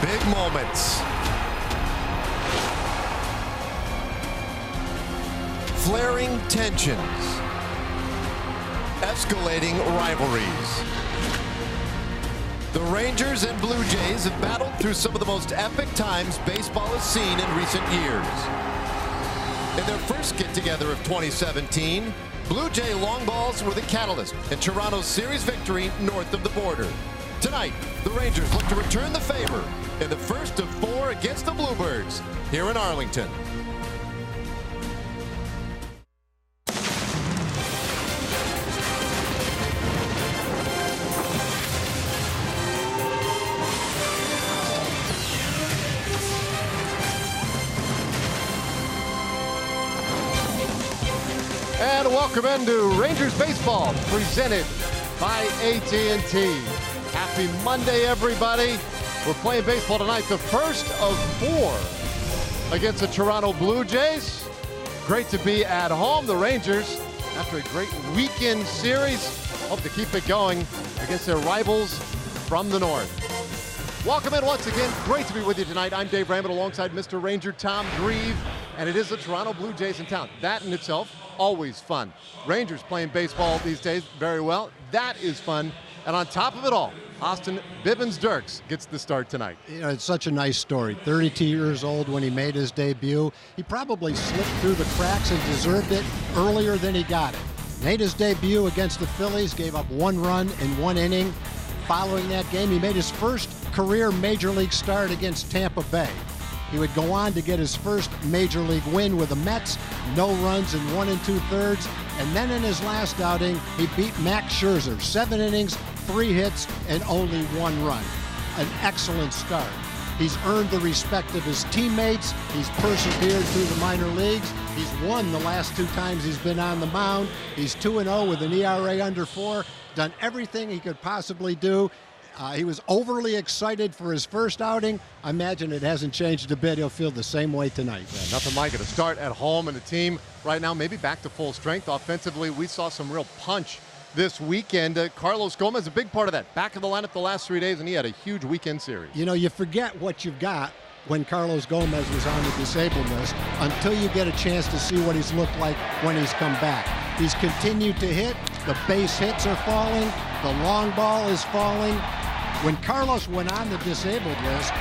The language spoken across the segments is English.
Big moments. Flaring tensions. Escalating rivalries. The Rangers and Blue Jays have battled through some of the most epic times baseball has seen in recent years. In their first get-together of 2017, Blue Jay long balls were the catalyst in Toronto's series victory north of the border. Tonight, the Rangers look to return the favor in the first of 4 against the Bluebirds here in Arlington. And welcome into Rangers Baseball, presented by AT&T. Happy Monday, everybody. We're playing baseball tonight, the first of 4 against the Toronto Blue Jays. Great to be at home. The Rangers, after a great weekend series, hope to keep it going against their rivals from the north. Welcome in once again. Great to be with you tonight. I'm Dave Ramit alongside Mr. Ranger Tom Grieve, and it is the Toronto Blue Jays in town. That in itself, always fun. Rangers playing baseball these days very well. That is fun. And on top of it all, Austin Bibbins-Dirks gets the start tonight. You know, it's such a nice story. 32 years old when he made his debut. He probably slipped through the cracks and deserved it earlier than he got it. Made his debut against the Phillies, gave up 1 run in 1 inning. Following that game, he made his first career Major League start against Tampa Bay. He would go on to get his first Major League win with the Mets, no runs in 1 2/3. And then in his last outing, he beat Max Scherzer, 7 innings, 3 hits, and only 1 run. An excellent start. He's earned the respect of his teammates. He's persevered through the minor leagues. He's won the last 2 times he's been on the mound. He's 2-0 with an ERA under 4. Done everything he could possibly do. He was overly excited for his first outing. I imagine it hasn't changed a bit. He'll feel the same way tonight. Yeah, nothing like it. A start at home, and the team right now maybe back to full strength. Offensively, we saw some real punch this weekend. Carlos Gomez, a big part of that. Back in the lineup the last 3 days, and he had a huge weekend series. You know, you forget what you've got when Carlos Gomez was on the disabled list until you get a chance to see what he's looked like when he's come back. He's continued to hit. The base hits are falling. The long ball is falling. When Carlos went on the disabled list,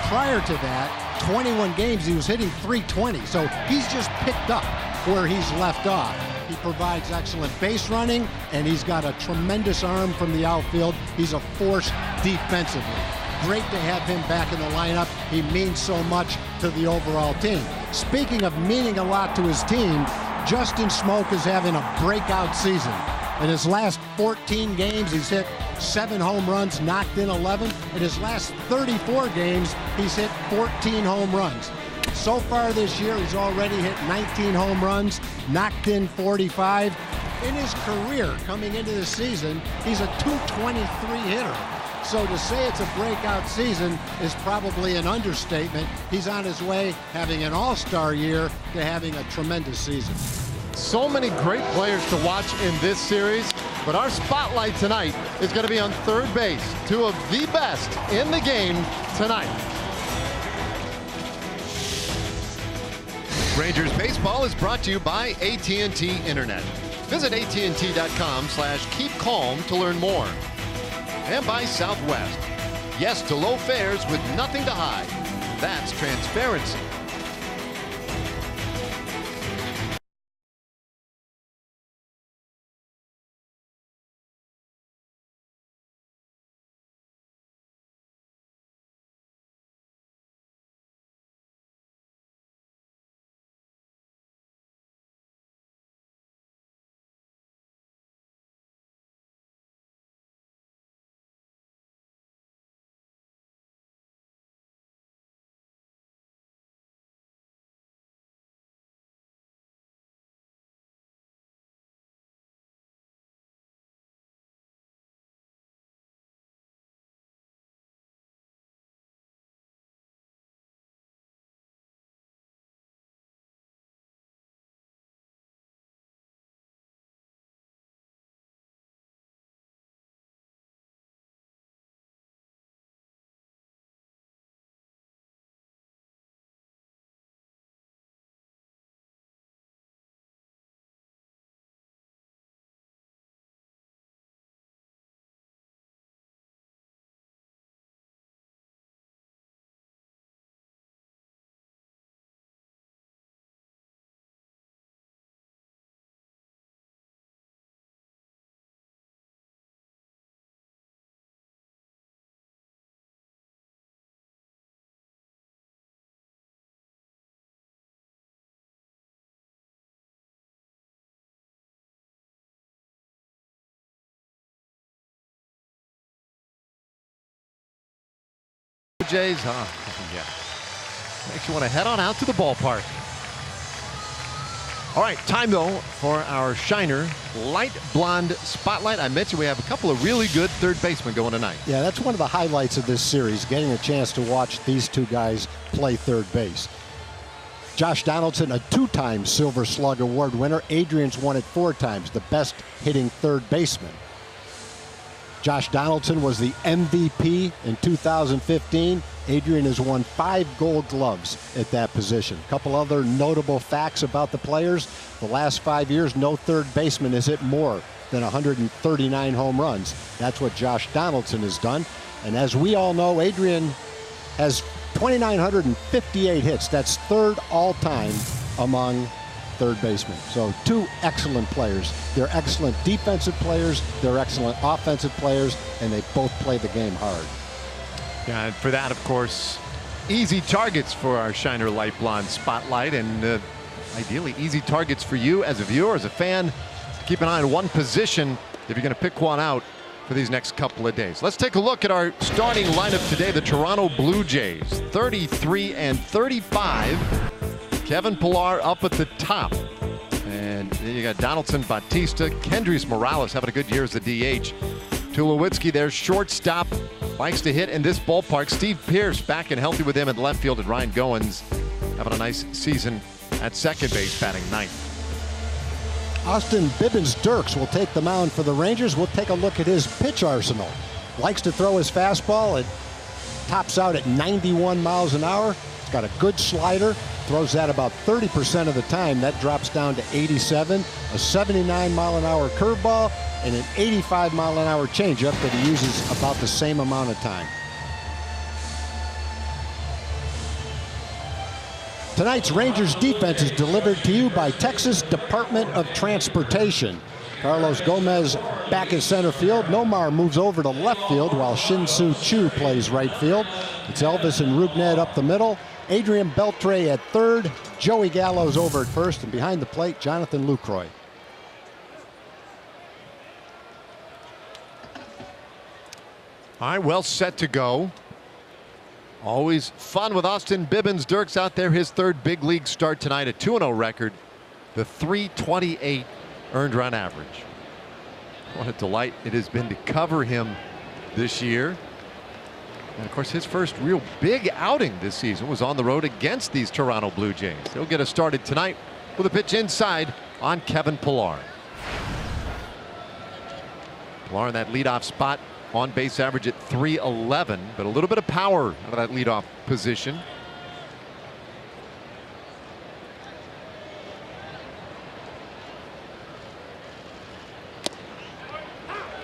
prior to that, 21 games, he was hitting .320. So he's just picked up where he's left off. He provides excellent base running, and he's got a tremendous arm from the outfield. He's a force defensively. Great to have him back in the lineup. He means so much to the overall team. Speaking of meaning a lot to his team, Justin Smoak is having a breakout season. In his last 14 games, he's hit 7 home runs, knocked in 11. In his last 34 games, he's hit 14 home runs. So far this year, he's already hit 19 home runs, knocked in 45. In his career, coming into the season, he's a .223 hitter. So to say it's a breakout season is probably an understatement. He's on his way, having an all-star year, to having a tremendous season. So many great players to watch in this series, but our spotlight tonight is going to be on third base. 2 of the best in the game tonight. Rangers Baseball is brought to you by AT&T Internet. Visit AT&T.com/keepcalm to learn more. And by Southwest. Yes to low fares with nothing to hide. That's transparency. Jays, huh? Yeah. Makes you want to head on out to the ballpark. All right, time though for our Shiner Light Blonde Spotlight. I mentioned we have a couple of really good third basemen going tonight. Yeah, that's one of the highlights of this series, getting a chance to watch these two guys play third base. Josh Donaldson, a 2-time Silver Slug Award winner. Adrian's won it 4 times, the best hitting third baseman. Josh Donaldson was the MVP in 2015. Adrian has won 5 Gold Gloves at that position. A couple other notable facts about the players. The last 5 years, no third baseman has hit more than 139 home runs. That's what Josh Donaldson has done. And as we all know, Adrian has 2,958 hits. That's third all-time among third baseman. So 2 excellent players. They're excellent defensive players, they're excellent offensive players, and they both play the game hard. Yeah, and for that, of course, easy targets for our Shiner Light Blonde Spotlight, and ideally easy targets for you as a viewer, as a fan. Keep an eye on one position if you're going to pick one out for these next couple of days. Let's take a look at our starting lineup today. The Toronto Blue Jays, 33 and 35. Kevin Pillar up at the top. And then you got Donaldson, Bautista, Kendrys Morales having a good year as the DH. Tulowitzki, their shortstop, likes to hit in this ballpark. Steve Pearce back and healthy with him at left field, and Ryan Goins having a nice season at second base, batting 9th. Austin Bibbins-Dirks will take the mound for the Rangers. We'll take a look at his pitch arsenal. Likes to throw his fastball. It tops out at 91 miles an hour. It's got a good slider. Throws that about 30% of the time. That drops down to 87. A 79 mile an hour curveball and an 85 mile an hour changeup that he uses about the same amount of time. Tonight's Rangers defense is delivered to you by Texas Department of Transportation. Carlos Gomez back in center field. Nomar moves over to left field while Shin-Soo Choo plays right field. It's Elvis and Rougned up the middle. Adrian Beltre at third. Joey Gallo's over at first, and behind the plate, Jonathan Lucroy. All right, well set to go. Always fun with Austin Bibbins-Dirks out there. His third big league start tonight, a 2-0 record, the .328 earned run average. What a delight it has been to cover him this year. And of course, his first real big outing this season was on the road against these Toronto Blue Jays. He'll get us started tonight with a pitch inside on Kevin Pillar. Pillar in that leadoff spot, on base average at .311, but a little bit of power out of that leadoff position.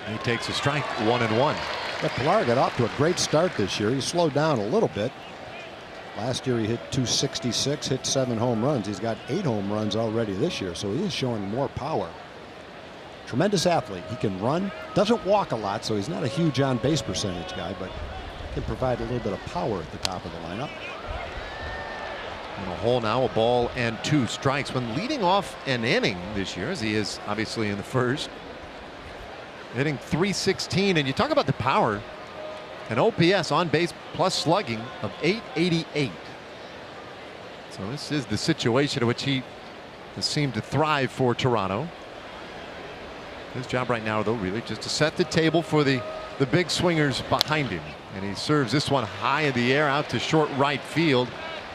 He takes a strike, 1-1. But Pillar got off to a great start this year. He slowed down a little bit. Last year he hit .266, hit 7 home runs. He's got 8 home runs already this year, so he is showing more power. Tremendous athlete. He can run, doesn't walk a lot, so he's not a huge on-base percentage guy, but can provide a little bit of power at the top of the lineup. In a hole now, a ball and 2 strikes. When leading off an inning this year, as he is obviously in the first, hitting .316, and you talk about the power, an OPS on base plus slugging of .888. So this is the situation in which he has seemed to thrive for Toronto. His job right now, though, really just to set the table for the big swingers behind him. And he serves this one high in the air out to short right field.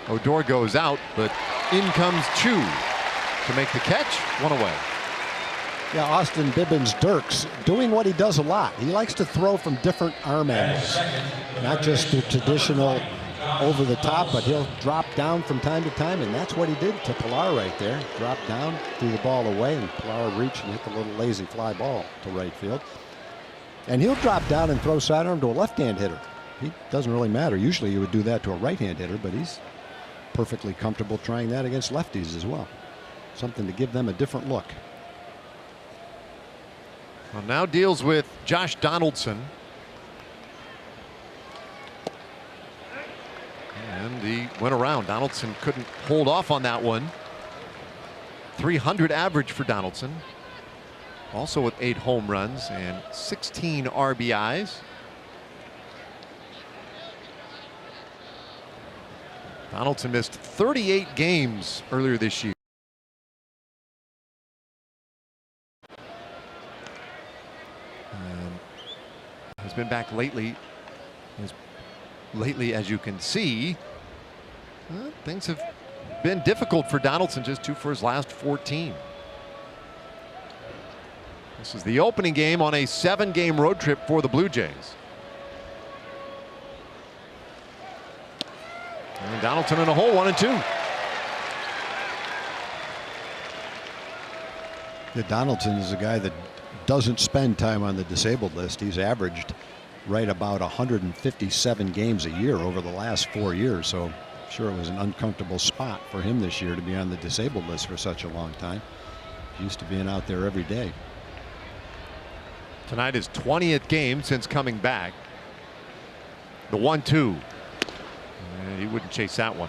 Odor goes out, but in comes Choo to make the catch. 1 away. Yeah, Austin Bibbins-Dirks doing what he does a lot. He likes to throw from different arm angles, not just the traditional over the top, but he'll drop down from time to time, and that's what he did to Pillar right there. Dropped down, threw the ball away, and Pillar reached and hit the little lazy fly ball to right field. And he'll drop down and throw sidearm to a left-hand hitter. He doesn't really matter. Usually you would do that to a right-hand hitter, but he's perfectly comfortable trying that against lefties as well. Something to give them a different look. Well, now deals with Josh Donaldson. And he went around. Donaldson couldn't hold off on that one. .300 average for Donaldson. Also with 8 home runs and 16 RBIs. Donaldson missed 38 games earlier this year. Has been back lately. As you can see, things have been difficult for Donaldson, just 2 for his last 14. This is the opening game on a 7-game road trip for the Blue Jays. And Donaldson in a hole, 1-2. Yeah, Donaldson is a guy that doesn't spend time on the disabled list. He's averaged right about 157 games a year over the last 4 years. So I'm sure it was an uncomfortable spot for him this year to be on the disabled list for such a long time. He's used to being out there every day. Tonight is 20th game since coming back. The 1-2. And he wouldn't chase that one.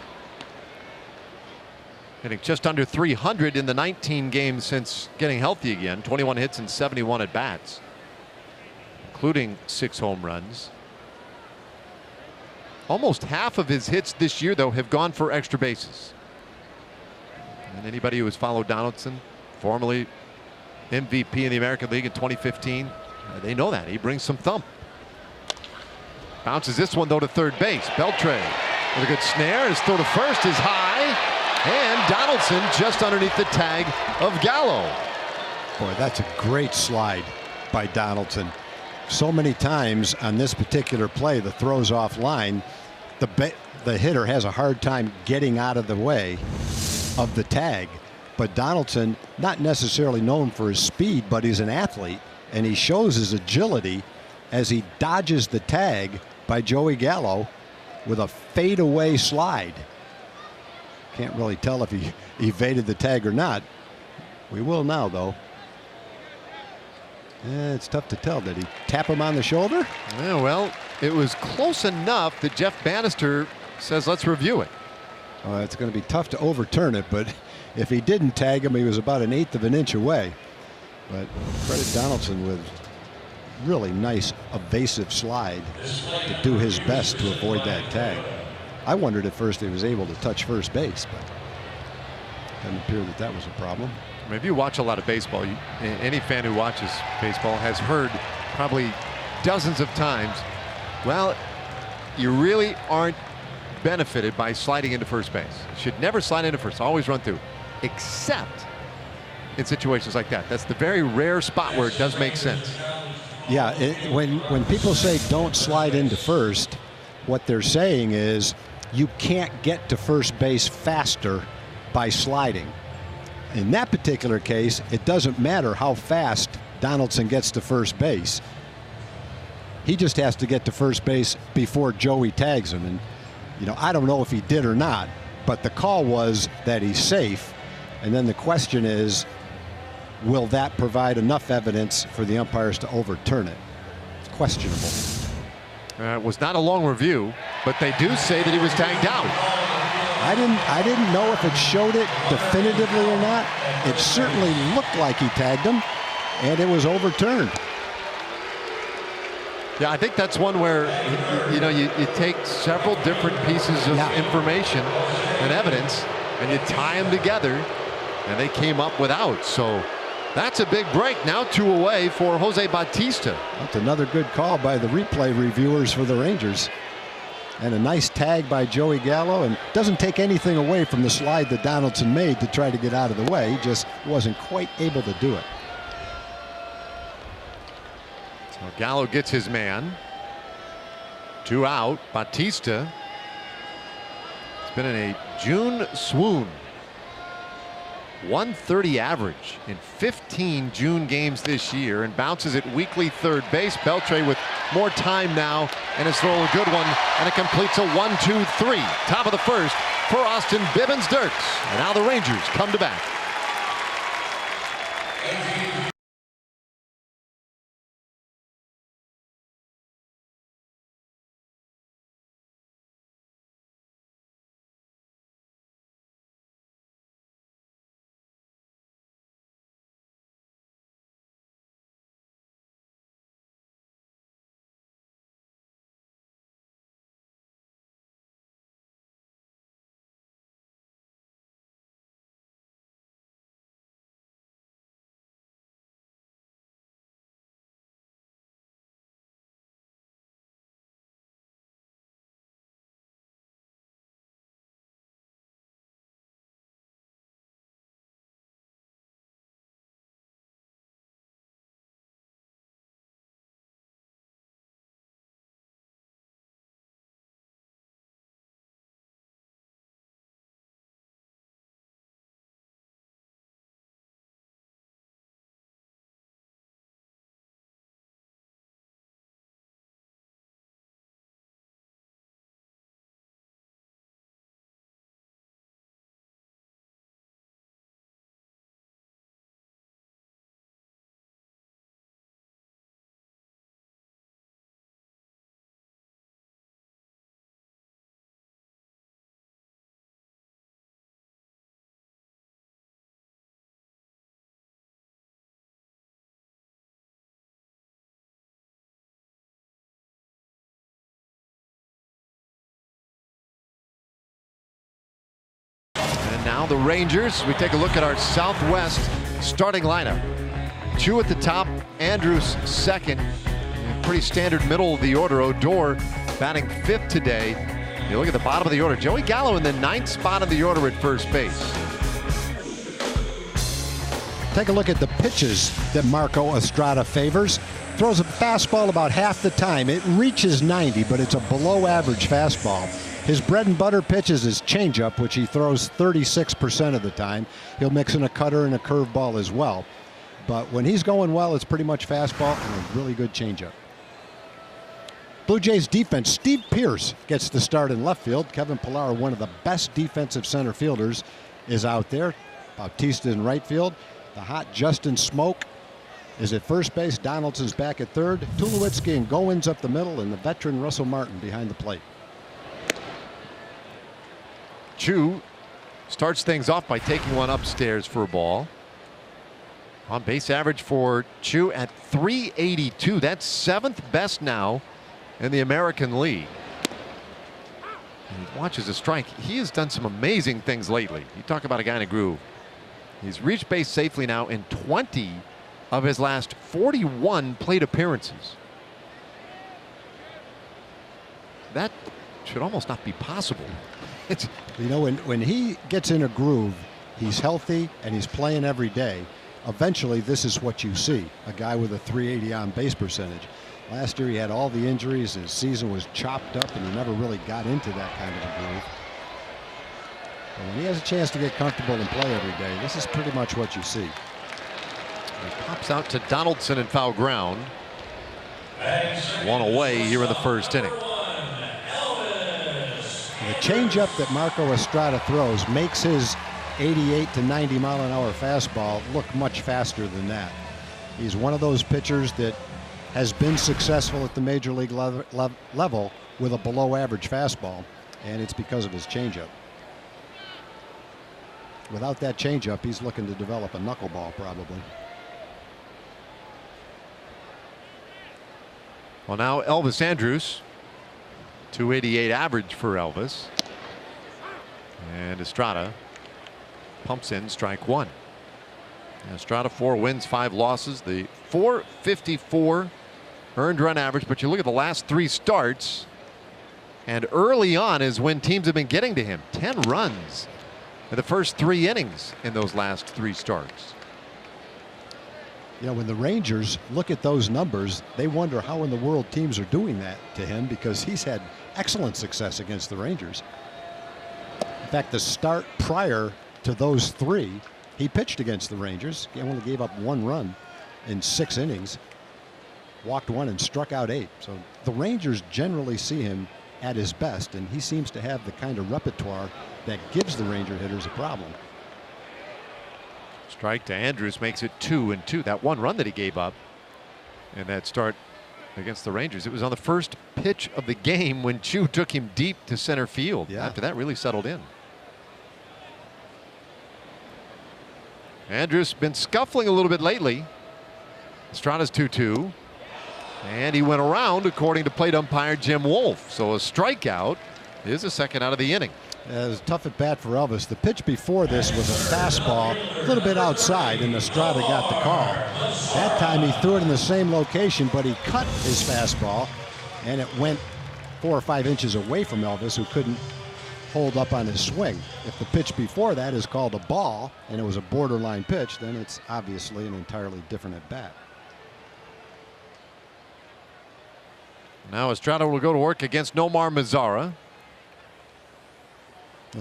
Hitting just under 300 in the 19 games since getting healthy again. 21 hits and 71 at bats, including 6 home runs. Almost half of his hits this year, though, have gone for extra bases. And anybody who has followed Donaldson, formerly MVP in the American League in 2015, they know that. He brings some thump. Bounces this one, though, to third base. Beltre with a good snare. His throw to first is high. And Donaldson just underneath the tag of Gallo. Boy, that's a great slide by Donaldson. So many times on this particular play, the throw's offline. The hitter has a hard time getting out of the way of the tag. But Donaldson, not necessarily known for his speed, but he's an athlete, and he shows his agility as he dodges the tag by Joey Gallo with a fadeaway slide. Can't really tell if he evaded the tag or not. We will now, though. It's tough to tell. Did he tap him on the shoulder? Yeah, well, it was close enough that Jeff Bannister says let's review it. It's going to be tough to overturn it, but if he didn't tag him, he was about 1/8 of an inch away. But credit Donaldson with really nice evasive slide to do his best to avoid that tag. I wondered at first he was able to touch first base, but it doesn't appear that that was a problem. I mean, if you watch a lot of baseball, any fan who watches baseball has heard probably dozens of times, well, you really aren't benefited by sliding into first base. You should never slide into first, always run through, except in situations like that. That's the very rare spot where it does make sense. Yeah, when people say don't slide into first, what they're saying is you can't get to first base faster by sliding. In that particular case, it doesn't matter how fast Donaldson gets to first base. He just has to get to first base before Joey tags him. And, you know, I don't know if he did or not, but the call was that he's safe. And then the question is, will that provide enough evidence for the umpires to overturn it? It's questionable. It was not a long review, but they do say that he was tagged out. I didn't know if it showed it definitively or not. It certainly looked like he tagged him, and it was overturned. Yeah, I think that's one where, you know, you take several different pieces of information and evidence, and you tie them together, and they came up with out. So that's a big break. Now 2 away for Jose Bautista. That's another good call by the replay reviewers for the Rangers. And a nice tag by Joey Gallo, and doesn't take anything away from the slide that Donaldson made to try to get out of the way. He just wasn't quite able to do it. So Gallo gets his man. 2 out. Bautista. It's been in a June swoon. 130 average in 15 June games this year, and bounces at weekly third base. Beltre with more time now, and his throw a good one, and it completes a 1-2-3. Top of the first for Austin Bibens-Dirkx, and now the Rangers come to bat. now. The Rangers, we take a look at our Southwest starting lineup. Chu at the top, Andrus second. Pretty standard middle of the order. Odor batting 5th today. You look at the bottom of the order. Joey Gallo in the 9th spot of the order at first base. Take a look at the pitches that Marco Estrada favors. Throws a fastball about half the time. It reaches 90, but it's a below average fastball. His bread and butter pitch is his changeup, which he throws 36% of the time. He'll mix in a cutter and a curveball as well. But when he's going well, it's pretty much fastball and a really good changeup. Blue Jays defense, Steve Pearce gets the start in left field. Kevin Pillar, one of the best defensive center fielders, is out there. Bautista in right field. The hot Justin Smoke is at first base. Donaldson's back at third. Tulowitzki and Goins up the middle, and the veteran Russell Martin behind the plate. Chu starts things off by taking one upstairs for a ball. On base average for Chu at .382. That's 7th best now in the American League. And he watches a strike. He has done some amazing things lately. You talk about a guy in a groove. He's reached base safely now in 20 of his last 41 plate appearances. That should almost not be possible. You know, when he gets in a groove, he's healthy and he's playing every day. Eventually, this is what you see, a guy with a .380 on base percentage. Last year, he had all the injuries. His season was chopped up, and he never really got into that kind of a groove. But when he has a chance to get comfortable and play every day, this is pretty much what you see. He pops out to Donaldson in foul ground. One away here in the first inning. The changeup that Marco Estrada throws makes his 88 to 90 mile an hour fastball look much faster than that. He's one of those pitchers that has been successful at the major league level with a below average fastball, and it's because of his changeup. Without that changeup, he's looking to develop a knuckleball probably. Well, now Elvis Andrus, .288 average for Elvis. And Estrada pumps in strike one. Estrada 4 wins, 5 losses. The .454 earned run average, but you look at the last 3 starts, and early on is when teams have been getting to him. 10 runs in the first 3 innings in those last 3 starts. You know, when the Rangers look at those numbers, they wonder how in the world teams are doing that to him, because he's had excellent success against the Rangers. In fact, the start prior to those 3, he pitched against the Rangers. He only gave up 1 run in 6 innings, walked 1 and struck out 8. So the Rangers generally see him at his best, and he seems to have the kind of repertoire that gives the Ranger hitters a problem. Strike to Andrus makes it 2-2. That 1 run that he gave up in that start against the Rangers, it was on the first pitch of the game when Chu took him deep to center field. Yeah. After that really settled in. Andrus been scuffling a little bit lately. Estrada's 2-2. And he went around, according to plate umpire Jim Wolf. So a strikeout is a second out of the inning. It was a tough at bat for Elvis. The pitch before this was a fastball, a little bit outside, and Estrada got the call. That time he threw it in the same location, but he cut his fastball, and it went 4 or 5 inches away from Elvis, who couldn't hold up on his swing. If the pitch before that is called a ball, and it was a borderline pitch, then it's obviously an entirely different at bat. Now Estrada will go to work against Nomar Mazara.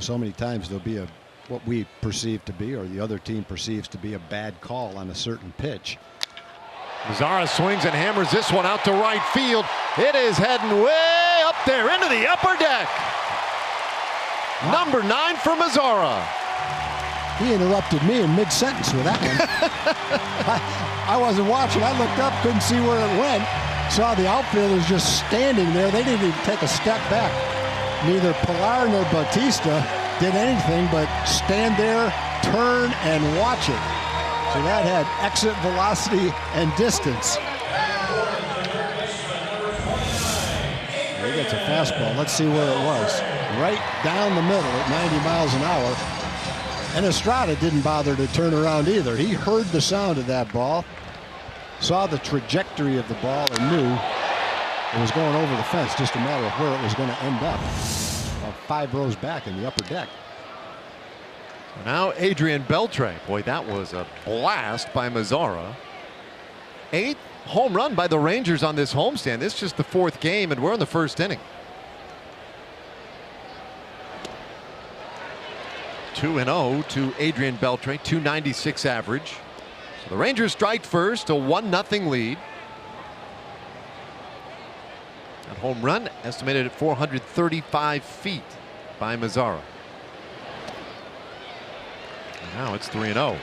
So many times there'll be what we perceive to be, or the other team perceives to be, a bad call on a certain pitch. Mazara swings and hammers this one out to right field. It is heading way up there into the upper deck. Number 9 for Mazara. He interrupted me in mid-sentence with that one. I wasn't watching. I looked up, couldn't see where it went. Saw the outfielders just standing there. They didn't even take a step back. Neither Pillar nor Bautista did anything but stand there, turn, and watch it. So that had exit velocity and distance. He gets a fastball. Let's see where it was. Right down the middle at 90 miles an hour. And Estrada didn't bother to turn around either. He heard the sound of that ball, saw the trajectory of the ball, and knew it was going over the fence. Just a matter of where it was going to end up. 5 rows back in the upper deck. Now Adrian Beltre. Boy, that was a blast by Mazara. 8th home run by the Rangers on this homestand. This is just the 4th game, and we're in the 1st inning. 2-0 to Adrian Beltre, 296 average. So the Rangers strike first, a 1-0 lead. That home run estimated at 435 feet by Mazara. And now it's 3-0.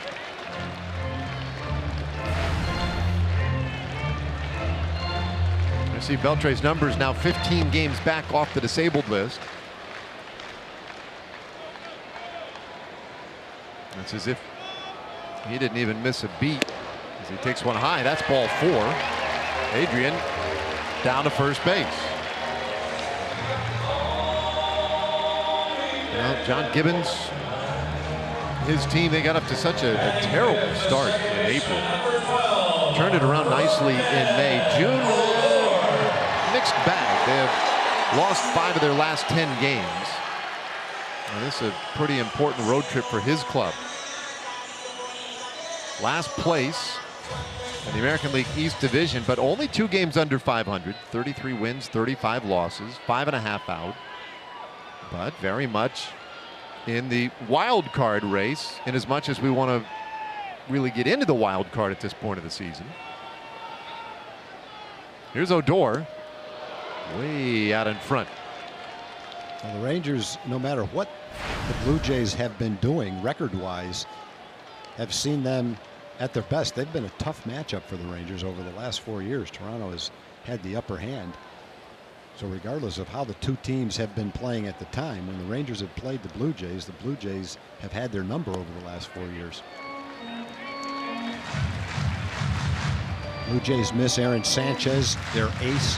I see Beltre's numbers now 15 games back off the disabled list. It's as if he didn't even miss a beat as he takes one high. That's ball 4. Adrian down to first base. Well, John Gibbons, his team, they got up to such a terrible start in April. Turned it around nicely in May. June, mixed bag. They have lost 5 of their last 10 games. And this is a pretty important road trip for his club. Last place in the American League East Division, but only 2 games under 500. 33 wins, 35 losses, 5.5 out. But very much in the wild card race, in as much as we want to really get into the wild card at this point of the season. Here's Odor, way out in front. Well, the Rangers, no matter what the Blue Jays have been doing record-wise, have seen them at their best. They've been a tough matchup for the Rangers over the last 4 years. Toronto has had the upper hand. So regardless of how the two teams have been playing at the time, when the Rangers have played the Blue Jays have had their number over the last 4 years. Blue Jays miss Aaron Sanchez, their ace.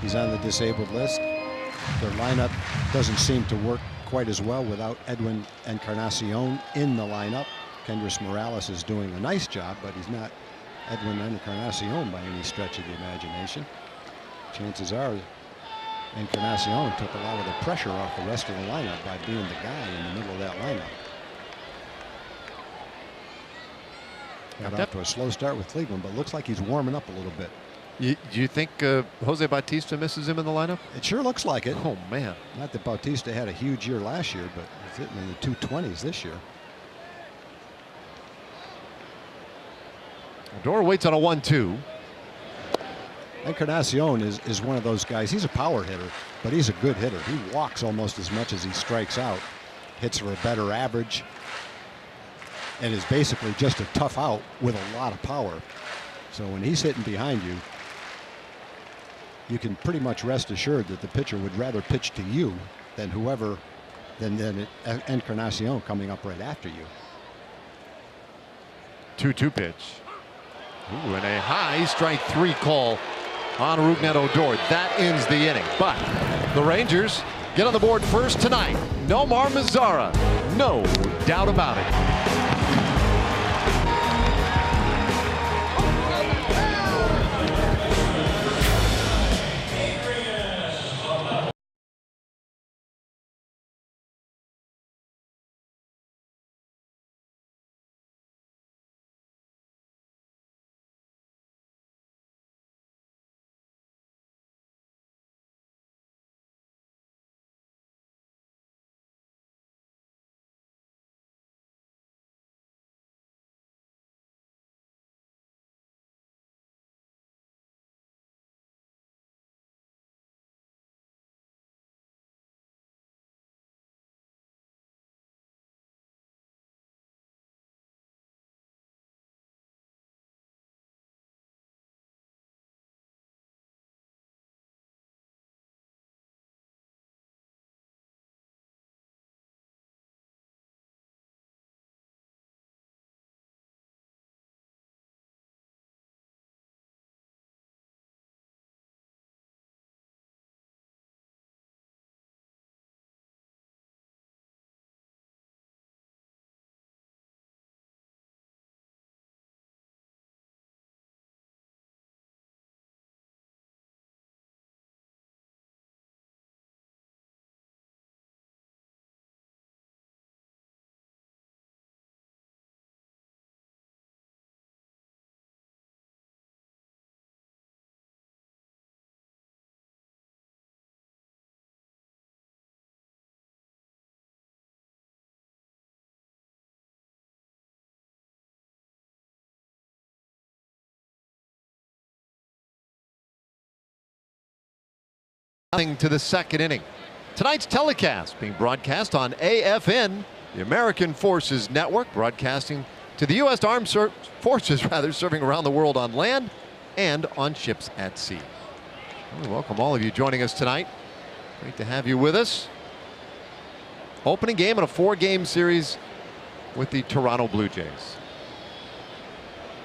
He's on the disabled list. Their lineup doesn't seem to work quite as well without Edwin Encarnacion in the lineup. Kendrys Morales is doing a nice job, but he's not Edwin Encarnacion by any stretch of the imagination. Chances are Encarnacion took a lot of the pressure off the rest of the lineup by being the guy in the middle of that lineup. Got off to a slow start with Cleveland, but looks like he's warming up a little bit. Do you think Jose Bautista misses him in the lineup? It sure looks like it. Oh, man. Not that Bautista had a huge year last year, but he's hitting in the 220s this year. Odor waits on a 1-2. Encarnacion is one of those guys. He's a power hitter, but he's a good hitter. He walks almost as much as he strikes out. Hits for a better average. And is basically just a tough out with a lot of power. So when he's hitting behind you, you can pretty much rest assured that the pitcher would rather pitch to you than Encarnacion coming up right after you. 2-2 pitch. Ooh, and a high strike 3 call on Rougned Odor. That ends the inning. But the Rangers get on the board first tonight. Nomar Mazara. No doubt about it. To the second inning. Tonight's telecast being broadcast on AFN, the American Forces Network, broadcasting to the U.S. Armed Forces, serving around the world on land and on ships at sea. We welcome all of you joining us tonight. Great to have you with us. Opening game in a 4-game series with the Toronto Blue Jays.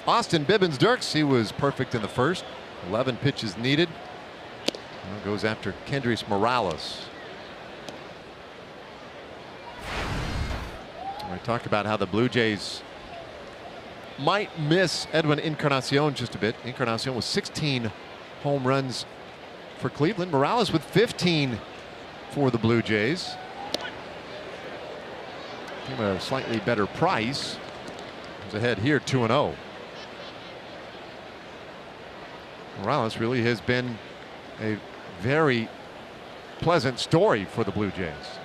Austin Bibbins-Dirks, he was perfect in the first. 11 pitches needed. Now goes after Kendrys Morales. We talked about how the Blue Jays might miss Edwin Encarnacion just a bit. Encarnacion with 16 home runs for Cleveland. Morales with 15 for the Blue Jays. Give a slightly better price. He's ahead here 2-0. Morales really has been a very pleasant story for the Blue Jays.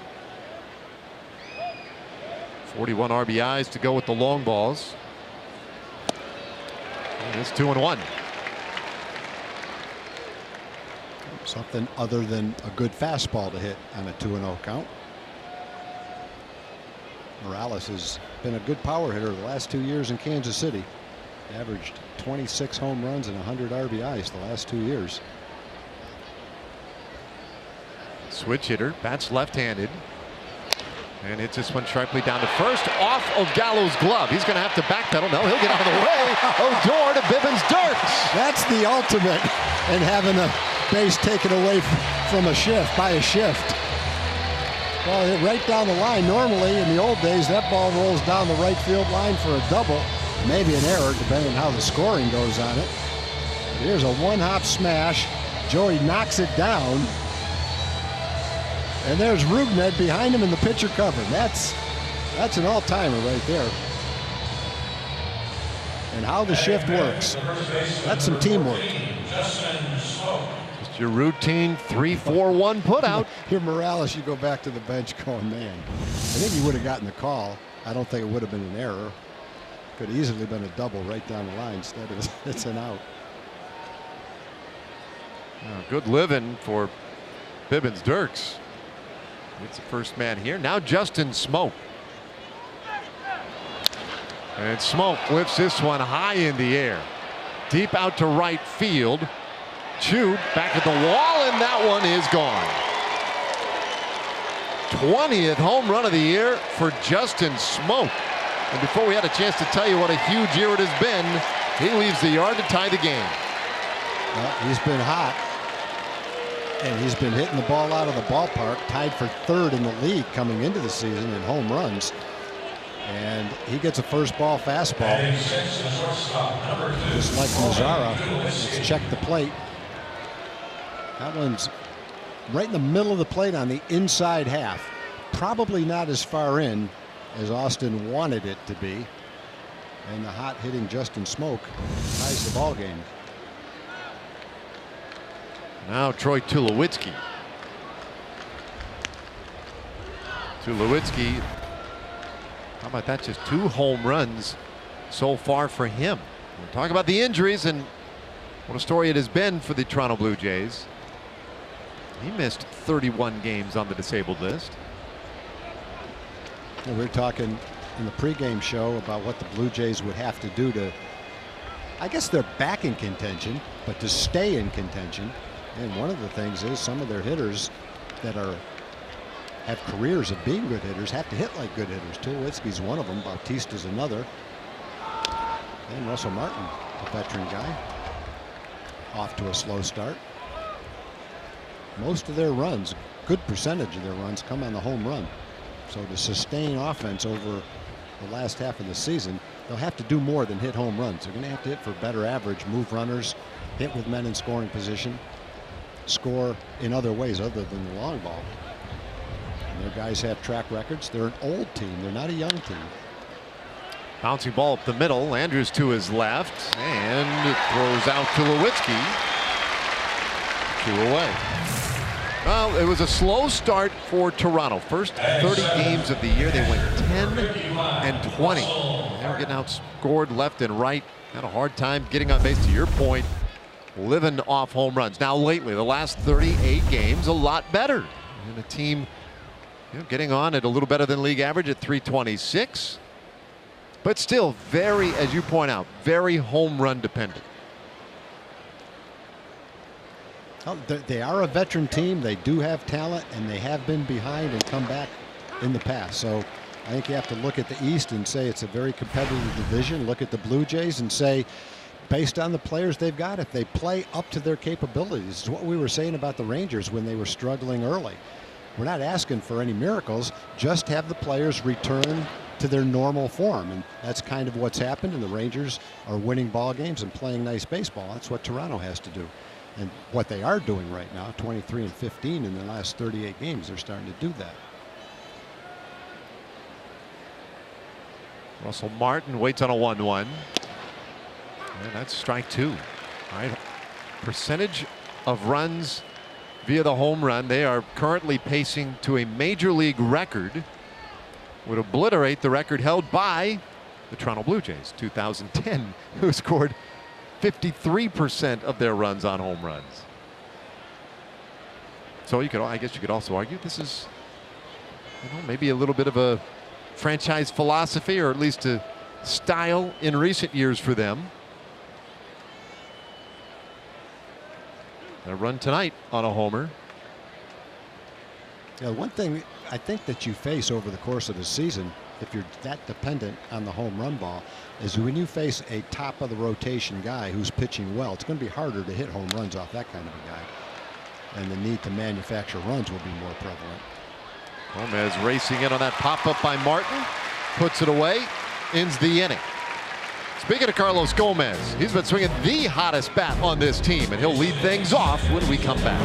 41 RBIs to go with the long balls. And it's 2-1. Something other than a good fastball to hit on a 2-0 count. Morales has been a good power hitter the last 2 years in Kansas City. Averaged 26 home runs and 100 RBIs the last 2 years. Switch hitter, bats left-handed, and hits this one sharply down to first, off of Gallo's glove. He's going to have to backpedal. No, he'll get out of the way. Odor to Bibbins-Dirks. That's the ultimate in having a base taken away from a shift by a shift. Well, right down the line. Normally, in the old days, that ball rolls down the right field line for a double, maybe an error, depending on how the scoring goes on it. But here's a one-hop smash. Joey knocks it down. And there's Rougned behind him in the pitcher cover. That's an all-timer right there. And how the shift works. That's some teamwork. Just your routine 3-4-1 putout. Here, Morales, you go back to the bench going, man, I think he would have gotten the call. I don't think it would have been an error. Could have easily been a double right down the line. Instead, it's an out. Good living for Bibbins-Dirks. It's the first man here. Now Justin Smoak. And Smoak lifts this one high in the air. Deep out to right field. Chewed back at the wall, and that one is gone. 20th home run of the year for Justin Smoak. And before we had a chance to tell you what a huge year it has been, he leaves the yard to tie the game. Well, he's been hot. And he's been hitting the ball out of the ballpark, tied for third in the league coming into the season in home runs. And he gets a first ball fastball. Just like Mazara. Let's check the plate. That one's right in the middle of the plate on the inside half. Probably not as far in as Austin wanted it to be. And the hot hitting Justin Smoak ties the ball game. Now Troy Tulowitzki. Tulowitzki, how about that? Just 2 home runs so far for him. We'll talk about the injuries and what a story it has been for the Toronto Blue Jays. He missed 31 games on the disabled list. And we're talking in the pregame show about what the Blue Jays would have to do to, I guess they're back in contention, but to stay in contention. And one of the things is some of their hitters that have careers of being good hitters have to hit like good hitters. Tulowitzki's one of them. Bautista's another. And Russell Martin, a veteran guy, off to a slow start. Most of their runs, good percentage of their runs, come on the home run. So to sustain offense over the last half of the season, they'll have to do more than hit home runs. They're going to have to hit for better average, move runners, hit with men in scoring position, score in other ways other than the long ball. And their guys have track records. They're an old team. They're not a young team. Bouncing ball up the middle. Andrews to his left and throws out Tulowitzki. 2 away. Well, it was a slow start for Toronto. First 30 games of the year, they went 10-20. They were getting outscored left and right. Had a hard time getting on base. To your point, living off home runs. Now lately, the last 38 games, a lot better. And a team getting on at a little better than league average at 326. But still very, as you point out, very home run dependent. Well, they are a veteran team. They do have talent, and they have been behind and come back in the past. So I think you have to look at the East and say it's a very competitive division. Look at the Blue Jays and say, based on the players they've got, if they play up to their capabilities, it's what we were saying about the Rangers when they were struggling early. We're not asking for any miracles, just have the players return to their normal form, and that's kind of what's happened, and the Rangers are winning ball games and playing nice baseball. That's what Toronto has to do. And what they are doing right now, 23-15 in the last 38 games, they're starting to do that. Russell Martin waits on a 1-1. And that's strike two. All right. Percentage of runs via the home run. They are currently pacing to a major league record. Would obliterate the record held by the Toronto Blue Jays, 2010, who scored 53% of their runs on home runs. So I guess you could also argue this is, maybe a little bit of a franchise philosophy, or at least a style in recent years for them. A run tonight on a homer. Yeah, one thing I think that you face over the course of the season, if you're that dependent on the home run ball, is when you face a top of the rotation guy who's pitching well, it's going to be harder to hit home runs off that kind of a guy. And the need to manufacture runs will be more prevalent. Gomez racing in on that pop-up by Martin. Puts it away. Ends the inning. Speaking of Carlos Gomez, he's been swinging the hottest bat on this team, and he'll lead things off when we come back.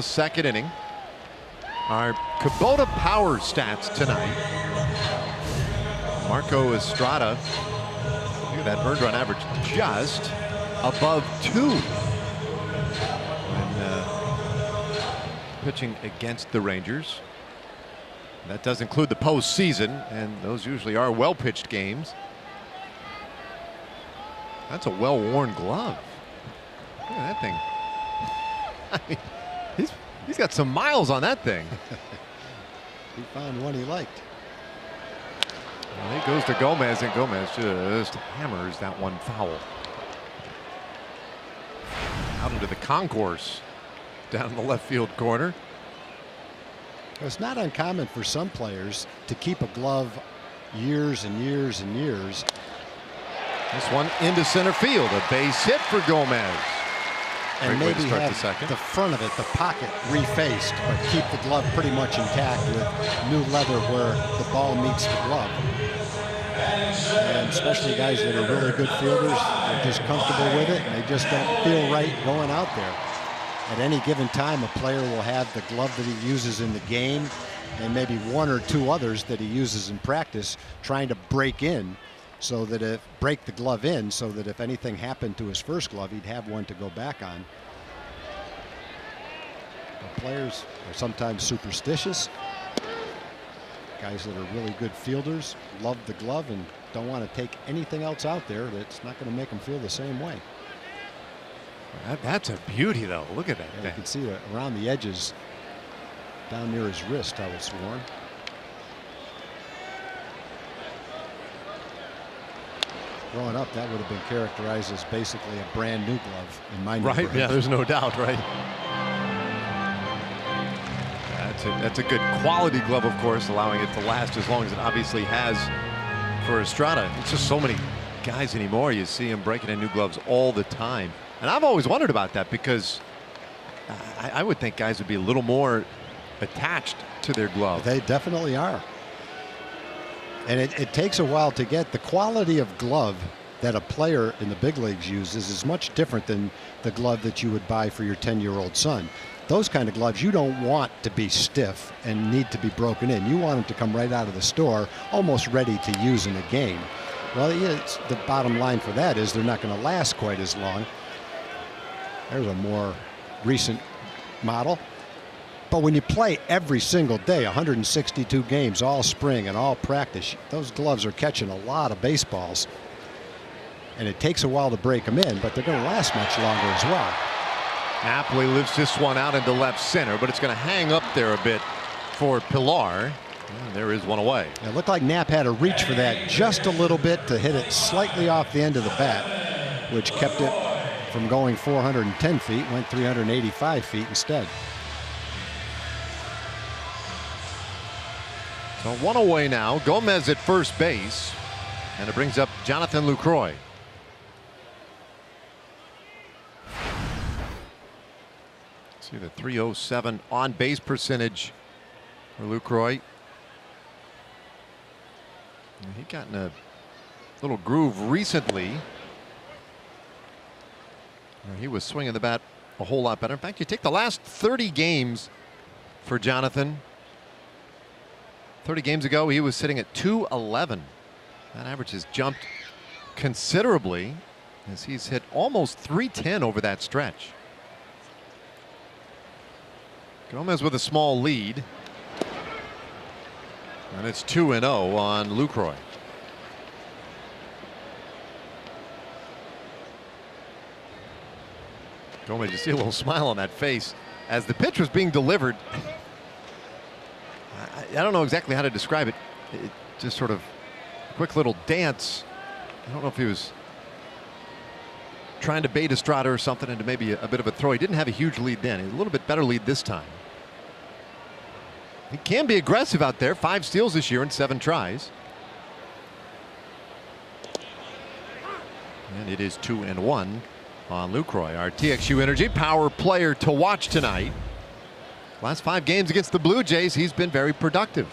Second inning. Our Kubota power stats tonight. Marco Estrada, look at that earned run average, just above 2 when pitching against the Rangers. That does include the postseason, and those usually are well pitched games. That's a well worn glove. Look at that thing. I mean, he's got some miles on that thing. He found one he liked. Well, he goes to Gomez, and Gomez just hammers that one foul. Out into the concourse down in the left field corner. It's not uncommon for some players to keep a glove years and years and years. This one into center field. A base hit for Gomez. And Great way to maybe start have the second. the front of it, the pocket, refaced, but keep the glove pretty much intact with new leather where the ball meets the glove. And especially guys that are really good fielders, they're just comfortable with it, and they just don't feel right going out there. At any given time, a player will have the glove that he uses in the game and maybe one or two others that he uses in practice, trying to break in so that break the glove in so that if anything happened to his first glove, he'd have one to go back on. But players are sometimes superstitious. Guys that are really good fielders love the glove and don't want to take anything else out there that's not going to make them feel the same way. That's a beauty, though. Look at that. And you can see it around the edges down near his wrist how it's worn. Growing up, that would have been characterized as basically a brand new glove in my neighborhood. Right, yeah, there's no doubt, right? That's a good quality glove, of course, allowing it to last as long as it obviously has for Estrada. It's just so many guys anymore. You see him breaking in new gloves all the time. And I've always wondered about that because I would think guys would be a little more attached to their glove. They definitely are. And it takes a while to get. The quality of glove that a player in the big leagues uses is much different than the glove that you would buy for your 10-year-old son. Those kind of gloves you don't want to be stiff and need to be broken in. You want them to come right out of the store almost ready to use in a game. Well, yeah, the bottom line for that is they're not going to last quite as long. There's a more recent model. But when you play every single day, 162 games all spring and all practice, those gloves are catching a lot of baseballs. And it takes a while to break them in, but they're going to last much longer as well. Napoli lifts this one out into left center, but it's going to hang up there a bit for Pilar. And there is one away. It looked like Knapp had to reach for that just a little bit to hit it slightly off the end of the bat, which kept it from going 410 feet, went 385 feet instead. So one away now. Gomez at first base, and it brings up Jonathan Lucroy. See the .307 on base percentage for Lucroy. He got in a little groove recently. He was swinging the bat a whole lot better. In fact, you take the last 30 games for Jonathan. 30 games ago, he was sitting at .211. That average has jumped considerably as he's hit almost .310 over that stretch. Gomez with a small lead. And it's 2-0 on Lucroy. Gomez, you see a little smile on that face as the pitch was being delivered. I don't know exactly how to describe it. It just sort of a quick little dance. I don't know if he was trying to bait Estrada or something into maybe a bit of a throw. He didn't have a huge lead then. He had a little bit better lead this time. He can be aggressive out there. 5 steals this year in 7 tries. And it is 2-1 on Lucroy. Our TXU Energy power player to watch tonight. Last 5 games against the Blue Jays, he's been very productive.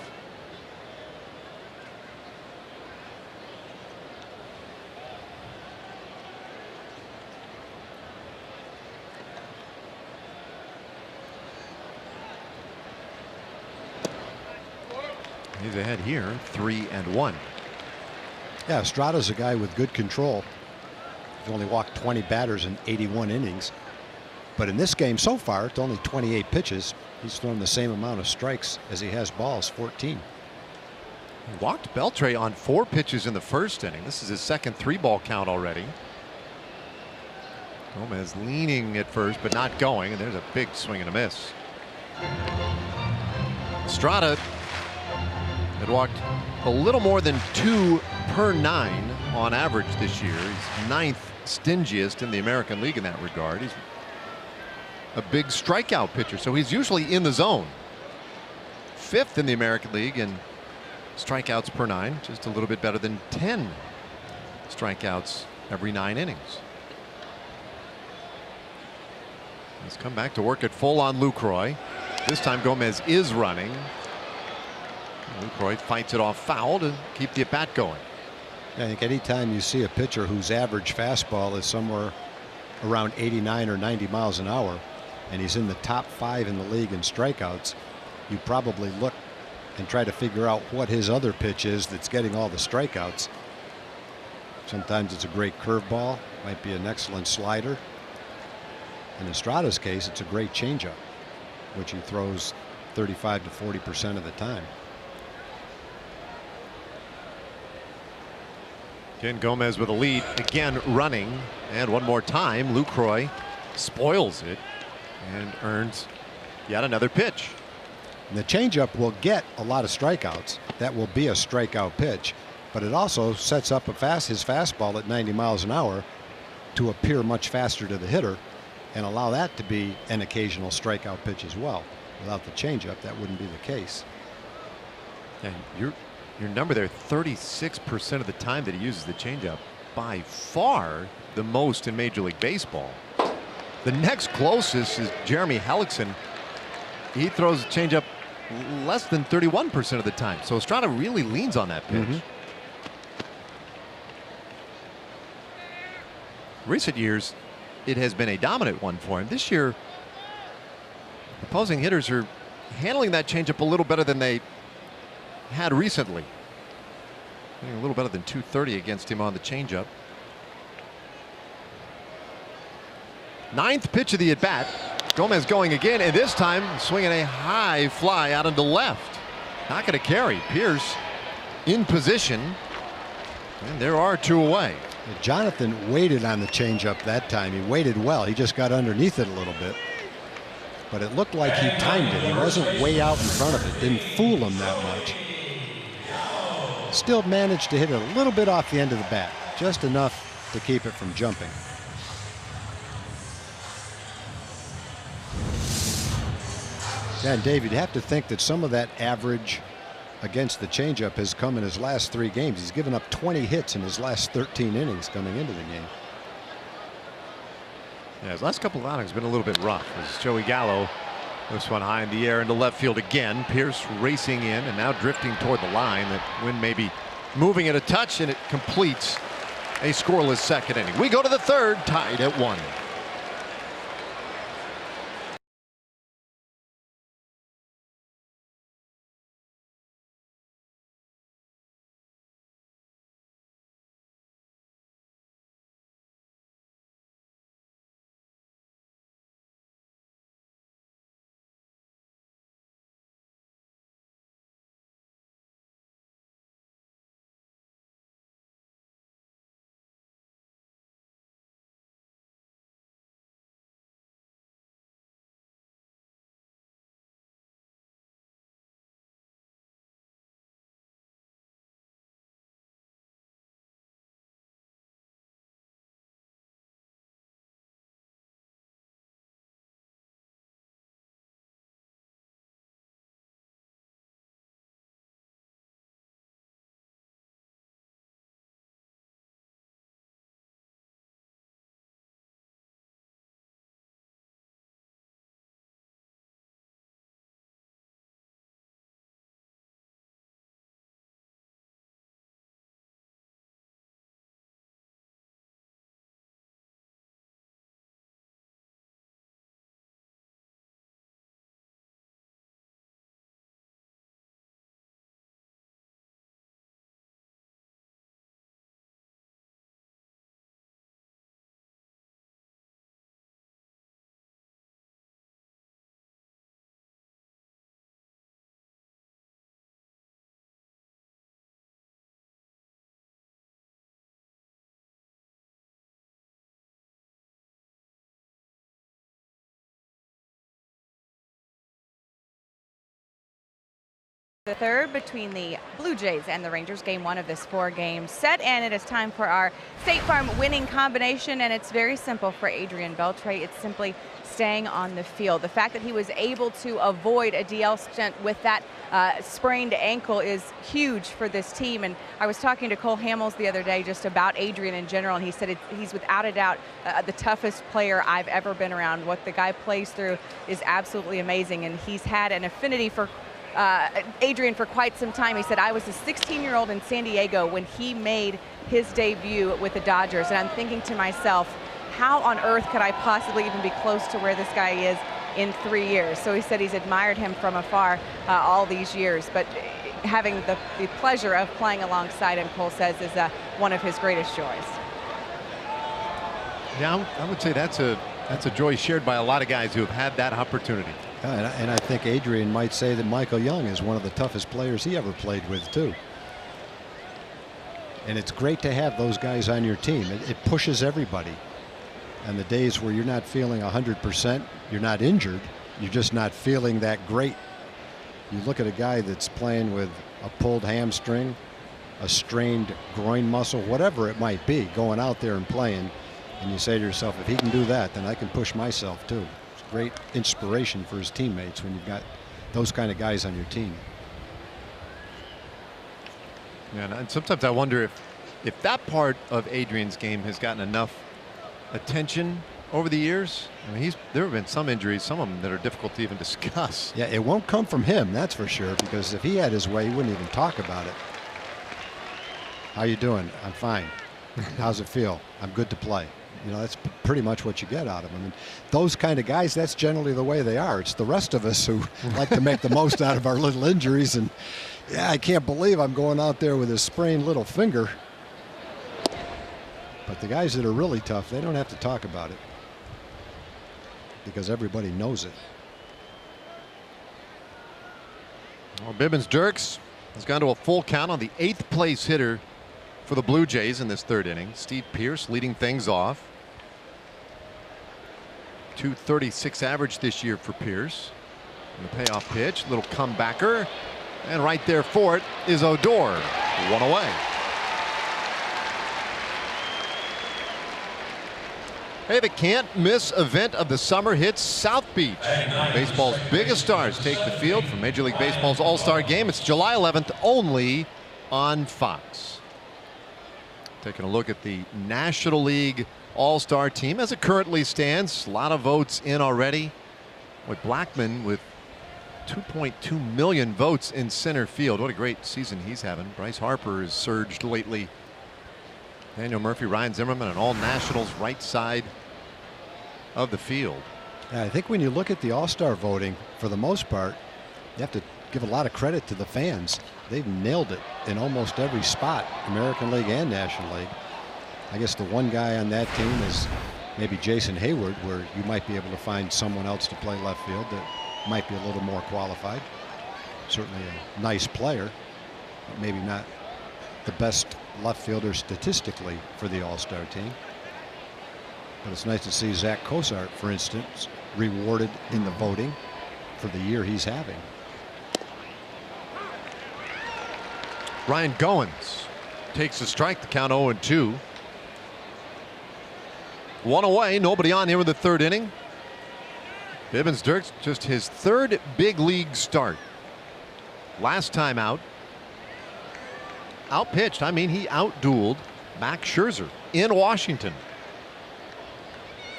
He's ahead here, 3-1. Yeah, Estrada's a guy with good control. He's only walked 20 batters in 81 innings. But in this game so far, it's only 28 pitches. He's thrown the same amount of strikes as he has balls, 14. He walked Beltre on 4 pitches in the first inning. This is his second 3-ball count already. Gomez leaning at first, but not going. And there's a big swing and a miss. Estrada had walked a little more than 2 per 9 on average this year. He's 9th stingiest in the American League in that regard. He's a big strikeout pitcher, so he's usually in the zone. 5th in the American League in strikeouts per 9, just a little bit better than 10 strikeouts every 9 innings. He's come back to work at full on Lucroy. This time Gomez is running. Lucroy fights it off foul to keep the at bat going. I think anytime you see a pitcher whose average fastball is somewhere around 89 or 90 miles an hour, and he's in the top 5 in the league in strikeouts, you probably look and try to figure out what his other pitch is that's getting all the strikeouts. Sometimes it's a great curveball, might be an excellent slider. In Estrada's case, it's a great changeup, which he throws 35 to 40% of the time. Ken Gomez with a lead, again running, and one more time Lucroy spoils it and earns yet another pitch. And the changeup will get a lot of strikeouts. That will be a strikeout pitch, but it also sets up his fastball at 90 miles an hour to appear much faster to the hitter and allow that to be an occasional strikeout pitch as well. Without the changeup, that wouldn't be the case. And your number there, 36% of the time that he uses the changeup, by far the most in Major League Baseball. The next closest is Jeremy Hellickson. He throws a changeup less than 31% of the time. So Estrada really leans on that pitch. Recent years, it has been a dominant one for him. This year, opposing hitters are handling that changeup a little better than they had recently. A little better than 230 against him on the changeup. Ninth pitch of the at bat. Gomez going again, and this time swinging a high fly out into left. Not going to carry. Pierce in position, and there are 2 away. Jonathan waited on the changeup that time. He waited well. He just got underneath it a little bit. But it looked like he timed it. He wasn't way out in front of it. Didn't fool him that much. Still managed to hit it a little bit off the end of the bat. Just enough to keep it from jumping. Yeah, and Dave, you'd have to think that some of that average against the changeup has come in his last 3 games. He's given up 20 hits in his last 13 innings coming into the game. Yeah, his last couple of outings have been a little bit rough as Joey Gallo lifts one high in the air into left field again. Pierce racing in and now drifting toward the line. That Wynn may be moving it a touch, and it completes a scoreless second inning. We go to the third, tied at 1. The third between the Blue Jays and the Rangers, game 1 of this 4-game set, and it is time for our State Farm winning combination, and it's very simple for Adrian Beltre. It's simply staying on the field. The fact that he was able to avoid a DL stint with that sprained ankle is huge for this team. And I was talking to Cole Hamels the other day just about Adrian in general, and he said he's without a doubt the toughest player I've ever been around. What the guy plays through is absolutely amazing, and he's had an affinity for Adrian for quite some time. He said, I was a 16-year-old in San Diego when he made his debut with the Dodgers. And I'm thinking to myself, how on earth could I possibly even be close to where this guy is in 3 years? So he said he's admired him from afar all these years. But having the pleasure of playing alongside him, Cole says, is one of his greatest joys. Yeah, I would say that's a joy shared by a lot of guys who have had that opportunity. And I think Adrian might say that Michael Young is one of the toughest players he ever played with, too. And it's great to have those guys on your team. It pushes everybody. And the days where you're not feeling 100%, you're not injured, you're just not feeling that great. You look at a guy that's playing with a pulled hamstring, a strained groin muscle, whatever it might be, going out there and playing, and you say to yourself, if he can do that, then I can push myself too. It's great inspiration for his teammates when you've got those kind of guys on your team. Yeah, and sometimes I wonder if that part of Adrian's game has gotten enough attention over the years. I mean, there have been some injuries, some of them that are difficult to even discuss. Yeah, it won't come from him, that's for sure, because if he had his way, he wouldn't even talk about it. How you doing? I'm fine. How's it feel? I'm good to play. You know, that's pretty much what you get out of them. And those kind of guys, that's generally the way they are. It's the rest of us who like to make the most out of our little injuries. And yeah, I can't believe I'm going out there with a sprained little finger. But the guys that are really tough, they don't have to talk about it because everybody knows it. Well, Bibbins-Dirks has gone to a full count on the 8th place hitter for the Blue Jays in this 3rd inning. Steve Pearce leading things off. .236 average this year for Pearce. And the payoff pitch, little comebacker, and right there for it is Odor. One away. Hey, the can't miss event of the summer hits South Beach. Baseball's biggest stars take the field for Major League Baseball's All-Star Game. It's July 11th only on Fox. Taking a look at the National League All-Star team as it currently stands. A lot of votes in already. With Blackmon with 2.2 million votes in center field. What a great season he's having. Bryce Harper has surged lately. Daniel Murphy, Ryan Zimmerman, and all Nationals right side of the field. Yeah, I think when you look at the All-Star voting, for the most part, you have to give a lot of credit to the fans. They've nailed it in almost every spot, American League and National League. I guess the one guy on that team is maybe Jason Hayward, where you might be able to find someone else to play left field that might be a little more qualified. Certainly a nice player, but maybe not the best left fielder statistically for the All-Star team. But it's nice to see Zach Cozart, for instance, rewarded in the voting for the year he's having. Ryan Goins takes a strike, the count 0-2. One away, nobody on here with the 3rd inning. Bibbins-Dirks just his 3rd big league start. Last time out, outpitched. I mean, he outdueled Max Scherzer in Washington.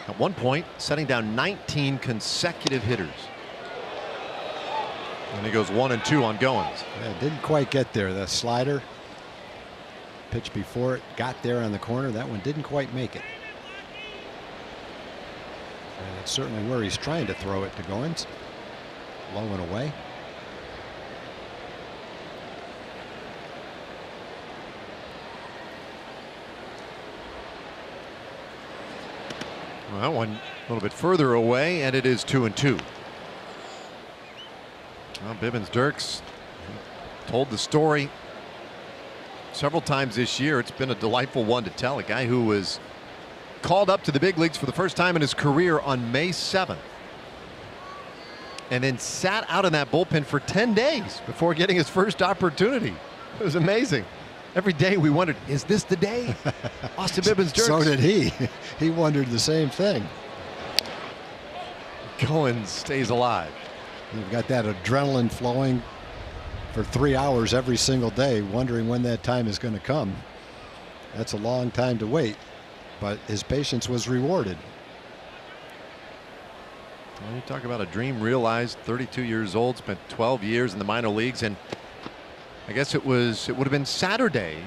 At one point, setting down 19 consecutive hitters. And he goes 1-2 on Goins. Yeah, didn't quite get there. The slider pitch before it got there on the corner. That one didn't quite make it. And it's certainly where he's trying to throw it to Goins. Low and away. Well, one a little bit further away, and it is 2-2. Well, Bibbins-Dirks told the story several times this year. It's been a delightful one to tell. A guy who was called up to the big leagues for the first time in his career on May 7th. And then sat out in that bullpen for 10 days before getting his first opportunity. It was amazing. Every day we wondered, is this the day? Austin Bibbins-Dirks. So did he. He wondered the same thing. Goins stays alive. You've got that adrenaline flowing for 3 hours every single day, wondering when that time is going to come. That's a long time to wait, but his patience was rewarded. Well, you talk about a dream realized. 32 years old, spent 12 years in the minor leagues, and I guess it would have been Saturday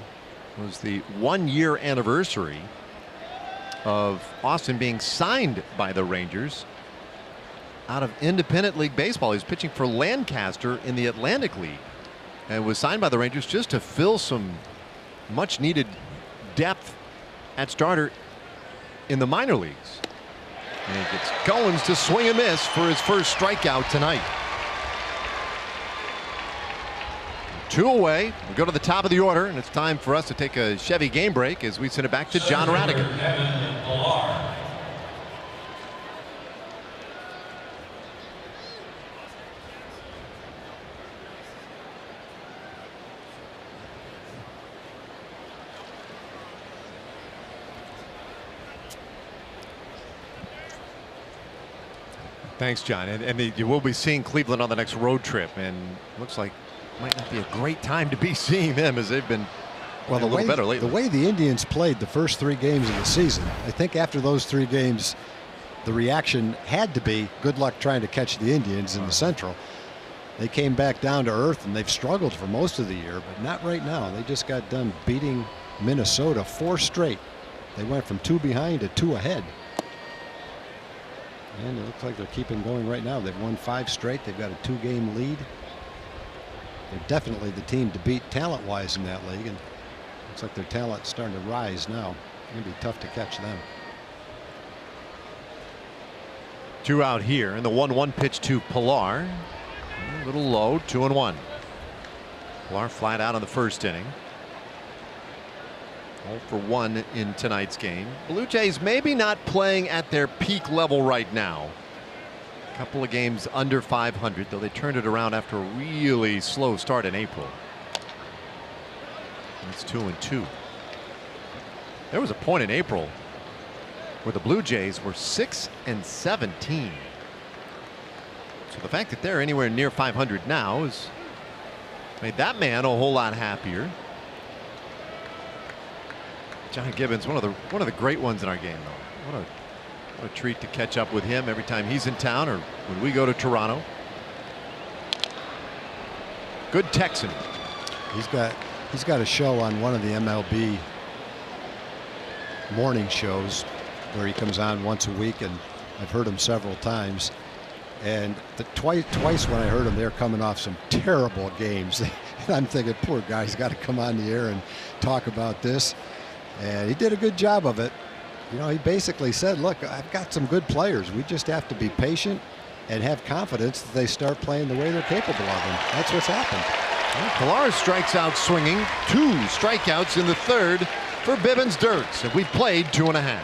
was the 1-year anniversary of Austin being signed by the Rangers out of Independent League Baseball. He was pitching for Lancaster in the Atlantic League and was signed by the Rangers just to fill some much needed depth at starter in the minor leagues. And he gets Goins to swing and miss for his first strikeout tonight. 2 away. We go to the top of the order, and it's time for us to take a Chevy game break as we send it back to John Radigan. Thanks, John. And you will be seeing Cleveland on the next road trip, and looks like it might not be a great time to be seeing them as they've been a little better lately. The way the Indians played the first 3 games of the season, I think after those 3 games, the reaction had to be good luck trying to catch the Indians in the Central. They came back down to earth, and they've struggled for most of the year, but not right now. They just got done beating Minnesota 4 straight. They went from 2 behind to 2 ahead. And it looks like they're keeping going right now. They've won 5 straight. They've got a 2-game lead. They're definitely the team to beat talent-wise in that league, and looks like their talent's starting to rise now. It's going to be tough to catch them. 2 out here, and the 1-1 pitch to Pilar. A little low, 2-1. Pilar flat out in the first inning. 0 for 1 in tonight's game. Blue Jays maybe not playing at their peak level right now. A couple of games under 500, though they turned it around after a really slow start in April. It's 2-2. There was a point in April where the Blue Jays were 6-17. So the fact that they're anywhere near 500 now has made that man a whole lot happier. John Gibbons, one of the great ones in our game, though. What a treat to catch up with him every time he's in town or when we go to Toronto. Good Texan. He's got a show on one of the MLB morning shows where he comes on once a week, and I've heard him several times. And twice when I heard him, they're coming off some terrible games. And I'm thinking, poor guy, he's got to come on the air and talk about this. And he did a good job of it. You know, he basically said, look, I've got some good players. We just have to be patient and have confidence that they start playing the way they're capable of. And that's what's happened. Well, Pilar strikes out swinging. 2 strikeouts in the third for Bivens Dirks. And we played 2.5.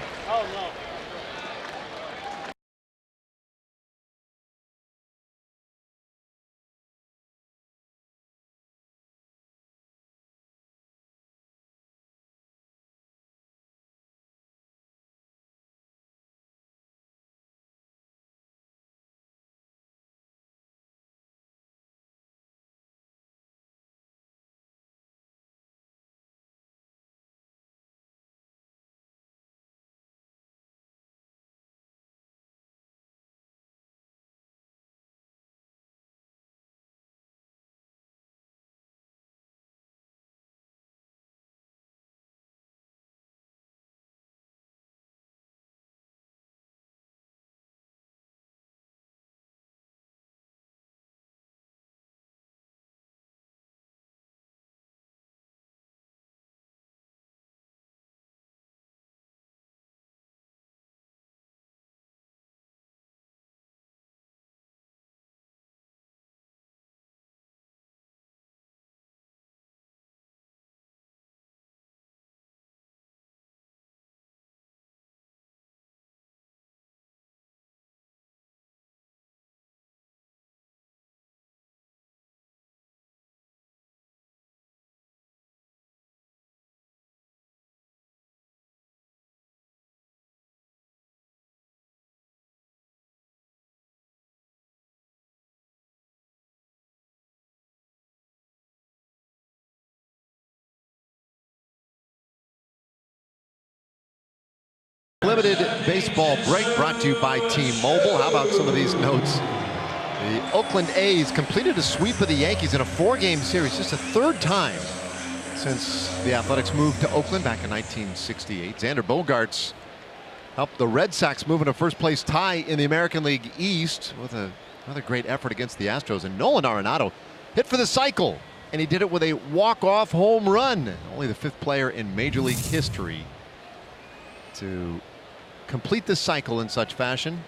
Limited baseball break brought to you by T-Mobile. How about some of these notes? The Oakland A's completed a sweep of the Yankees in a 4-game series, just a third time since the Athletics moved to Oakland back in 1968. Xander Bogaerts helped the Red Sox move in a first-place tie in the American League East with another great effort against the Astros. And Nolan Arenado hit for the cycle, and he did it with a walk-off home run. Only the 5th player in Major League history to complete this cycle in such fashion.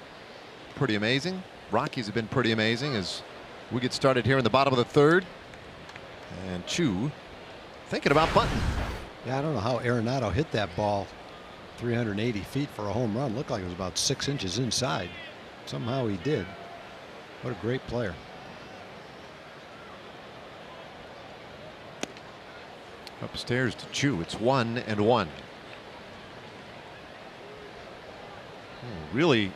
Pretty amazing. Rockies have been pretty amazing as we get started here in the bottom of the 3rd. And Choo thinking about bunting. Yeah, I don't know how Arenado hit that ball 380 feet for a home run. Looked like it was about 6 inches inside. Somehow he did. What a great player. Upstairs to Choo. It's 1-1. Really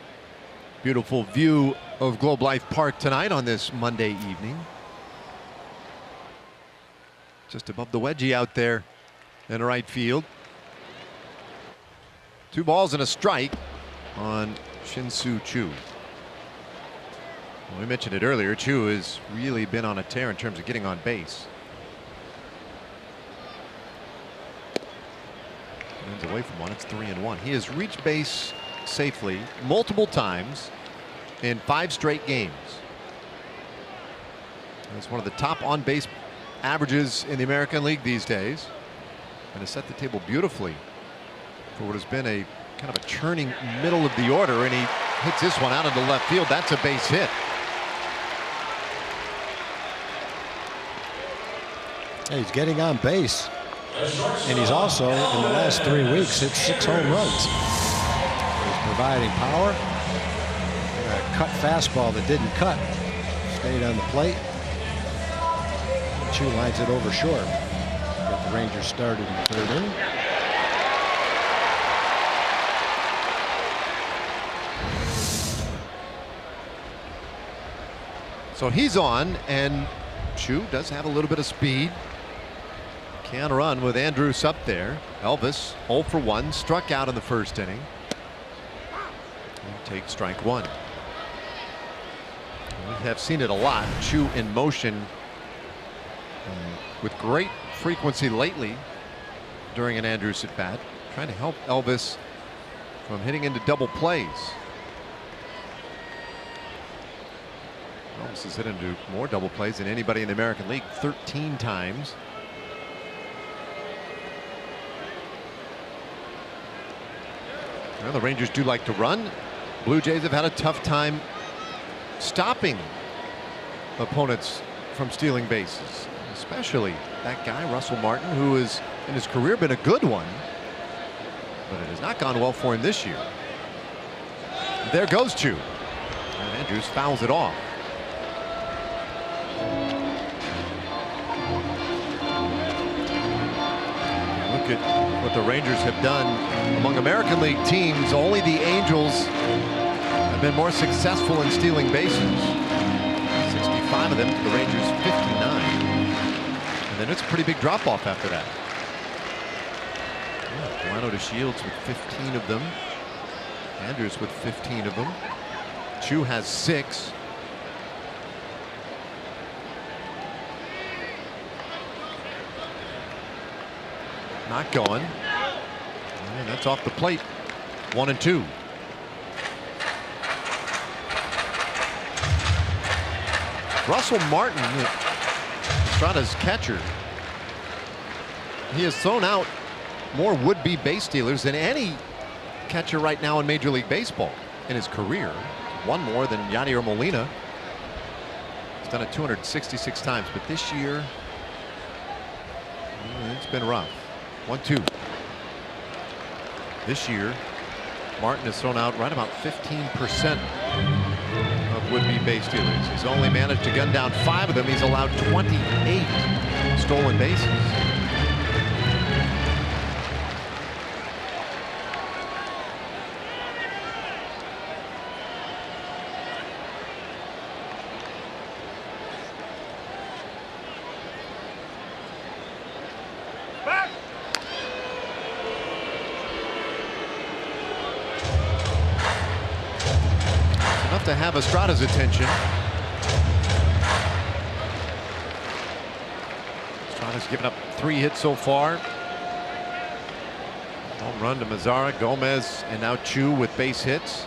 beautiful view of Globe Life Park tonight on this Monday evening. Just above the wedgie out there in right field. 2 balls and a strike on Shin-Soo Choo. Well, we mentioned it earlier. Choo has really been on a tear in terms of getting on base. Runs away from one. It's 3-1. He has reached base safely multiple times in 5 straight games. That's one of the top on base averages in the American League these days, and has set the table beautifully for what has been a kind of a churning middle of the order. And he hits this one out into left field. That's a base hit. Yeah, he's getting on base, and he's also in the last 3 weeks hit 6 home runs. Providing power. A cut fastball that didn't cut. Stayed on the plate. Choo lines it over short. Get the Rangers started in the 3rd inning. So he's on, and Choo does have a little bit of speed. Can run with Andrus up there. Elvis 0 for 1, struck out in the 1st inning. Take strike 1. We have seen it a lot. Choo in motion with great frequency lately during an Andrus at bat, trying to help Elvis from hitting into double plays. Elvis has hit into more double plays than anybody in the American League, 13 times. Well, the Rangers do like to run. Blue Jays have had a tough time stopping opponents from stealing bases, especially that guy Russell Martin, who has in his career been a good one, but it has not gone well for him this year. There goes Choo, and Andrus fouls it off. Look at what the Rangers have done among American League teams. Only the Angels have been more successful in stealing bases. 65 of them to the Rangers 59. And then it's a pretty big drop off after that. Delano to Shields with 15 of them. Andrus with 15 of them. Choo has 6. Not going. And that's off the plate. 1-2. Russell Martin, Estrada's catcher, he has thrown out more would-be base stealers than any catcher right now in Major League Baseball in his career. One more than Yadier Molina. He's done it 266 times, but this year it's been rough. 1-2. This year, Martin has thrown out right about 15% of would-be base stealers. He's only managed to gun down 5 of them. He's allowed 28 stolen bases. enough to have Estrada's attention. Estrada's given up 3 hits so far. Home run to Mazara, Gomez, and now Chu with base hits.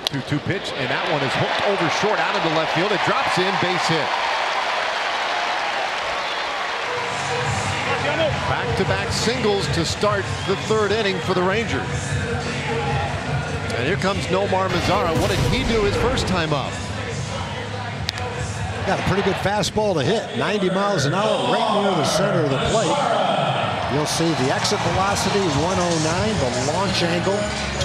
2-2 pitch, and that one is hooked over short out into left field. It drops in, base hit. Back-to-back singles to start the 3rd inning for the Rangers. And here comes Nomar Mazara. What did he do his first time up? Got a pretty good fastball to hit, 90 miles an hour, right near the center of the plate. You'll see the exit velocity is 109, the launch angle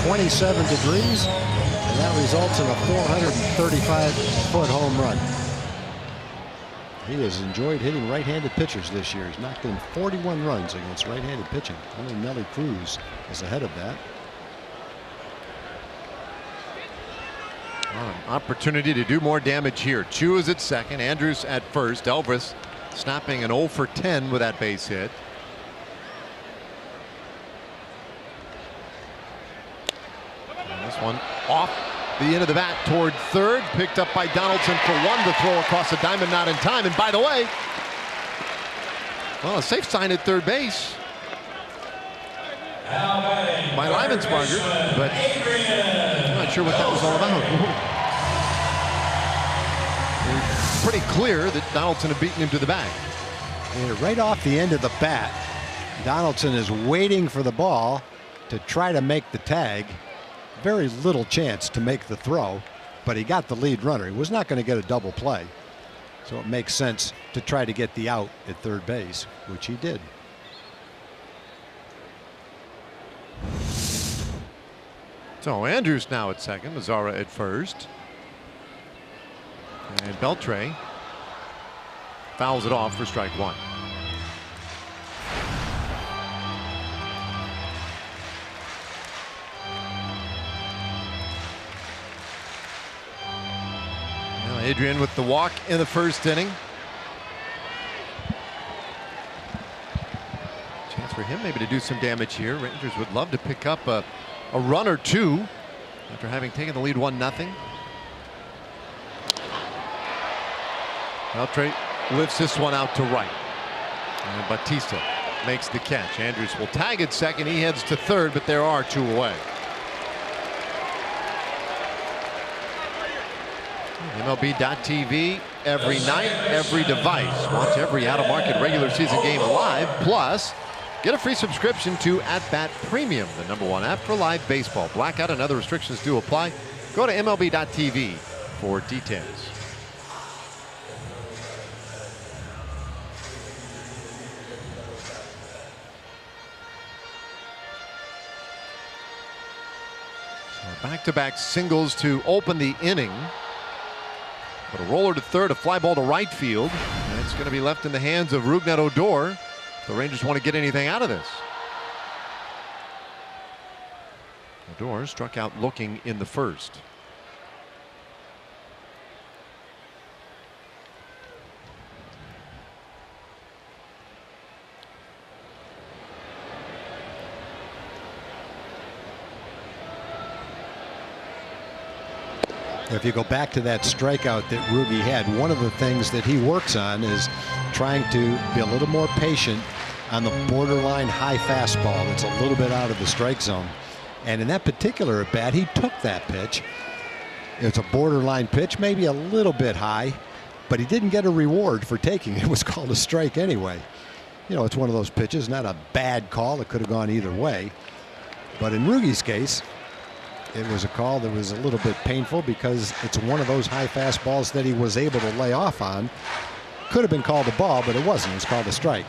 27 degrees, and that results in a 435-foot home run. He has enjoyed hitting right-handed pitchers this year. He's knocked in 41 runs against right-handed pitching. Only Nelly Cruz is ahead of that. Well, an opportunity to do more damage here. Chu is at second, Andrus at first. Elvis snapping an 0 for 10 with that base hit. And this one off the end of the bat toward third, picked up by Donaldson for 1 to throw across the diamond, not in time. And by the way, well, a safe sign at third base by Leibensbarger, but I'm not sure what that was all about. Pretty clear that Donaldson had beaten him to the bag. And right off the end of the bat, Donaldson is waiting for the ball to try to make the tag. Very little chance to make the throw, but he got the lead runner. He was not going to get a double play, so it makes sense to try to get the out at third base, which he did. So Andrus now at second, Mazara at first, and Beltre fouls it off for strike 1. Adrian with the walk in the first inning. Chance for him maybe to do some damage here. Rangers would love to pick up a run or two after having taken the lead 1-0. Beltre lifts this one out to right. And Bautista makes the catch. Andrus will tag at second. He heads to third, but there are 2 away. MLB.TV every night, every device. Watch every out-of-market regular season game live. Plus, get a free subscription to At Bat Premium, the #1 app for live baseball. Blackout and other restrictions do apply. Go to MLB.TV for details. So back-to-back singles to open the inning. But a roller to third, a fly ball to right field, and it's going to be left in the hands of Rougned Odor. The Rangers want to get anything out of this. Odor struck out looking in the first. If you go back to that strikeout that Rugi had, one of the things that he works on is trying to be a little more patient on the borderline high fastball that's a little bit out of the strike zone. And in that particular at bat, he took that pitch. It's a borderline pitch, maybe a little bit high, but he didn't get a reward for taking it. It was called a strike anyway. You know, it's one of those pitches, not a bad call. It could have gone either way. But in Rugi's case, it was a call that was a little bit painful because it's one of those high fastballs that he was able to lay off on. Could have been called a ball, but it wasn't. It was called a strike.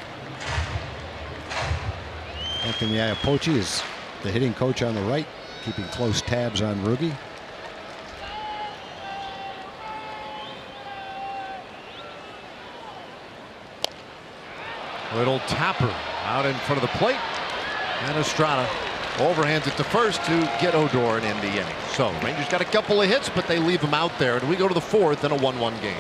Anthony Iapoce is the hitting coach on the right, keeping close tabs on Rugi. Little tapper out in front of the plate, and Estrada overhands it to first to get Odor and end the inning. So Rangers got a couple of hits, but they leave him out there, and we go to the 4th in a 1-1 game.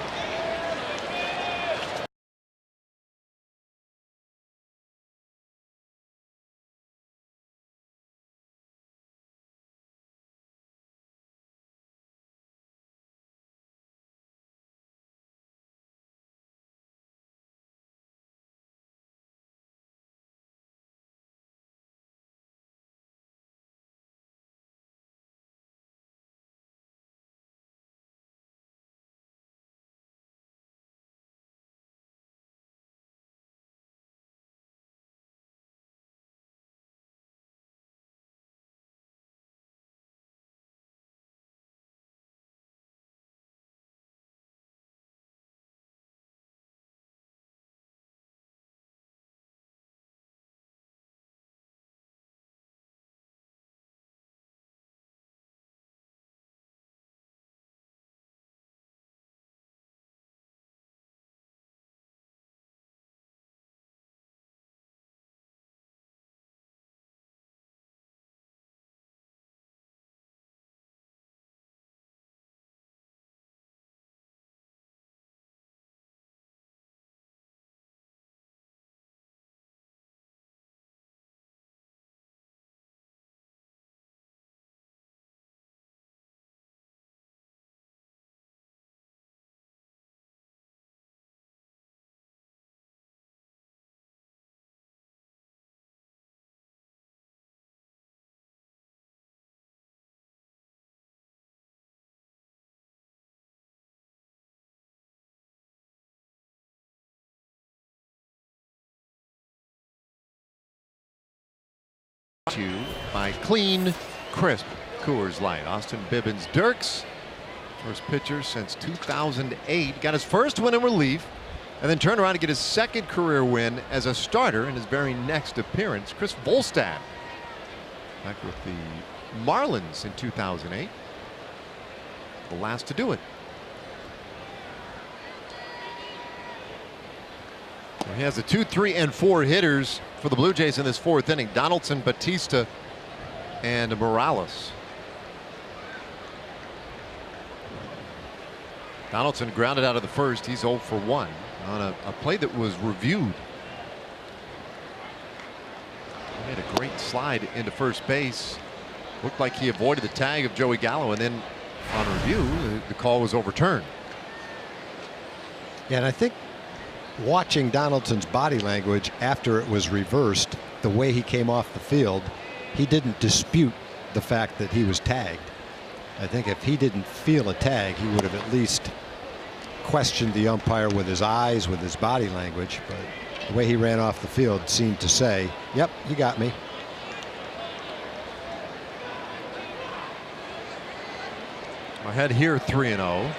to you by Clean, Crisp Coors Light. Austin Bibbins-Dirks, first pitcher since 2008. Got his first win in relief and then turned around to get his second career win as a starter in his very next appearance. Chris Volstad, back with the Marlins in 2008. The last to do it. He has the 2, 3, and 4 hitters for the Blue Jays in this fourth inning. Donaldson, Batista, and Morales. Donaldson grounded out of the first. He's 0 for 1 on a play that was reviewed. He made a great slide into first base. Looked like he avoided the tag of Joey Gallo, and then on review, the call was overturned. Yeah, and I think watching Donaldson's body language after it was reversed, the way he came off the field, he didn't dispute the fact that he was tagged. I think if he didn't feel a tag, he would have at least questioned the umpire with his eyes, with his body language. But the way he ran off the field seemed to say, yep, you got me. Ahead here 3-0.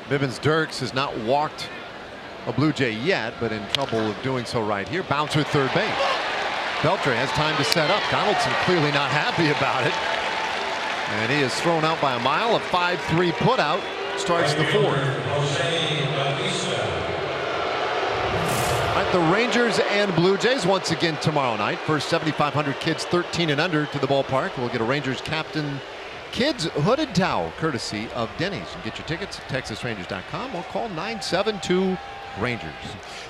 Bibbins-Dirks has not walked a Blue Jay yet, but in trouble of doing so right here. Bouncer third base. Beltre has time to set up. Donaldson clearly not happy about it. And he is thrown out by a mile. A 5-3 putout starts the fourth. Right, the Rangers and Blue Jays once again tomorrow night. First 7,500 kids 13 and under to the ballpark. We'll get a Rangers captain kids hooded towel courtesy of Denny's. You can get your tickets at TexasRangers.com or call 972 Rangers.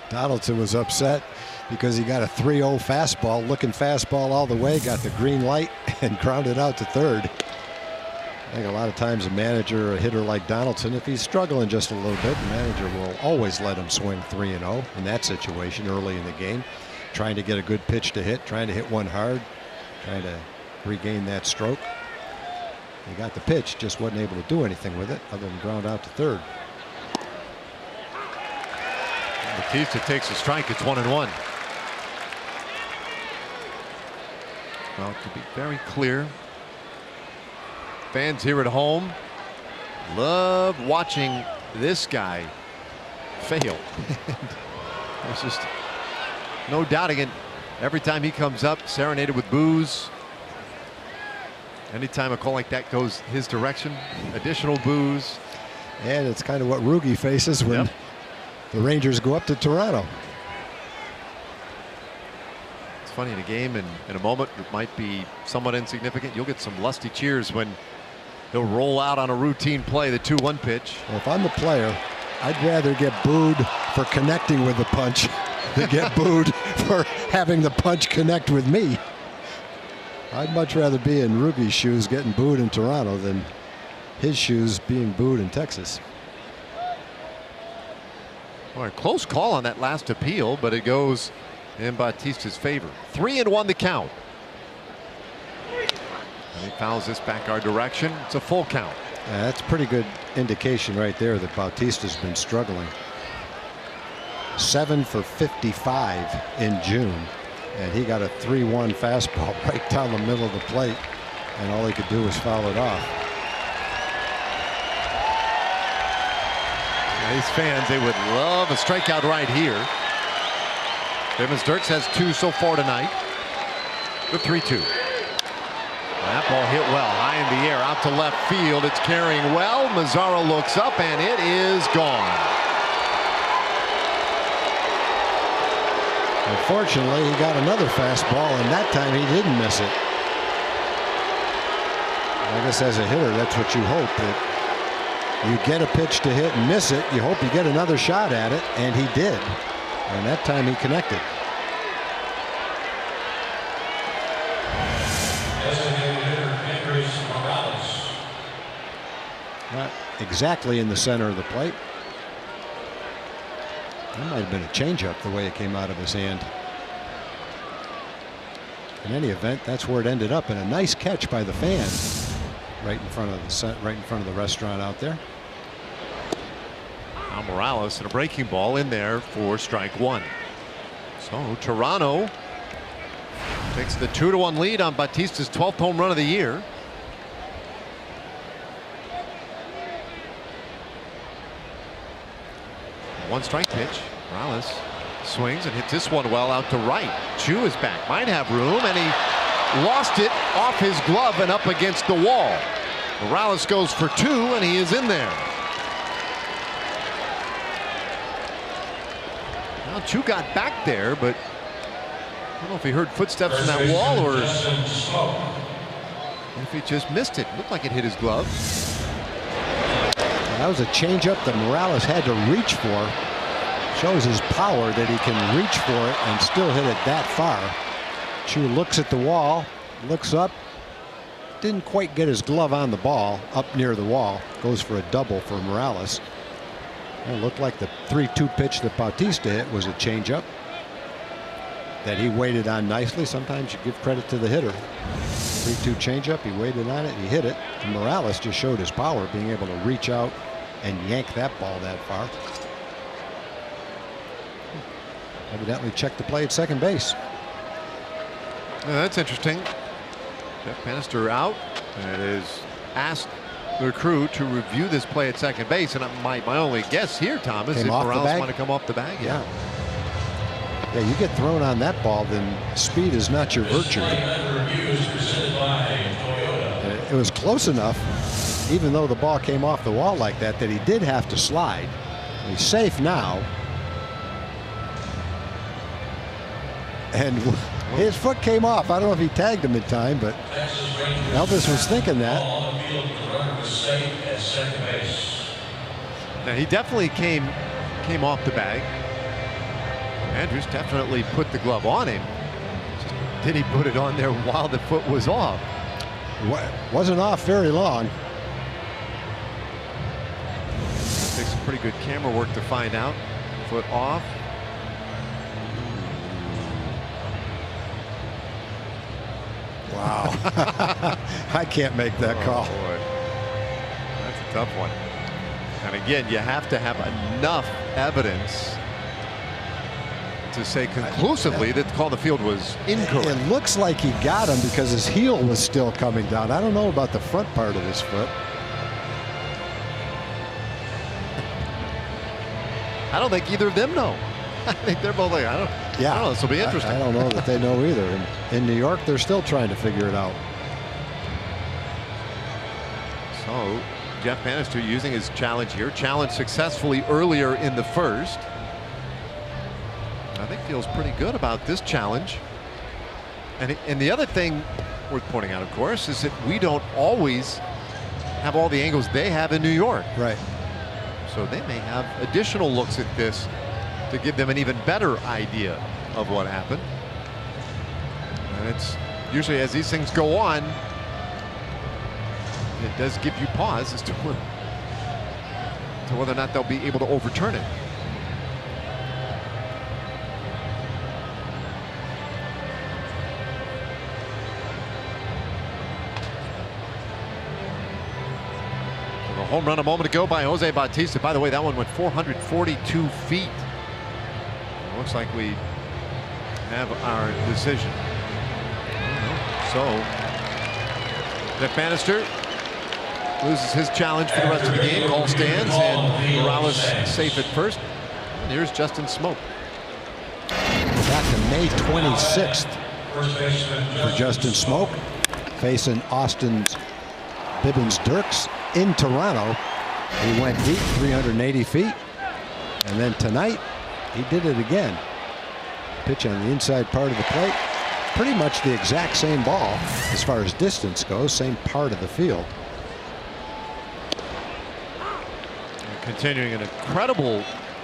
Donaldson was upset because he got a 3-0 fastball, looking fastball all the way, got the green light and grounded out to third. I think a lot of times a manager, a hitter like Donaldson, if he's struggling just a little bit, the manager will always let him swing 3-0 in that situation early in the game, trying to get a good pitch to hit, trying to hit one hard, trying to regain that stroke. He got the pitch, just wasn't able to do anything with it other than ground out to third. Batista takes a strike. It's 1-1. Well, to be very clear, fans here at home love watching this guy fail. There's just no doubting it. Every time he comes up, serenaded with boos. Anytime a call like that goes his direction, additional boos. And it's kind of what Rugi faces when the Rangers go up to Toronto. It's funny, in a game and in a moment that might be somewhat insignificant, you'll get some lusty cheers when he'll roll out on a routine play, the 2-1 pitch. Well, if I'm the player, I'd rather get booed for connecting with the punch than get booed for having the punch connect with me. I'd much rather be in Rugi's shoes getting booed in Toronto than his shoes being booed in Texas. Well, a close call on that last appeal, but it goes in Batista's favor. 3-1 the count. And he fouls this back our direction. It's a full count. Yeah, that's a pretty good indication right there that Bautista's been struggling. 7 for 55 in June. And he got a 3-1 fastball right down the middle of the plate, and all he could do was foul it off. Yeah, these fans, they would love a strikeout right here. Bibbins-Dirks has 2 so far tonight. The 3-2. That ball hit well, high in the air, out to left field. It's carrying well. Mazzaro looks up, and it is gone. Unfortunately, he got another fastball, and that time he didn't miss it. I guess as a hitter, that's what you hope, that you get a pitch to hit and miss it. You hope you get another shot at it, and he did. And that time he connected. Not exactly in the center of the plate. That might have been a changeup the way it came out of his hand. In any event, that's where it ended up, and a nice catch by the fans right in front of the restaurant out there. Now Morales and a breaking ball in there for strike 1. So Toronto Takes the 2-1 lead on Bautista's 12th home run of the year. One strike pitch. Morales swings and hits this one well out to right. Chu is back, might have room, and he lost it off his glove and up against the wall. Morales goes for 2, and he is in there. Well, Chu got back there, but I don't know if he heard footsteps from that wall or if he just missed it. Looked like it hit his glove. That was a changeup that Morales had to reach for. Shows his power that he can reach for it and still hit it that far. Chu looks at the wall, looks up, didn't quite get his glove on the ball up near the wall. Goes for a double for Morales. It looked like the 3-2 pitch that Bautista hit was a changeup that he waited on nicely. Sometimes you give credit to the hitter. 3-2 changeup, he waited on it, he hit it. And Morales just showed his power, being able to reach out and yank that ball that far. Evidently checked the play at second base. That's interesting. Jeff Bannister out, and it is asked the crew to review this play at second base. And my only guess here, Thomas, if Morales want to come off the bag. Yeah, you get thrown on that ball, then speed is not your virtue. It was close enough, even though the ball came off the wall like that, that he did have to slide. He's safe now. And his foot came off. I don't know if he tagged him in time, but Elvis was thinking that. Now, he definitely came off the bag. Andrus definitely put the glove on him. Just, did he put it on there while the foot was off? Wasn't off very long. Takes some pretty good camera work to find out. Foot off. Wow. I can't make that call. Boy. That's a tough one. And again, you have to have enough evidence to say conclusively that the call on the field was incorrect. It looks like he got him because his heel was still coming down. I don't know about the front part of his foot. I don't think either of them know. I think they're both like, I don't know. This will be interesting. I don't know that they know either. In New York, they're still trying to figure it out. So Jeff Bannister using his challenge here. Challenged successfully earlier in the first. I think feels pretty good about this challenge. And the other thing worth pointing out, of course, is that we don't always have all the angles they have in New York. Right. So they may have additional looks at this to give them an even better idea of what happened. And it's usually, as these things go on, it does give you pause as to whether or not they'll be able to overturn it. A home run a moment ago by Jose Bautista. By the way, that one went 442 feet. Looks like we have our decision. So Jeff Bannister loses his challenge for the rest of the game. Call stands, and Morales safe at first. And here's Justin Smoak. Back to May 26th for Justin Smoak, facing Austin's Bibbins Dirks in Toronto. He went deep, 380 feet, and then tonight he did it again. Pitch on the inside part of the plate. Pretty much the exact same ball as far as distance goes, same part of the field. And continuing an incredible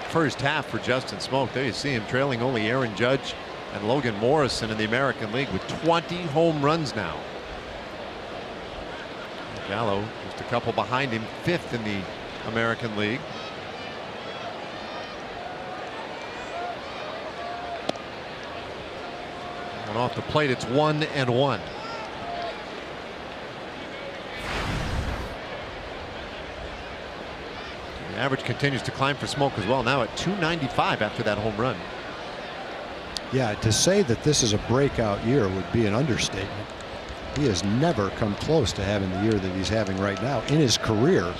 first half for Justin Smoak. There you see him trailing only Aaron Judge and Logan Morrison in the American League with 20 home runs now. Gallo just a couple behind him, 5th in the American League. And off the plate, it's 1-1. The average continues to climb for Smoak as well, now at 295 after that home run. Yeah, to say that this is a breakout year would be an understatement. He has never come close to having the year that he's having right now in his career.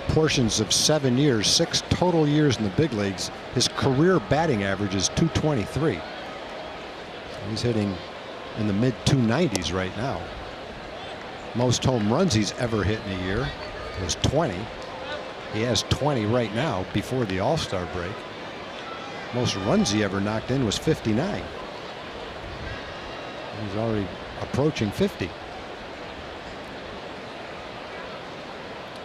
Portions of 7 years, 6 total years in the big leagues, his career batting average is .223. He's hitting in the mid 290s right now. Most home runs he's ever hit in a year was 20. He has 20 right now before the All-Star break. Most runs he ever knocked in was 59. He's already approaching 50.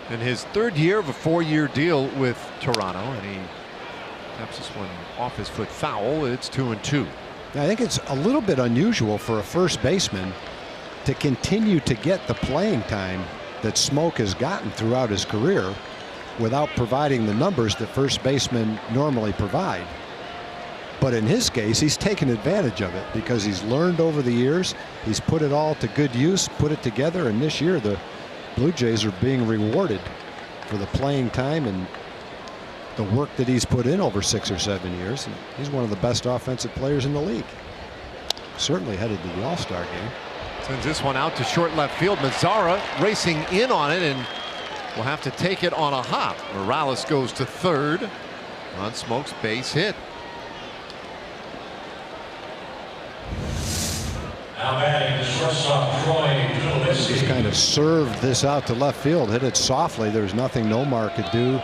In his 3rd year of a 4-year deal with Toronto, and he taps this one off his foot foul. It's 2-2. I think it's a little bit unusual for a first baseman to continue to get the playing time that Smoke has gotten throughout his career without providing the numbers that first basemen normally provide. But in his case, he's taken advantage of it because he's learned over the years. He's put it all to good use, put it together, and this year the Blue Jays are being rewarded for the playing time and the work that he's put in over 6 or 7 years. And he's one of the best offensive players in the league. Certainly headed to the All-Star game. Sends this one out to short left field. Mazara racing in on it and will have to take it on a hop. Morales goes to third on Smoke's base hit. Now batting the shortstop, Troy Tulowitzki. Just kind of served this out to left field, hit it softly. There's nothing Nomar could do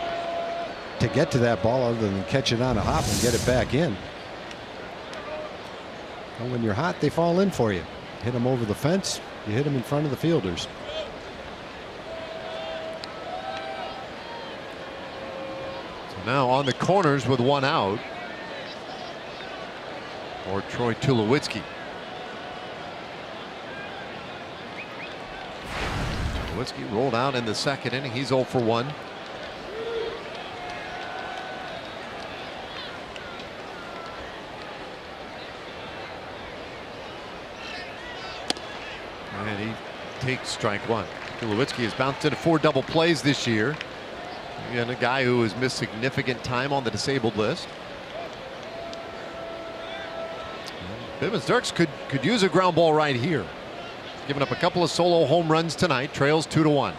to get to that ball other than catch it on a hop and get it back in. And when you're hot, they fall in for you. Hit them over the fence, you hit them in front of the fielders. So now on the corners with 1 out for Troy Tulowitzki. Tulowitzki rolled out in the 2nd inning. He's 0 for 1. And he takes strike 1. Tulowitzki has bounced into 4 double plays this year. Again, a guy who has missed significant time on the disabled list. Bivens Dirks could use a ground ball right here. Giving up a couple of solo home runs tonight. Trails 2-1.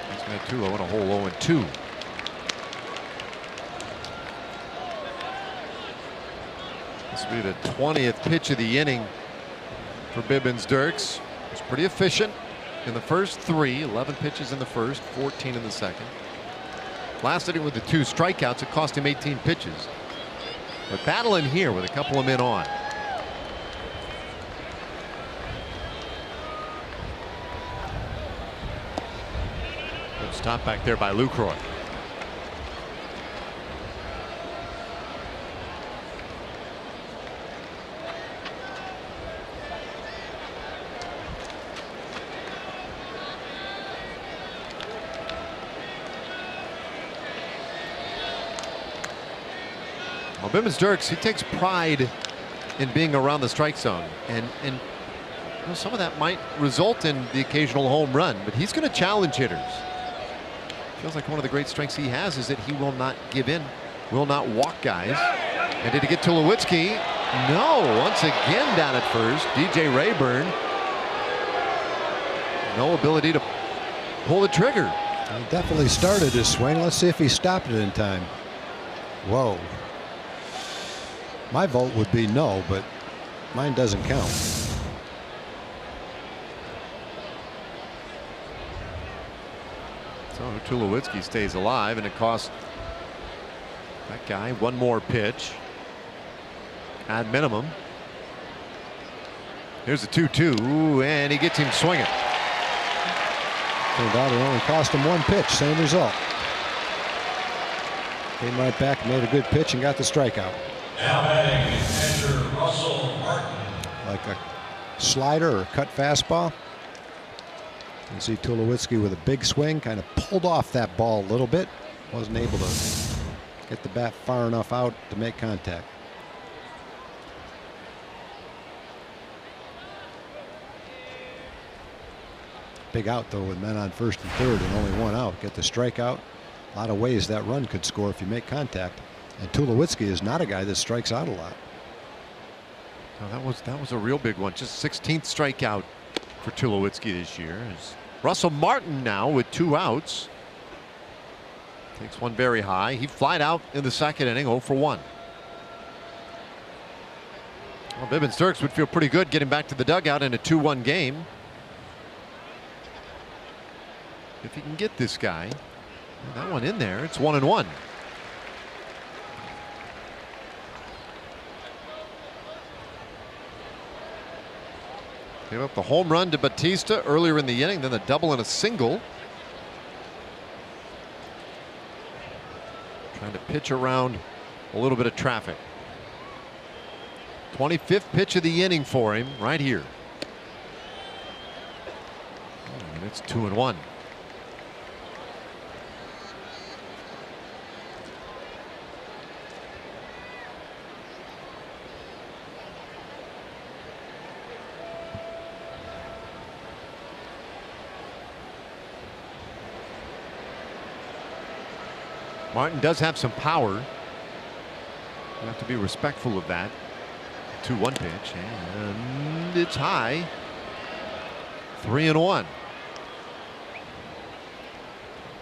That's Mantulo in a hole 0-2. This will be the 20th pitch of the inning for Bivens Dirks. He's pretty efficient in the first 3. 11 pitches in the first, 14 in the second. Last inning with the 2 strikeouts, it cost him 18 pitches. But battling here with a couple of men on. Good stop back there by Lucroy. Well, Bivens Dirks, he takes pride in being around the strike zone, and you know, some of that might result in the occasional home run, but he's going to challenge hitters. Feels like one of the great strengths he has is that he will not give in, will not walk guys. And did he get Tulowitzki? No. Once again down at first, DJ Rayburn. No ability to pull the trigger. He definitely started his swing. Let's see if he stopped it in time. Whoa. My vote would be no, but mine doesn't count. So Tulowitzki stays alive, and it costs that guy 1 more pitch at minimum. Here's the 2-2, and he gets him swinging. Turned out it only cost him 1 pitch, same result. Came right back, made a good pitch, and got the strikeout. Now batting Andrew Russell Martin. Like a slider or cut fastball. You see Tulowitzki with a big swing, kind of pulled off that ball a little bit. Wasn't able to get the bat far enough out to make contact. Big out though with men on first and third and only 1 out. Get the strikeout, A lot of ways that run could score if you make contact. And Tulowitzki is not a guy that strikes out a lot. Oh, that was a real big one. Just 16th strikeout for Tulowitzki this year. As Russell Martin now with 2 outs. Takes one very high. He flied out in the second inning, 0 for 1. Well, Bibbins Dirks would feel pretty good getting back to the dugout in a 2-1 game. If he can get this guy. That one in there. It's 1-1. Gave up the home run to Batista earlier in the inning, then the double and a single. Trying to pitch around a little bit of traffic. 25th pitch of the inning for him right here. And it's 2-1. Martin does have some power. You have to be respectful of that. 2-1 pitch, and it's high. 3-1.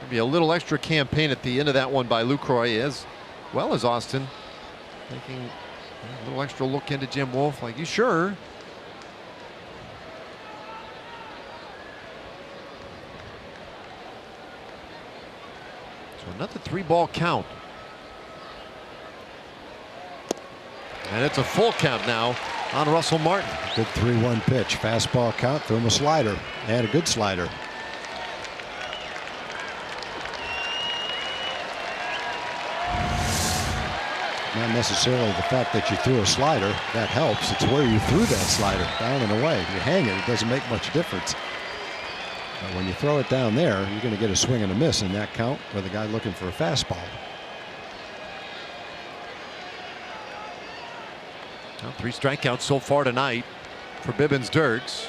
Maybe a little extra campaign at the end of that one by Lucroy, as well as Austin, taking a little extra look into Jim Wolf. Like, you sure? So another 3-ball count. And it's a full count now on Russell Martin. Good 3-1 pitch. Fastball count. Threw him a slider. He had a good slider. Not necessarily the fact that you threw a slider. That helps. It's where you threw that slider. Down and away. If you hang it, it doesn't make much difference. But when you throw it down there, you're going to get a swing and a miss in that count with a guy looking for a fastball. Well, 3 strikeouts so far tonight for Bibbins Dirks.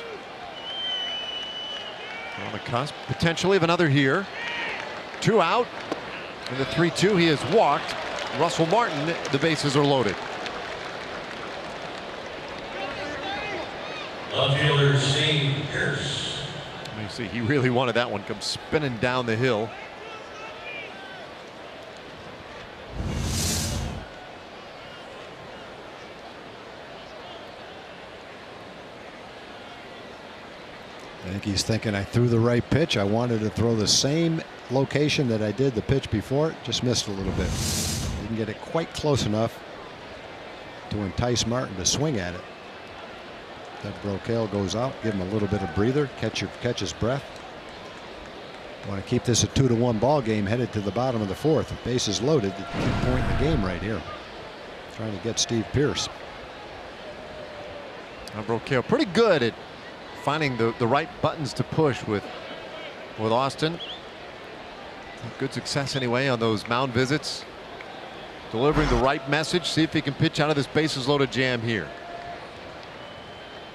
On the cusp potentially of another here. 2 out. In the 3-2 he has walked Russell Martin. The bases are loaded. Left fielder Steve Pearce. Let me see, he really wanted that one. Come spinning down the hill. I think he's thinking, I threw the right pitch. I wanted to throw the same location that I did the pitch before. Just missed a little bit. Didn't get it quite close enough to entice Martin to swing at it. That Brocail goes out, give him a little bit of breather, catch his breath. Want to keep this a 2-1 ball game headed to the bottom of the 4th. Bases loaded. The key point in the game right here. Trying to get Steve Pearce. Now Brocail pretty good at finding the right buttons to push with Austin. Good success anyway on those mound visits. Delivering the right message. See if he can pitch out of this bases loaded jam here.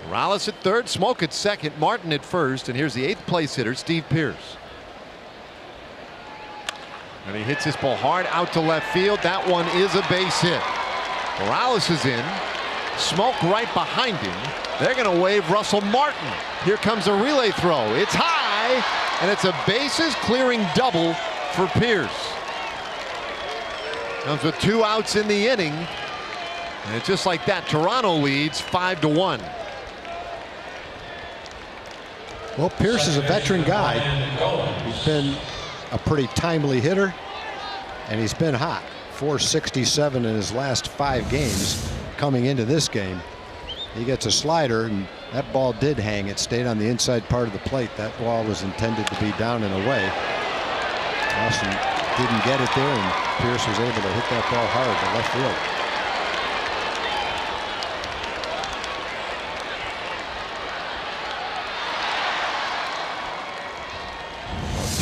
Morales at third, Smoke at second, Martin at first, and here's the 8th place hitter, Steve Pearce. And he hits this ball hard out to left field. That one is a base hit. Morales is in. Smoke right behind him. They're going to wave Russell Martin. Here comes a relay throw. It's high, and it's a bases clearing double for Pearce. Comes with 2 outs in the inning. And it's just like that, Toronto leads 5-1. Well, Pearce is a veteran guy. He's been a pretty timely hitter, and he's been hot. 467 in his last 5 games. Coming into this game, he gets a slider, and that ball did hang. It stayed on the inside part of the plate. That ball was intended to be down and away. Austin didn't get it there, and Pearce was able to hit that ball hard to left field.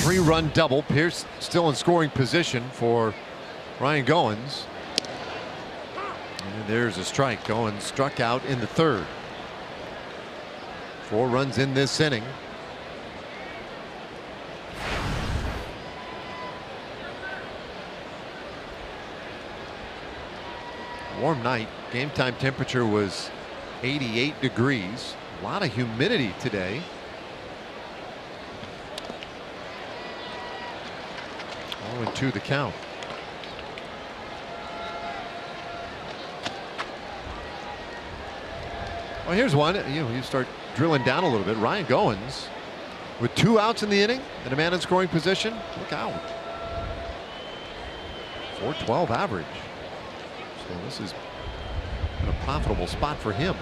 Three-run double. Pearce still in scoring position for Ryan Goins. And there's a strike. Goins struck out in the 3rd. 4 runs in this inning. Warm night. Game time temperature was 88 degrees. A lot of humidity today. 0-2 the count. Well, here's one. You start drilling down a little bit. Ryan Goins with 2 outs in the inning and a man in scoring position. Look out. .412 average. So this is a profitable spot for him.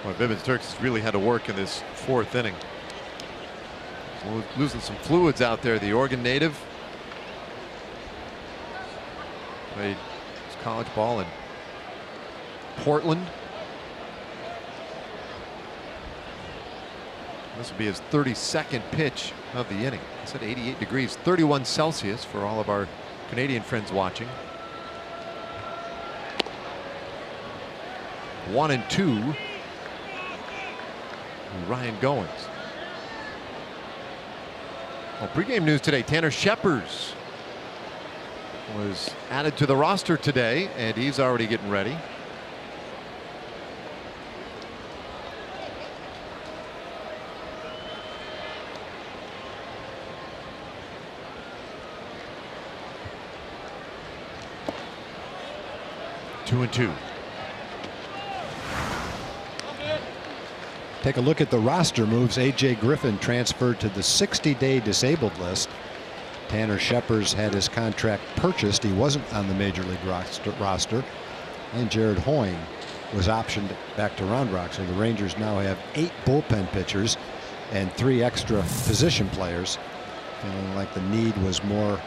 Well, Bivens Turks really had to work in this 4th inning. Losing some fluids out there. The Oregon native played his college ball in Portland. This will be his 32nd pitch of the inning. It's at 88 degrees, 31 Celsius for all of our Canadian friends watching. 1-2. Ryan Goins. Well, pregame news today. Tanner Scheppers was added to the roster today, and he's already getting ready. Two and two. Take a look at the roster moves. A.J. Griffin transferred to the 60-day disabled list. Tanner Scheppers had his contract purchased. He wasn't on the Major League roster. And Jared Hoying was optioned back to Round Rock. So the Rangers now have 8 bullpen pitchers and 3 extra position players. Feeling like the need was more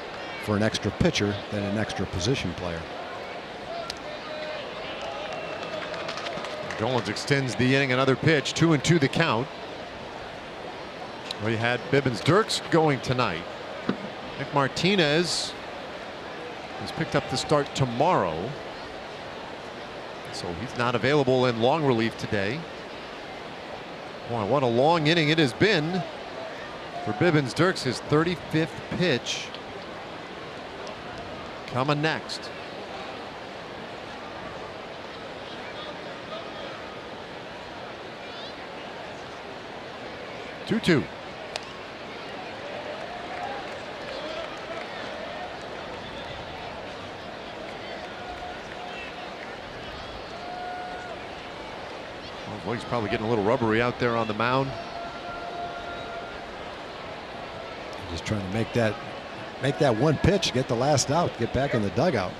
for an extra pitcher than an extra position player. Goins extends the inning, another pitch, 2-2 the count. We had Bivens Dirks going tonight. Nick Martinez has picked up the start tomorrow, so he's not available in long relief today. Boy, what a long inning it has been for Bivens Dirks. His 35th pitch coming next. 2-2. Well, he's probably getting a little rubbery out there on the mound. Just trying to make that one pitch, get the last out, get back in the dugout.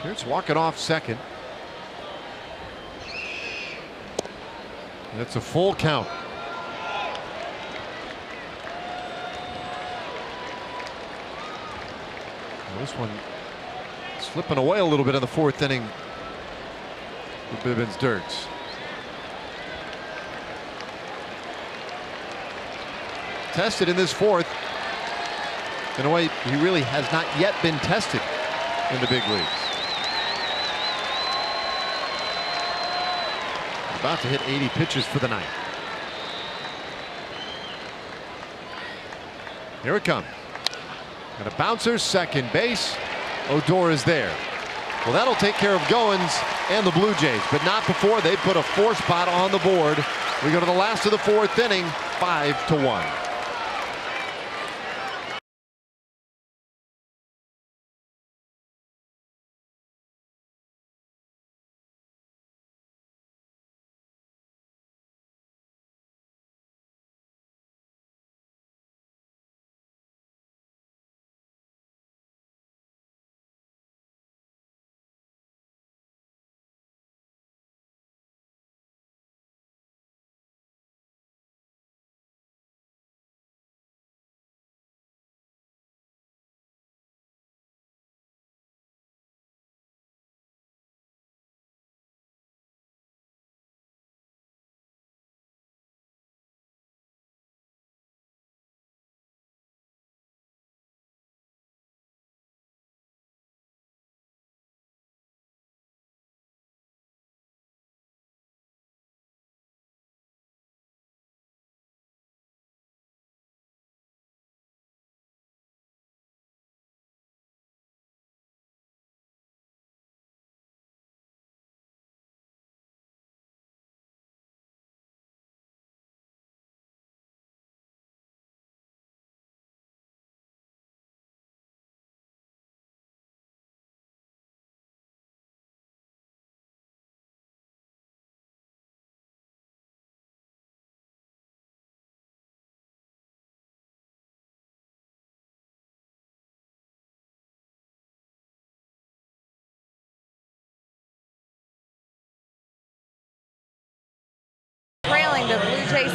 Here's walking off second. That's a full count. This one slipping away a little bit in the 4th inning for Bivens Dirks. Tested in this 4th. In a way, he really has not yet been tested in the big leagues. About to hit 80 pitches for the night. Here it comes. And a bouncer, second base. Odor is there. Well, that'll take care of Goins and the Blue Jays, but not before they put a 4 spot on the board. We go to the last of the 4th inning, 5-1.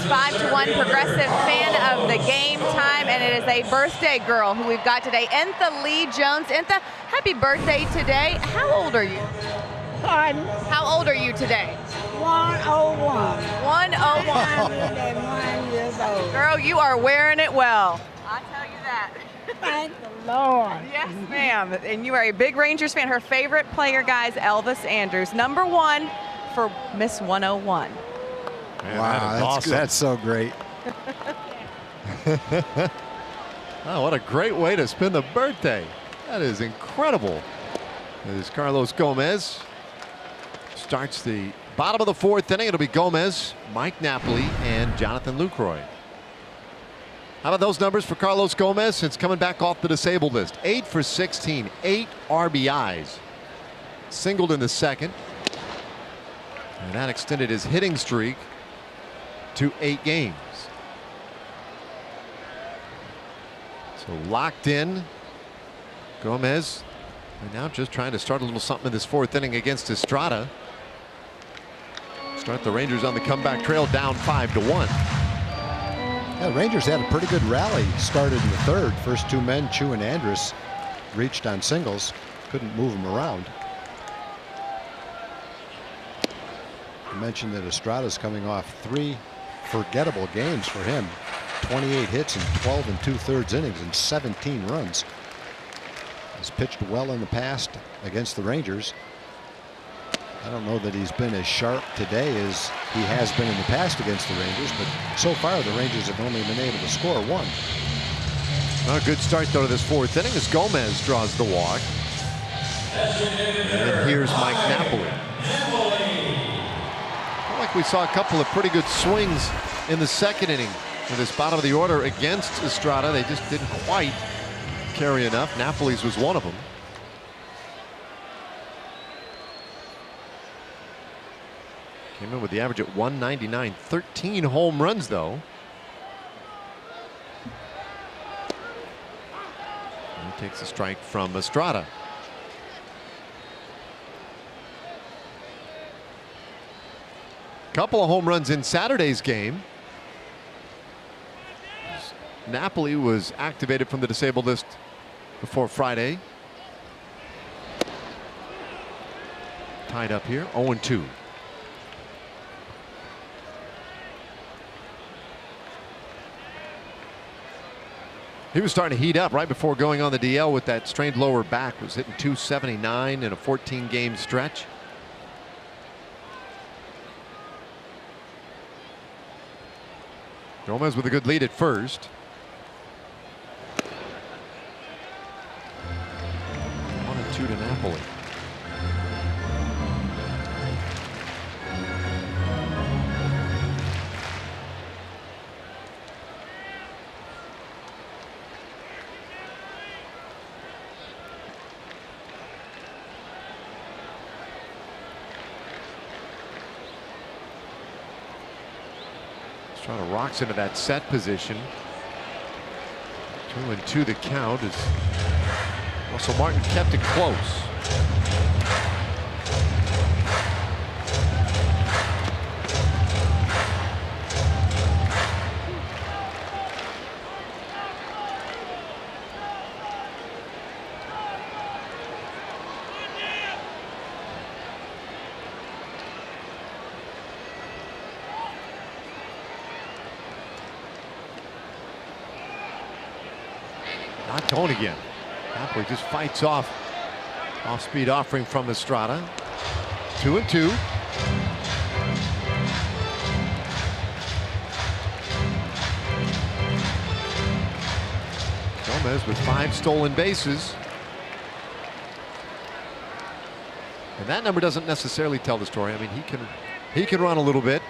5-1 Progressive Fan of the Game time, and it is a birthday girl who we've got today, Entha Lee Jones. Entha, happy birthday today. How old are you? Pardon? How old are you today? 101. 101. 101 years old. Girl, you are wearing it well. I'll tell you that. Thank the Lord. Yes, ma'am. And you are a big Rangers fan. Her favorite player, guys, Elvis Andrus. #1 for Miss 101. Man, Wow, that's so great. Oh, what a great way to spend the birthday. That is incredible. As Carlos Gomez starts the bottom of the 4th inning. It'll be Gomez, Mike Napoli, and Jonathan Lucroy. How about those numbers for Carlos Gomez since coming back off the disabled list? 8 for 16, 8 RBIs. Singled in the 2nd. And that extended his hitting streak to 8 games. So locked in. Gomez and now just trying to start a little something in this 4th inning against Estrada. Start the Rangers on the comeback trail, down 5-1. Yeah, the Rangers had a pretty good rally. Started in the 3rd. First 2 men, Chu and Andrus, reached on singles. Couldn't move them around. I mentioned that Estrada's coming off 3 forgettable games for him. 28 hits in 12 2/3 innings and 17 runs. He's pitched well in the past against the Rangers. I don't know that he's been as sharp today as he has been in the past against the Rangers, but so far the Rangers have only been able to score 1. Well, a good start though to this 4th inning as Gomez draws the walk. And here's Mike Napoli. Felt like we saw a couple of pretty good swings in the 2nd inning with this bottom of the order against Estrada. They just didn't quite carry enough. Napoli's was one of them. Came in with the average at 199. 13 home runs though. And he takes a strike from Estrada. Couple of home runs in Saturday's game. Napoli was activated from the disabled list before Friday. Tied up here, 0-2. He was starting to heat up right before going on the DL with that strained lower back. Was hitting .279 in a 14-game stretch. Gomez with a good lead at first. 1-2 to Napoli. Estrada rocks into that set position. 2-2 the count as Russell Martin kept it close. Not going again. Napoli just fights off speed offering from Estrada. 2-2. Gomez with 5 stolen bases. And that number doesn't necessarily tell the story. I mean, he can run a little bit.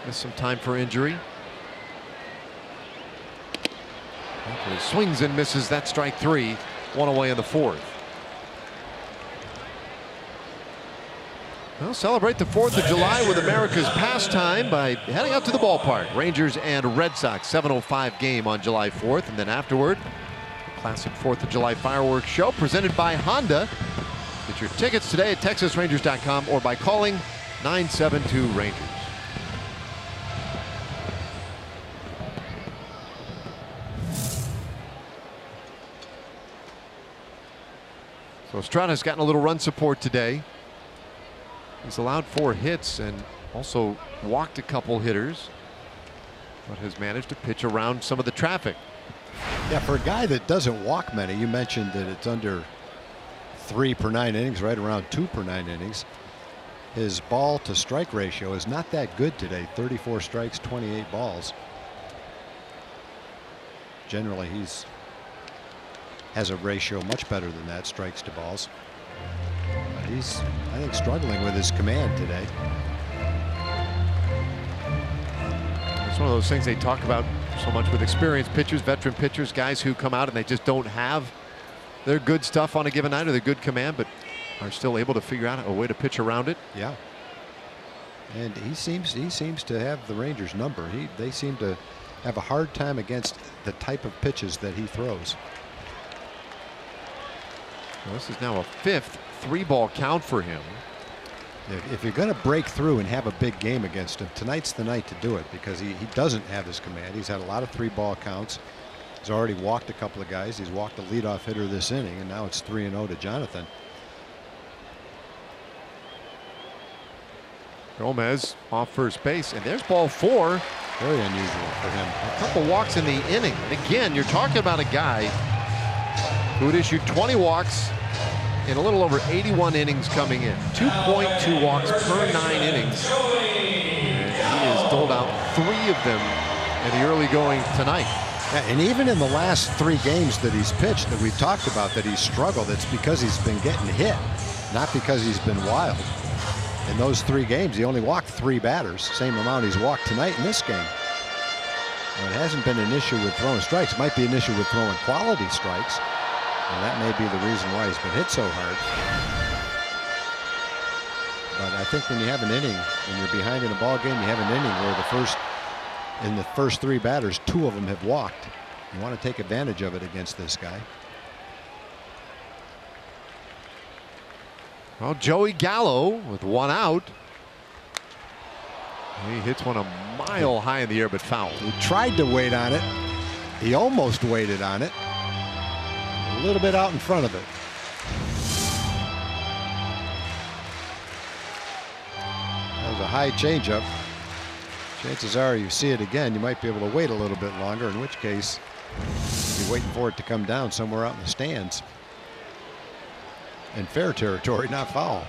Missed some time for injury. He swings and misses. That strike 3. 1 away in the 4th. Well, celebrate the 4th of July with America's pastime by heading out to the ballpark. Rangers and Red Sox, 7:05 game on July 4th. And then afterward, the classic 4th of July fireworks show presented by Honda. Get your tickets today at TexasRangers.com or by calling 972-RANGERS. So Estrada's gotten a little run support today. He's allowed 4 hits and also walked a couple hitters, but has managed to pitch around some of the traffic. Yeah, for a guy that doesn't walk many, you mentioned that it's under 3 per 9 innings, right around 2 per 9 innings. His ball to strike ratio is not that good today. 34 strikes, 28 balls. Generally, has a ratio much better than that, strikes to balls. But he's, I think, struggling with his command today. It's one of those things they talk about so much with experienced pitchers, veteran pitchers, guys who come out and they just don't have their good stuff on a given night or their good command, but are still able to figure out a way to pitch around it. Yeah. And he seems to have the Rangers number. They seem to have a hard time against the type of pitches that he throws. Well, this is now a 5th 3-ball count for him. If you're going to break through and have a big game against him, tonight's the night to do it, because he doesn't have his command. He's had a lot of 3-ball counts. He's already walked a couple of guys. He's walked the leadoff hitter this inning, and now it's 3-0 to Jonathan. Gomez off first base, and there's ball 4. Very unusual for him. A couple walks in the inning. And again, you're talking about a guy who had issued 20 walks in a little over 81 innings coming in. 2.2 walks per 9 innings. And he has doled out 3 of them in the early going tonight. Yeah, and even in the last 3 games that he's pitched that we've talked about that he's struggled, it's because he's been getting hit, not because he's been wild. In those 3 games, he only walked 3 batters, same amount he's walked tonight in this game. Well, it hasn't been an issue with throwing strikes. It might be an issue with throwing quality strikes, and that may be the reason why he's been hit so hard. But I think when you have an inning, when you're behind in a ball game, you have an inning where in the first 3 batters, 2 of them have walked. You want to take advantage of it against this guy. Well, Joey Gallo with 1 out. He hits one a mile high in the air, but foul. He tried to wait on it. He almost waited on it. A little bit out in front of it. That was a high changeup. Chances are you see it again, you might be able to wait a little bit longer, in which case you're waiting for it to come down somewhere out in the stands. In fair territory, not foul.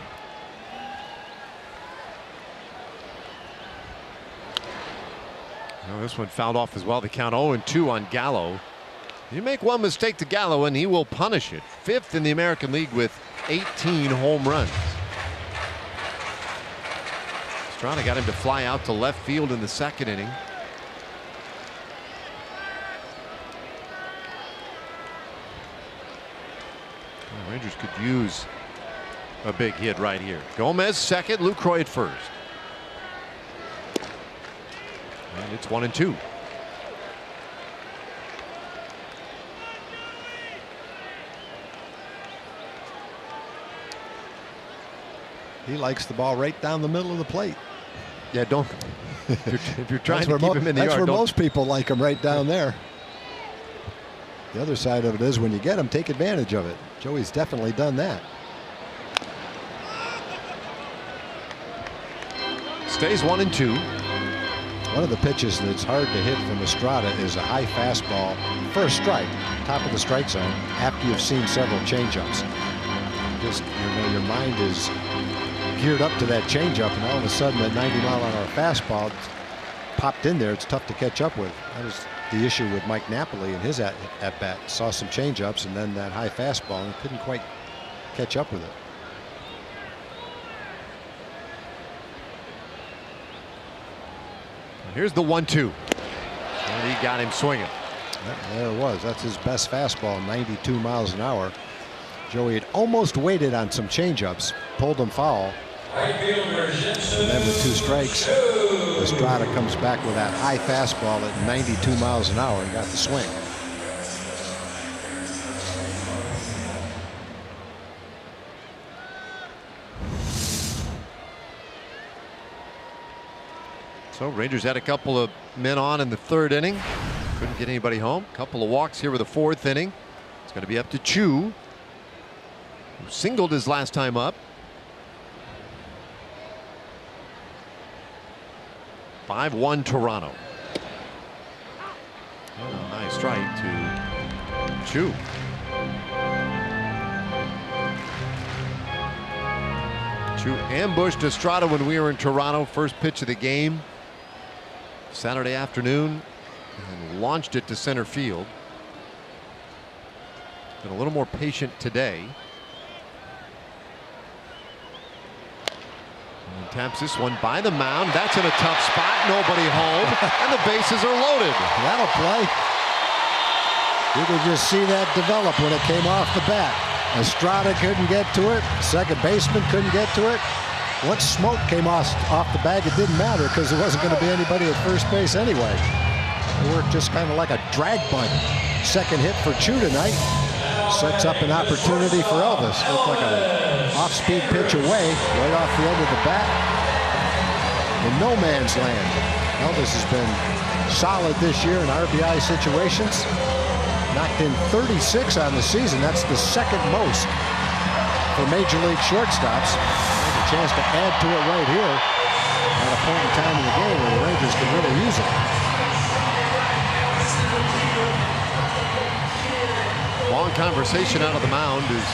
Well, this one fouled off as well. The count 0-2 on Gallo. You make one mistake to Gallo and he will punish it. 5th in the American League with 18 home runs. Estrada got him to fly out to left field in the 2nd inning. The Rangers could use a big hit right here. Gomez 2nd, Lucroy at 1st. And it's 1-2. He likes the ball right down the middle of the plate. Yeah, don't. If you're trying to keep him in the yard, that's where most people like him, right down there. The other side of it is when you get him, take advantage of it. Joey's definitely done that. Stays 1-2. One of the pitches that's hard to hit from Estrada is a high fastball for a strike, top of the strike zone, after you've seen several changeups. Just, your mind is geared up to that changeup, and all of a sudden that 90-mile-an-hour fastball popped in there. It's tough to catch up with. That was the issue with Mike Napoli in his at-bat. Saw some changeups and then that high fastball, and couldn't quite catch up with it. Here's the 1-2. And he got him swinging. There it was. That's his best fastball, 92 miles an hour. Joey had almost waited on some changeups, pulled them foul. And then with 2 strikes, Estrada comes back with that high fastball at 92 miles an hour and got the swing. So Rangers had a couple of men on in the 3rd inning. Couldn't get anybody home. Couple of walks here with the 4th inning. It's going to be up to Chu. who singled his last time up. 5-1 Toronto. And a nice strike to Chu. Chu ambushed Estrada when we were in Toronto. First pitch of the game Saturday afternoon, and launched it to center field. Been a little more patient today. And taps this one by the mound. That's in a tough spot. Nobody home, and the bases are loaded. That'll play. You could just see that develop when it came off the bat. Estrada couldn't get to it. Second baseman couldn't get to it. Once smoke came off the bag, it didn't matter because there wasn't going to be anybody at first base anyway. They worked just kind of like a drag bunt. Second hit for Chu tonight. Sets up an opportunity for Elvis. Looked like an off-speed pitch away, right off the end of the bat. In no man's land. Elvis has been solid this year in RBI situations. Knocked in 36 on the season. That's the second most for Major League shortstops. There's a chance to add to it right here at a point in time in the game where the Rangers can really use it. Long conversation out of the mound as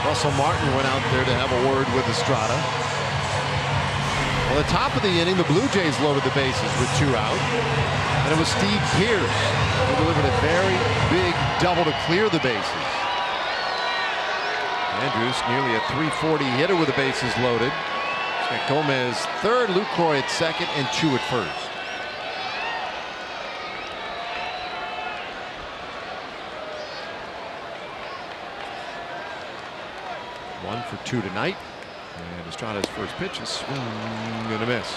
Russell Martin went out there to have a word with Estrada. Well, at the top of the inning, the Blue Jays loaded the bases with 2 out. And it was Steve Pearce who delivered a very big double to clear the bases. Andrus, nearly a .340 hitter with the bases loaded. He's got Gomez third, Lucroy at second, and Chu at first. One for 2 tonight. And Estrada's first pitch is swing and a miss.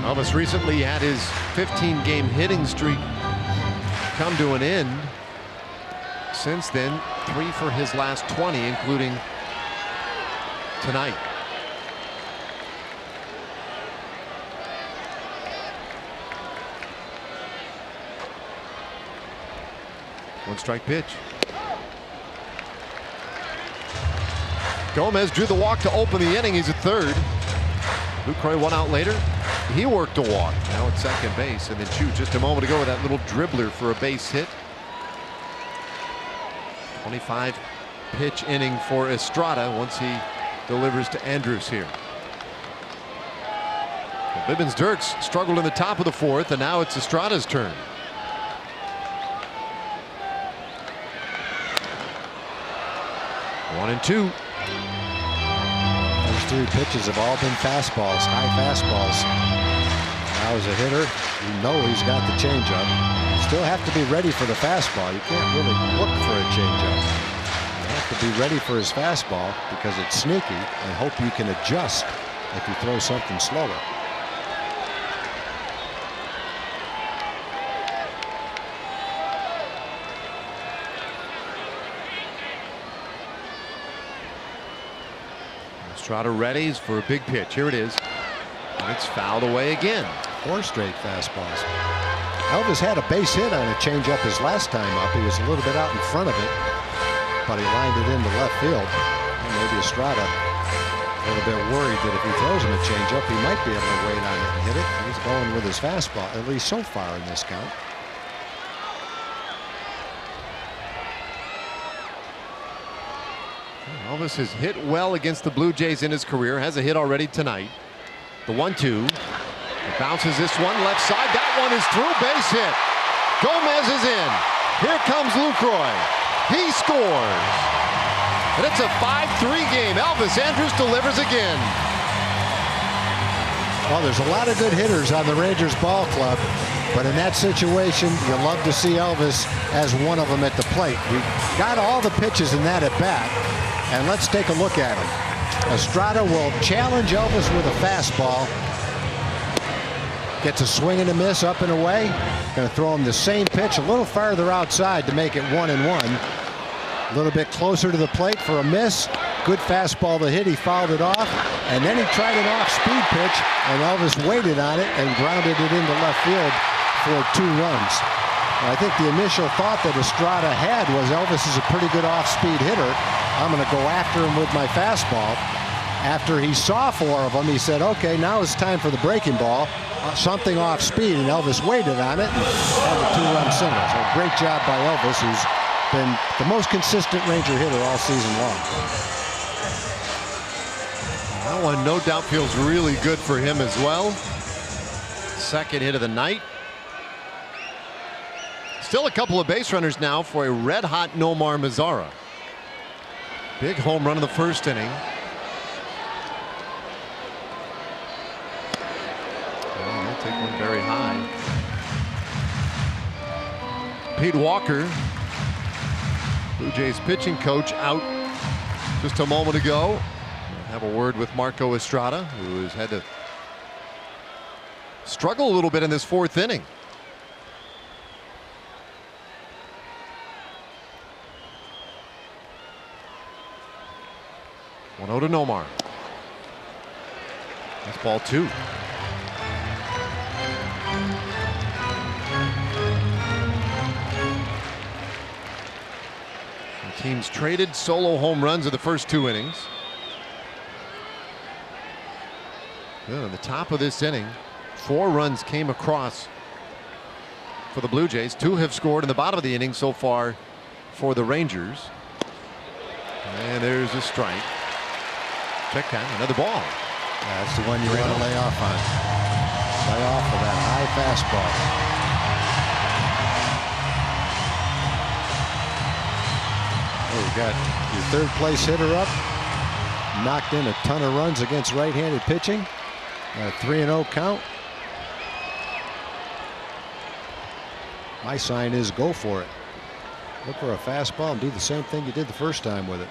Elvis recently had his 15-game hitting streak come to an end. Since then, 3 for his last 20, including tonight. One strike pitch. Gomez drew the walk to open the inning. He's at third. Lucroy 1 out later. He worked a walk. Now at second base, and then Chu just a moment ago with that little dribbler for a base hit. 25 pitch inning for Estrada once he delivers to Andrus here. Well, Bibbins Dirks struggled in the top of the 4th, and now it's Estrada's turn. One and 2. Those 3 pitches have all been fastballs, high fastballs. Now as a hitter, you know he's got the changeup. Still have to be ready for the fastball. You can't really look for a changeup. You have to be ready for his fastball because it's sneaky, and hope you can adjust if you throw something slower. Estrada readies for a big pitch. Here it is. And it's fouled away again. 4 straight fastballs. Elvis had a base hit on a changeup his last time up. He was a little bit out in front of it, but he lined it into left field. And maybe Estrada a little bit worried that if he throws him a changeup, he might be able to wait on it and hit it. He's going with his fastball, at least so far in this count. Elvis has hit well against the Blue Jays in his career. Has a hit already tonight. The 1-2. It bounces this one left side. That one is through. Base hit. Gomez is in. Here comes Lucroy. He scores. And it's a 5-3 game. Elvis Andrus delivers again. Well, there's a lot of good hitters on the Rangers ball club, but in that situation, you love to see Elvis as one of them at the plate. We got all the pitches in that at bat, and let's take a look at him. Estrada will challenge Elvis with a fastball. Gets a swing and a miss up and away. Going to throw him the same pitch a little farther outside to make it 1-1. A little bit closer to the plate for a miss. Good fastball to hit. He fouled it off. And then he tried an off-speed pitch, and Elvis waited on it and grounded it into left field for 2 runs. I think the initial thought that Estrada had was Elvis is a pretty good off-speed hitter. I'm going to go after him with my fastball. After he saw 4 of them, he said, okay, now it's time for the breaking ball. Something off speed, and Elvis waited on it and had a 2-run single. So great job by Elvis, who's been the most consistent Ranger hitter all season long. That one no doubt feels really good for him as well. Second hit of the night. Still a couple of base runners now for a red-hot Nomar Mazara. Big home run in the first inning. He'll take one very high. Pete Walker, Blue Jays pitching coach, out just a moment ago. We'll have a word with Marco Estrada, who has had to struggle a little bit in this 4th inning. One 0 to Nomar. That's ball 2. The teams traded solo home runs in the first 2 innings. Good. On the top of this inning, 4 runs came across for the Blue Jays. 2 have scored in the bottom of the inning so far for the Rangers. And there's a strike. Check count, another ball. That's the one you want to lay off on. Lay off of that high fastball. Oh, you got your 3rd place hitter up. Knocked in a ton of runs against right-handed pitching. A 3-0 count. My sign is go for it. Look for a fastball and do the same thing you did the first time with it.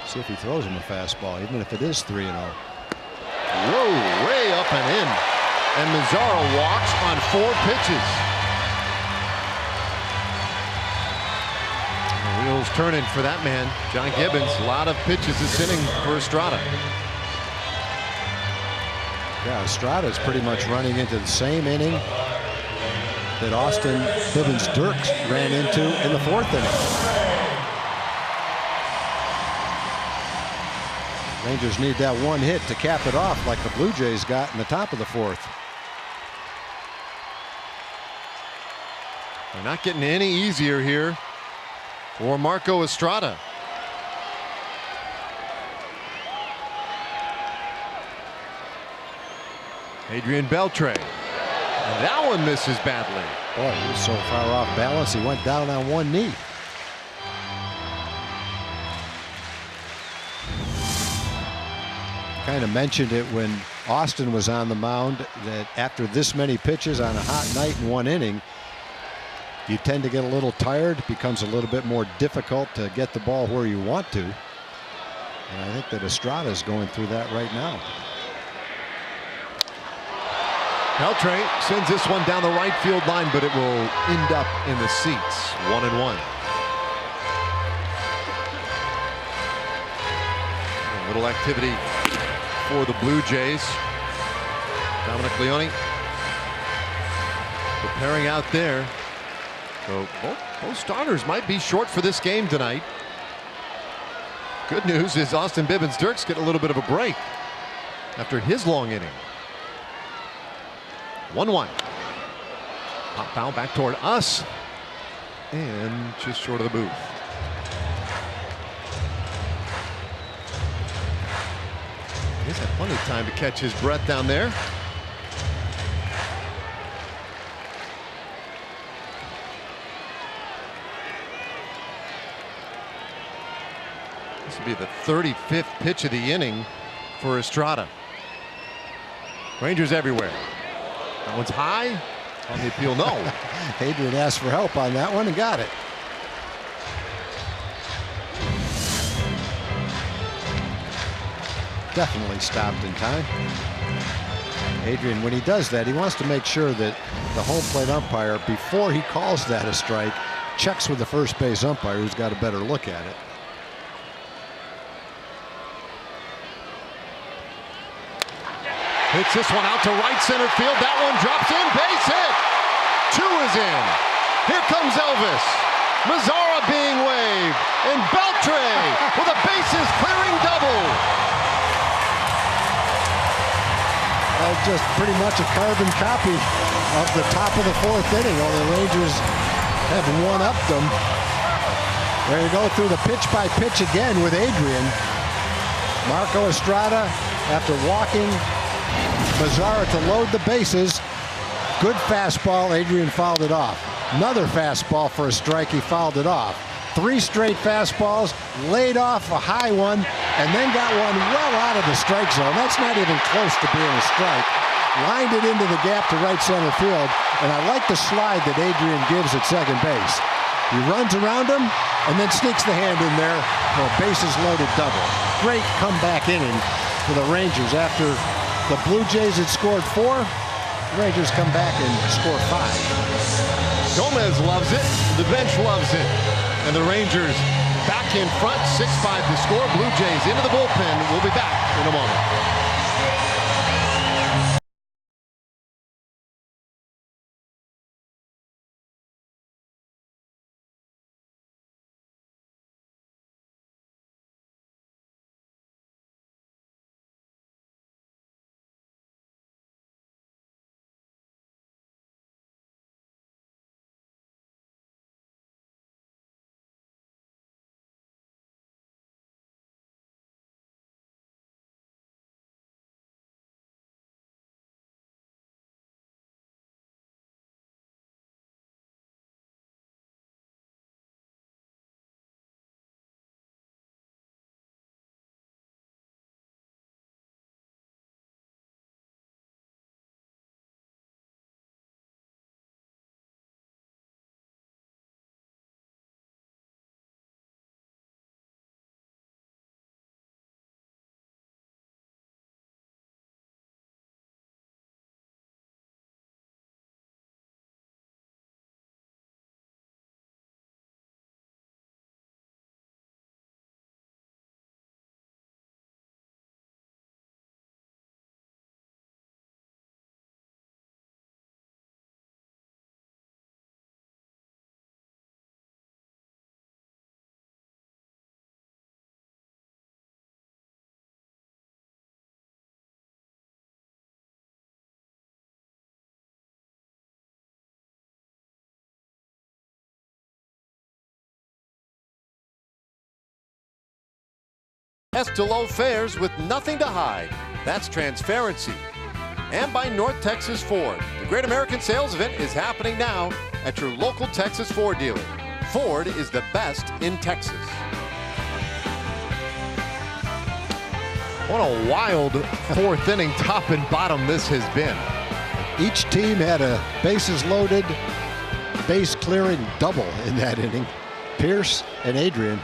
See if he throws him a fastball, even if it is 3-0. Whoa, way up and in. And Mazara walks on 4 pitches. The wheels turning for that man, John Gibbons. A lot of pitches this inning for Estrada. Yeah, Estrada is pretty much running into the same inning that Austin Bibbins-Dirks ran into in the 4th inning. Rangers need that 1 hit to cap it off like the Blue Jays got in the top of the 4th. They're not getting any easier here for Marco Estrada. Adrian Beltre. And that one misses badly. Boy, he was so far off balance, he went down on 1 knee. Kind of mentioned it when Austin was on the mound that after this many pitches on a hot night in 1 inning, you tend to get a little tired. It becomes a little bit more difficult to get the ball where you want to. And I think that Estrada is going through that right now. Beltre sends this one down the right field line, but it will end up in the seats. 1-1. A little activity for the Blue Jays. Dominic Leone preparing out there. So both starters might be short for this game tonight. Good news is Austin Bibbins-Dirks get a little bit of a break after his long inning. 1-1. Pop foul back toward us and just short of the booth. He's had plenty of time to catch his breath down there. This will be the 35th pitch of the inning for Estrada. Rangers everywhere. That one's high. On the appeal, no. Adrian asked for help on that one and got it. Definitely stopped in time. Adrian, when he does that, he wants to make sure that the home plate umpire, before he calls that a strike, checks with the first base umpire who's got a better look at it. Hits this one out to right center field. That one drops in. Base hit. 2 is in. Here comes Elvis. Mazara being waved. And Beltre with a bases clearing double. Just pretty much a carbon copy of the top of the 4th inning. All the Rangers have one-upped them. There you go through the pitch-by-pitch again with Adrian. Marco Estrada, after walking Mazara to load the bases. Good fastball. Adrian fouled it off. Another fastball for a strike. He fouled it off. 3 straight fastballs, laid off a high one, and then got one well out of the strike zone. That's not even close to being a strike. Lined it into the gap to right center field, and I like the slide that Adrian gives at second base. He runs around him and then sneaks the hand in there for a bases loaded double. Great comeback inning for the Rangers. After the Blue Jays had scored 4, the Rangers come back and score 5. Gomez loves it. The bench loves it. And the Rangers back in front, 6-5 to score. Blue Jays into the bullpen. We'll be back in a moment. Low fares with nothing to hide. That's transparency. And by North Texas Ford. The Great American Sales Event is happening now at your local Texas Ford dealer. Ford is the best in Texas. What a wild 4th inning, top and bottom this has been. Each team had a bases loaded, base clearing double in that inning. Pierce and Adrian.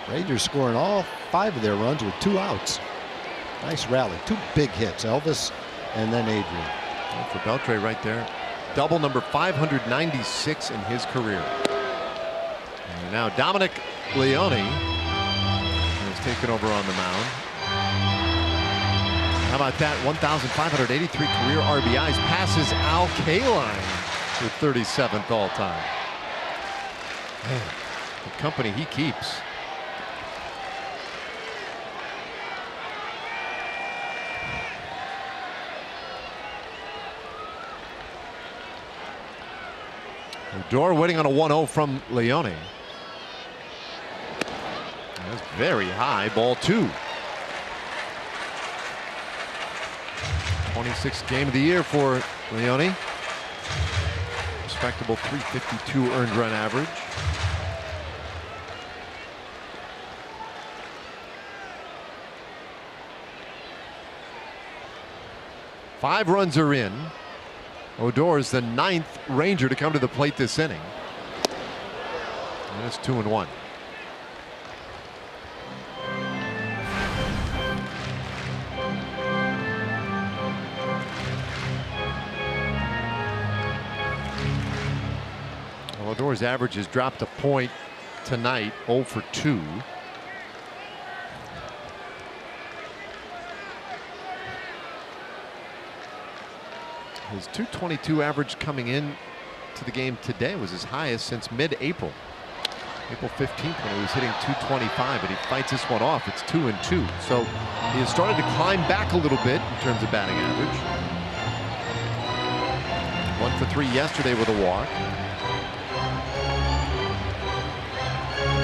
Rangers scoring all 5 of their runs with 2 outs. Nice rally. 2 big hits, Elvis and then Adrian. And for Beltre right there. Double number 596 in his career. And now Dominic Leone has taken over on the mound. How about that? 1,583 career RBIs. Passes Al Kaline to 37th all time. Man, the company he keeps. Odor waiting on a 1-0 from Leone. That's very high. Ball 2. 26th game of the year for Leone. Respectable .352 earned run average. Five runs are in. Odor is the 9th Ranger to come to the plate this inning. And it's 2-1. Well, Odor's average has dropped a point tonight, 0 for 2. His .222 average coming in to the game today was his highest since mid-April. April 15th when he was hitting .225, but he fights this one off. It's 2-2. So he has started to climb back a little bit in terms of batting average. 1 for 3 yesterday with a walk.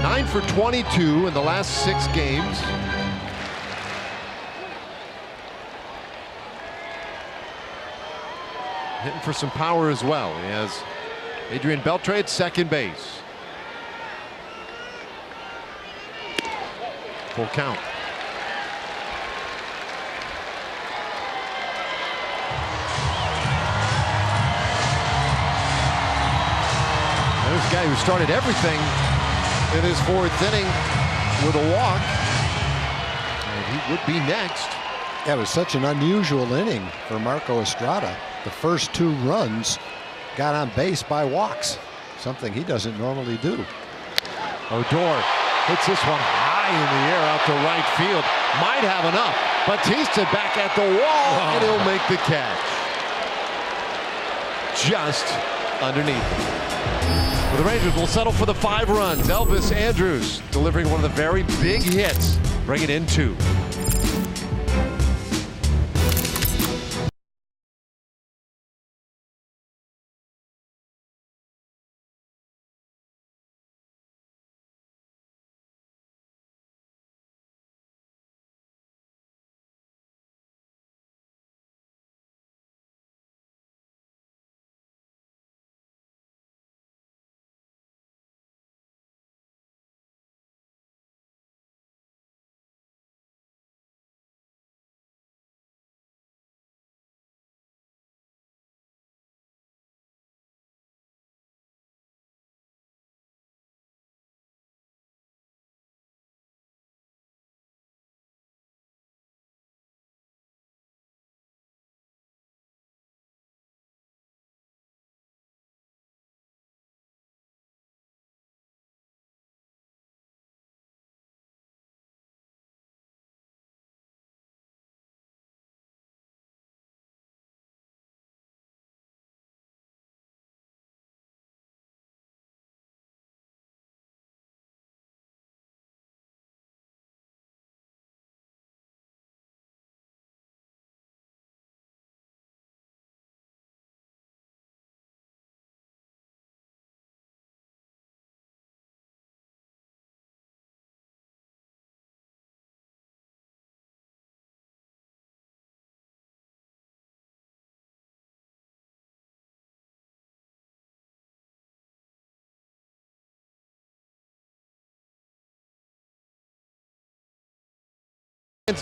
9 for 22 in the last 6 games. Hitting for some power as well. He has Adrian Beltre at second base. Full count. There's a guy who started everything in his 4th inning with a walk. And he would be next. Yeah, it was such an unusual inning for Marco Estrada. The first 2 runs got on base by walks, something he doesn't normally do. Odor hits this one high in the air out to right field. Might have enough. Batista back at the wall, and he'll make the catch. Just underneath. Well, the Rangers will settle for the 5 runs. Elvis Andrus delivering one of the very big hits. Bring it in 2.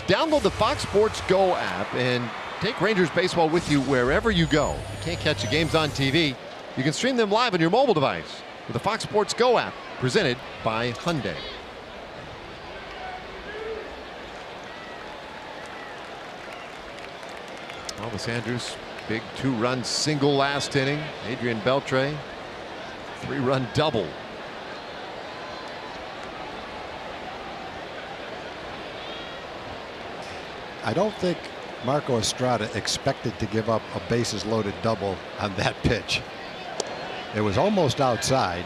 Download the Fox Sports Go app and take Rangers baseball with you wherever you go. If you can't catch the games on TV, you can stream them live on your mobile device with the Fox Sports Go app, presented by Hyundai. Elvis Andrus, big 2-run single last inning. Adrian Beltre, 3-run double. I don't think Marco Estrada expected to give up a bases loaded double on that pitch. It was almost outside,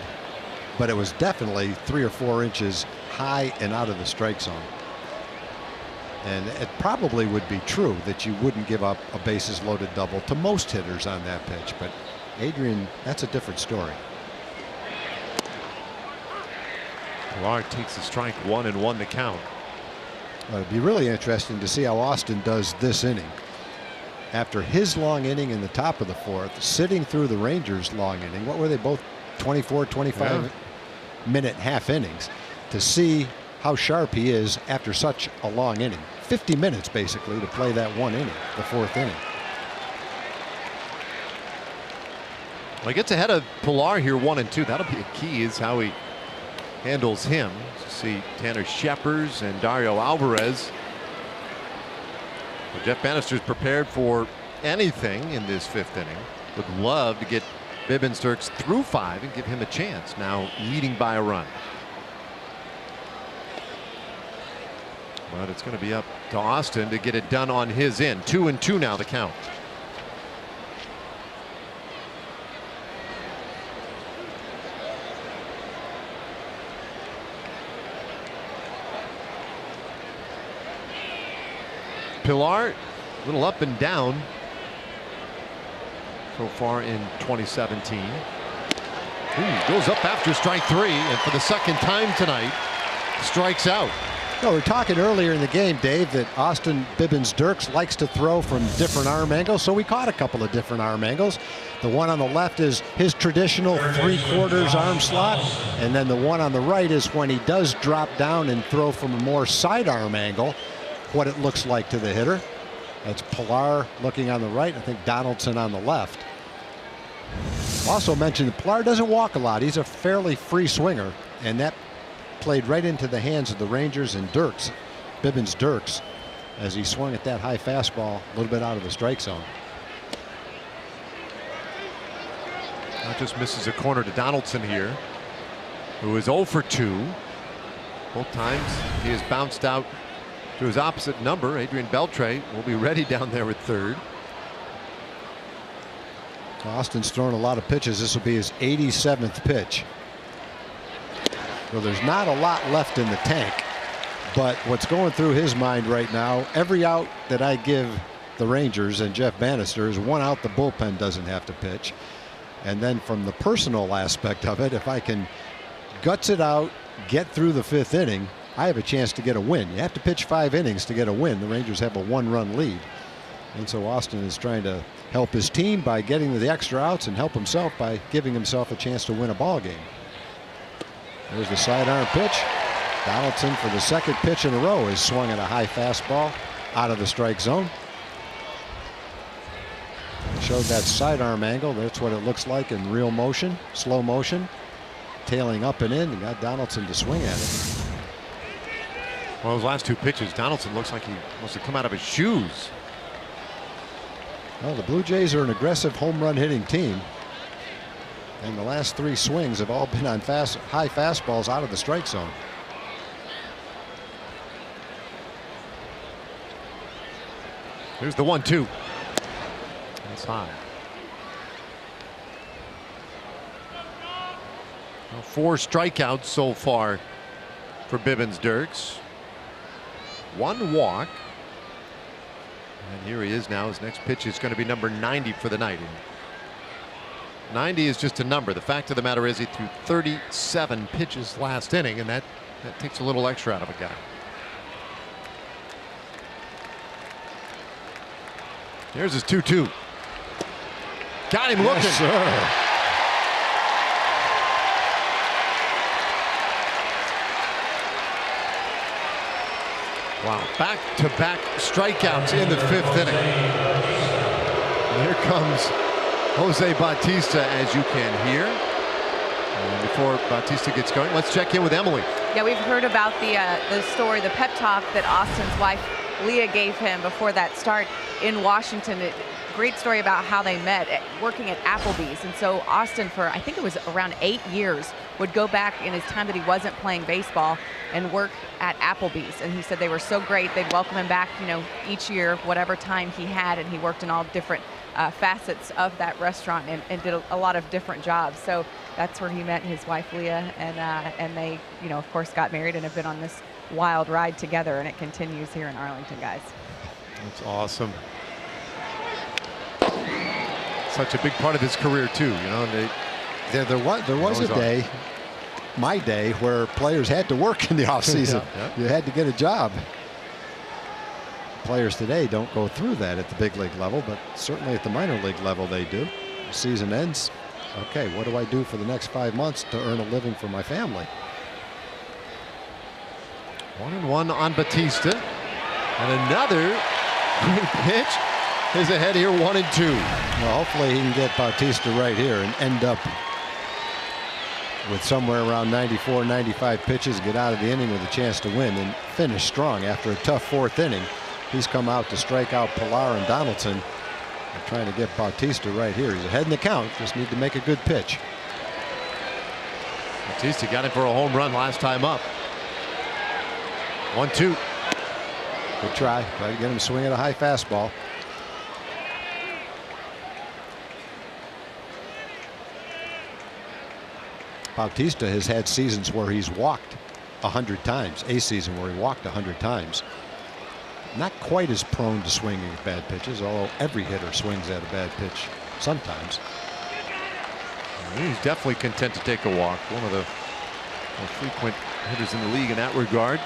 but it was definitely 3 or 4 inches high and out of the strike zone. And it probably would be true that you wouldn't give up a bases loaded double to most hitters on that pitch, but Adrian, that's a different story. Pilar takes the strike 1-1 to count. Well, it'd be really interesting to see how Austin does this inning. After his long inning in the top of the 4th, sitting through the Rangers' long inning, what were they both, 24, 25 minute half innings, to see how sharp he is after such a long inning. 50 minutes basically to play that 1 inning, the 4th inning. Well, he gets ahead of Pilar here 1-2. That'll be a key, is how he handles him. See Tanner Scheppers and Dario Alvarez. Well, Jeff Bannister's prepared for anything in this 5th inning. Would love to get Bibensturks through 5 and give him a chance. Now leading by a run. But it's going to be up to Austin to get it done on his end. 2-2 now the count. Pilar, a little up and down so far in 2017. Goes up after strike 3, and for the second time tonight, strikes out. No, we were talking earlier in the game, Dave, that Austin Bibbins-Dirks likes to throw from different arm angles, so we caught a couple of different arm angles. The one on the left is his traditional 3/4 arm slot, and then the one on the right is when he does drop down and throw from a more sidearm angle, what it looks like to the hitter. That's Pilar looking on the right. I think Donaldson on the left. Also mentioned that Pilar doesn't walk a lot. He's a fairly free swinger, and that played right into the hands of the Rangers and Dirks, Bibbins-Dirks, as he swung at that high fastball a little bit out of the strike zone. Not just misses a corner to Donaldson here, who is 0 for 2. Both times he has bounced out to his opposite number. Adrian Beltre will be ready down there at third. Austin's thrown a lot of pitches. This will be his 87th pitch. Well, there's not a lot left in the tank, but what's going through his mind right now, every out that I give the Rangers and Jeff Bannister is 1 out the bullpen doesn't have to pitch. And then from the personal aspect of it, if I can guts it out, get through the 5th inning, I have a chance to get a win. You have to pitch 5 innings to get a win. The Rangers have a 1-run lead. And so Austin is trying to help his team by getting the extra outs and help himself by giving himself a chance to win a ball game. There's the sidearm pitch. Donaldson, for the 2nd pitch in a row, has swung at a high fastball out of the strike zone. Showed that sidearm angle. That's what it looks like in real motion, slow motion, tailing up and in, and got Donaldson to swing at it. Well, those last 2 pitches, Donaldson looks like he must have come out of his shoes. Well, the Blue Jays are an aggressive home run hitting team. And the last 3 swings have all been on high fastballs out of the strike zone. Here's the 1-2. That's high. Well, 4 strikeouts so far for Bibbins-Dirks. 1 walk. And here he is now. His next pitch is going to be number 90 for the night. 90 is just a number. The fact of the matter is he threw 37 pitches last inning, and that takes a little extra out of a guy. Here's his 2-2. Got him looking. Yes, sir. Wow, back-to-back strikeouts in the 5th inning. And here comes Jose Bautista, as you can hear. And before Bautista gets going, let's check in with Emily. Yeah, we've heard about the story, the pep talk that Austin's wife Leah gave him before that start in Washington. Great story about how they met working at Applebee's. And so Austin, for I think it was around 8 years, would go back in his time that he wasn't playing baseball and work at Applebee's. And he said they were so great. They'd welcome him back, you know, each year, whatever time he had. And he worked in all different facets of that restaurant and did a lot of different jobs. So that's where he met his wife, Leah. And they, you know, of course, got married and have been on this wild ride together. And it continues here in Arlington, guys. That's awesome. Such a big part of his career too, you know. There was a day, my day, where players had to work in the offseason. Yeah. You had to get a job. Players today don't go through that at the big league level, but certainly at the minor league level they do. The season ends. Okay, what do I do for the next 5 months to earn a living for my family? 1-1 on Bautista, and another great pitch is ahead here, 1-2. Well, hopefully he can get Bautista right here and end up with somewhere around 94, 95 pitches, get out of the inning with a chance to win and finish strong after a tough 4th inning. He's come out to strike out Pilar and Donaldson. They're trying to get Bautista right here. He's ahead in the count, just need to make a good pitch. Bautista got him for a home run last time up. 1-2. Good try. Try to get him to swing at a high fastball. Bautista has had seasons where he's walked 100 times. A season where he walked 100 times. not quite as prone to swinging at bad pitches, although every hitter swings at a bad pitch sometimes. He's definitely content to take a walk. One of the more frequent hitters in the league in that regard.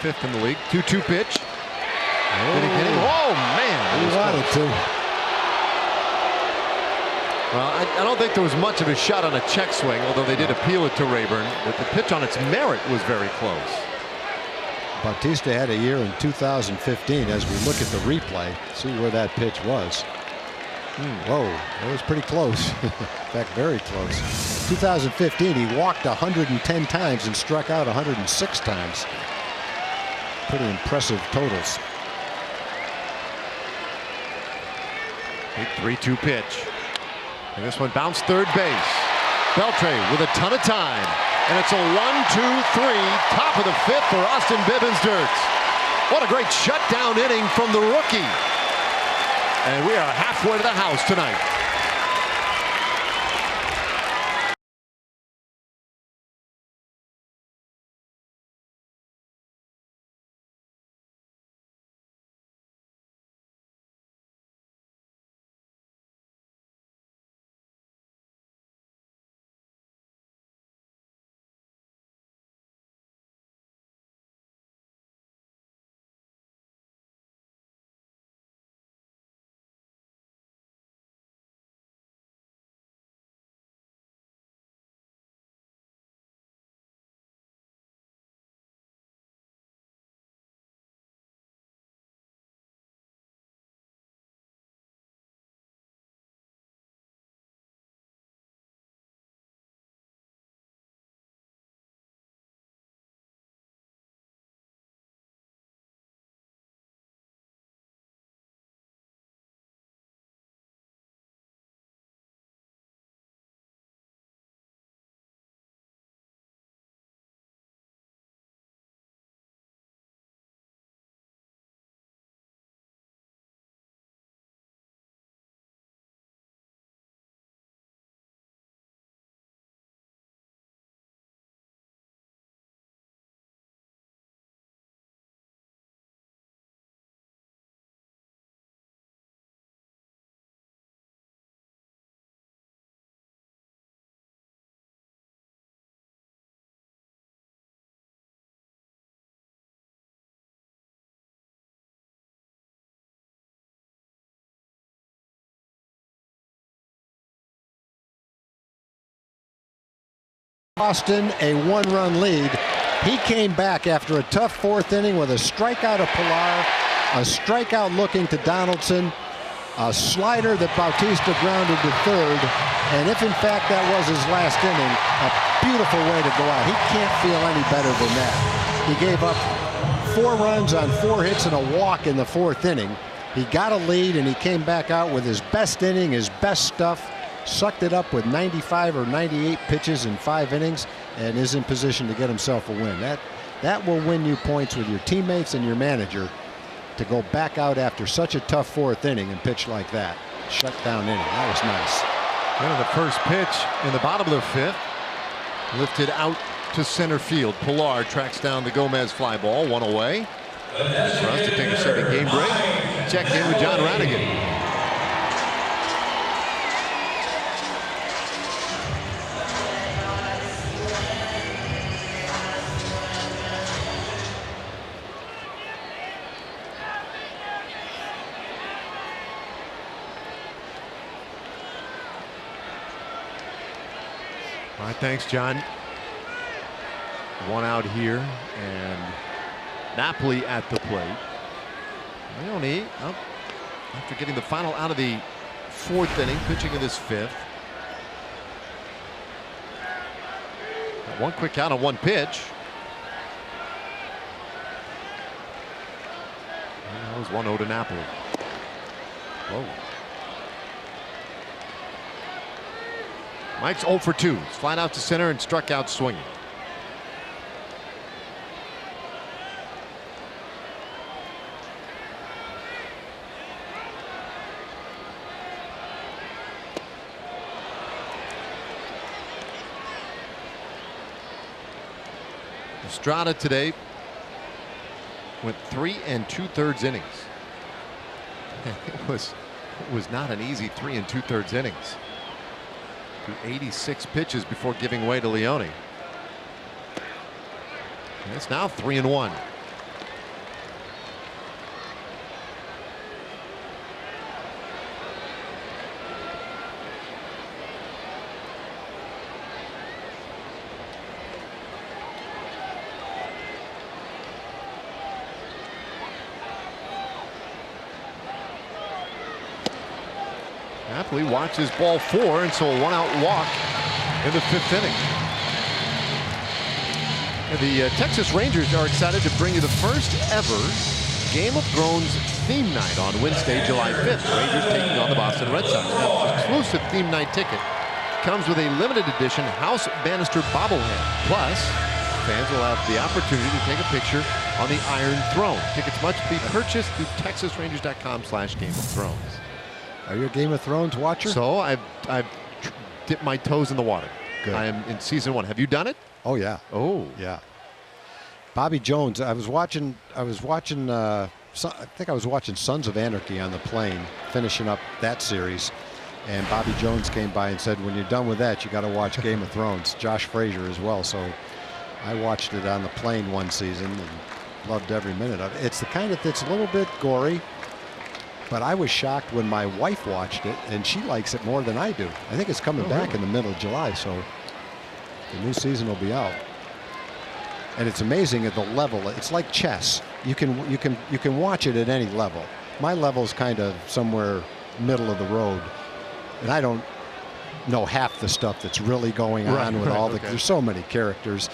5th in the league. 2-2 pitch. Did he get him? Oh, man. He wanted to. Well, I don't think there was much of a shot on a check swing, although they did appeal it to Rayburn. But the pitch on its merit was very close. Bautista had a year in 2015. As we look at the replay, see where that pitch was. Whoa, that was pretty close. In fact, very close. 2015, he walked 110 times and struck out 106 times. Pretty impressive totals. Big 3-2 pitch. And this one bounced third base. Beltre with a ton of time. And it's a 1-2-3, top of the 5th for Austin Bibensderz. What a great shutdown inning from the rookie. And we are halfway to the house tonight. Boston a 1-run lead. He came back after a tough 4th inning with a strikeout of Pilar, a strikeout looking to Donaldson, a slider that Bautista grounded to 3rd, and if in fact that was his last inning, a beautiful way to go out. He can't feel any better than that. He gave up 4 runs on 4 hits and a walk in the 4th inning. He got a lead and he came back out with his best inning, his best stuff. Sucked it up with 95 or 98 pitches in 5 innings and is in position to get himself a win. That will win you points with your teammates and your manager to go back out after such a tough 4th inning and pitch like that. Shut down inning. That was nice. And the first pitch in the bottom of the 5th. Lifted out to center field. Pilar tracks down the Gomez fly ball. 1 away. For us to take a second game break. Check in with John Radigan. All right, thanks, John. 1 out here, and Napoli at the plate. Leone, after getting the final out of the 4th inning, pitching in this 5th. Got 1 quick out on 1 pitch. And that was 1-0 to Napoli. Whoa. Mike's 0 for 2. He's flat out to center and struck out swinging. Estrada today Went 3 2/3 innings. It was not an easy 3 2/3 innings. Threw 86 pitches before giving way to Leone. And it's now 3-1. Napoli watches ball 4, and so a 1-out walk in the 5th inning. And the Texas Rangers are excited to bring you the first ever Game of Thrones theme night on Wednesday, July 5th. Rangers taking on the Boston Red Sox. Now, the exclusive theme night ticket comes with a limited edition House Bannister bobblehead. Plus, fans will have the opportunity to take a picture on the Iron Throne. Tickets must be purchased through TexasRangers.com/Game of Thrones. Are you a Game of Thrones watcher? So I've dipped my toes in the water. Good. I am in season 1. Have you done it? Oh yeah. Oh yeah. Bobby Jones. I was watching. I think I was watching Sons of Anarchy on the plane, finishing up that series, and Bobby Jones came by and said, "When you're done with that, you got to watch Game of Thrones." Josh Frazier as well. So I watched it on the plane one season and loved every minute of it. It's the kind that's a little bit gory. But I was shocked when my wife watched it, and she likes it more than I do. I think it's coming back in the middle of July, so the new season will be out. And it's amazing at the level. It's like chess. You can watch it at any level. My level's kind of somewhere middle of the road, and I don't know half the stuff that's really going on with all the. There's so many characters.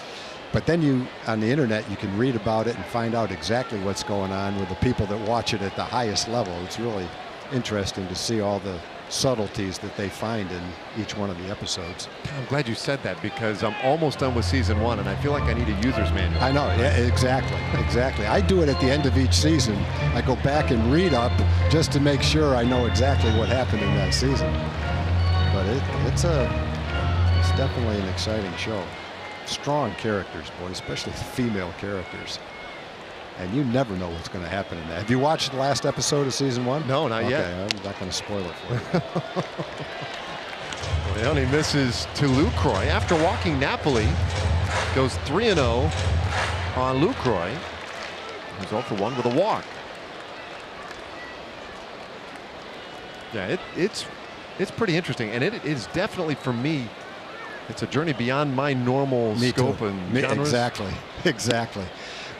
But then on the internet, you can read about it and find out exactly what's going on with the people that watch it at the highest level. It's really interesting to see all the subtleties that they find in each one of the episodes. I'm glad you said that, because I'm almost done with season 1, and I feel like I need a user's manual. I know, yeah, exactly. I do it at the end of each season. I go back and read up just to make sure I know exactly what happened in that season. But it's definitely an exciting show. Strong characters, boy, especially female characters. And you never know what's going to happen in that. Have you watched the last episode of season 1? No, not yet. Okay, I'm not going to spoil it for you. Leone misses to Lucroy after walking Napoli. Goes 3-0 on Lucroy. He's 0 for 1 with a walk. Yeah, it's pretty interesting, and it is definitely, for me, it's a journey beyond my normal scope and genres. Exactly.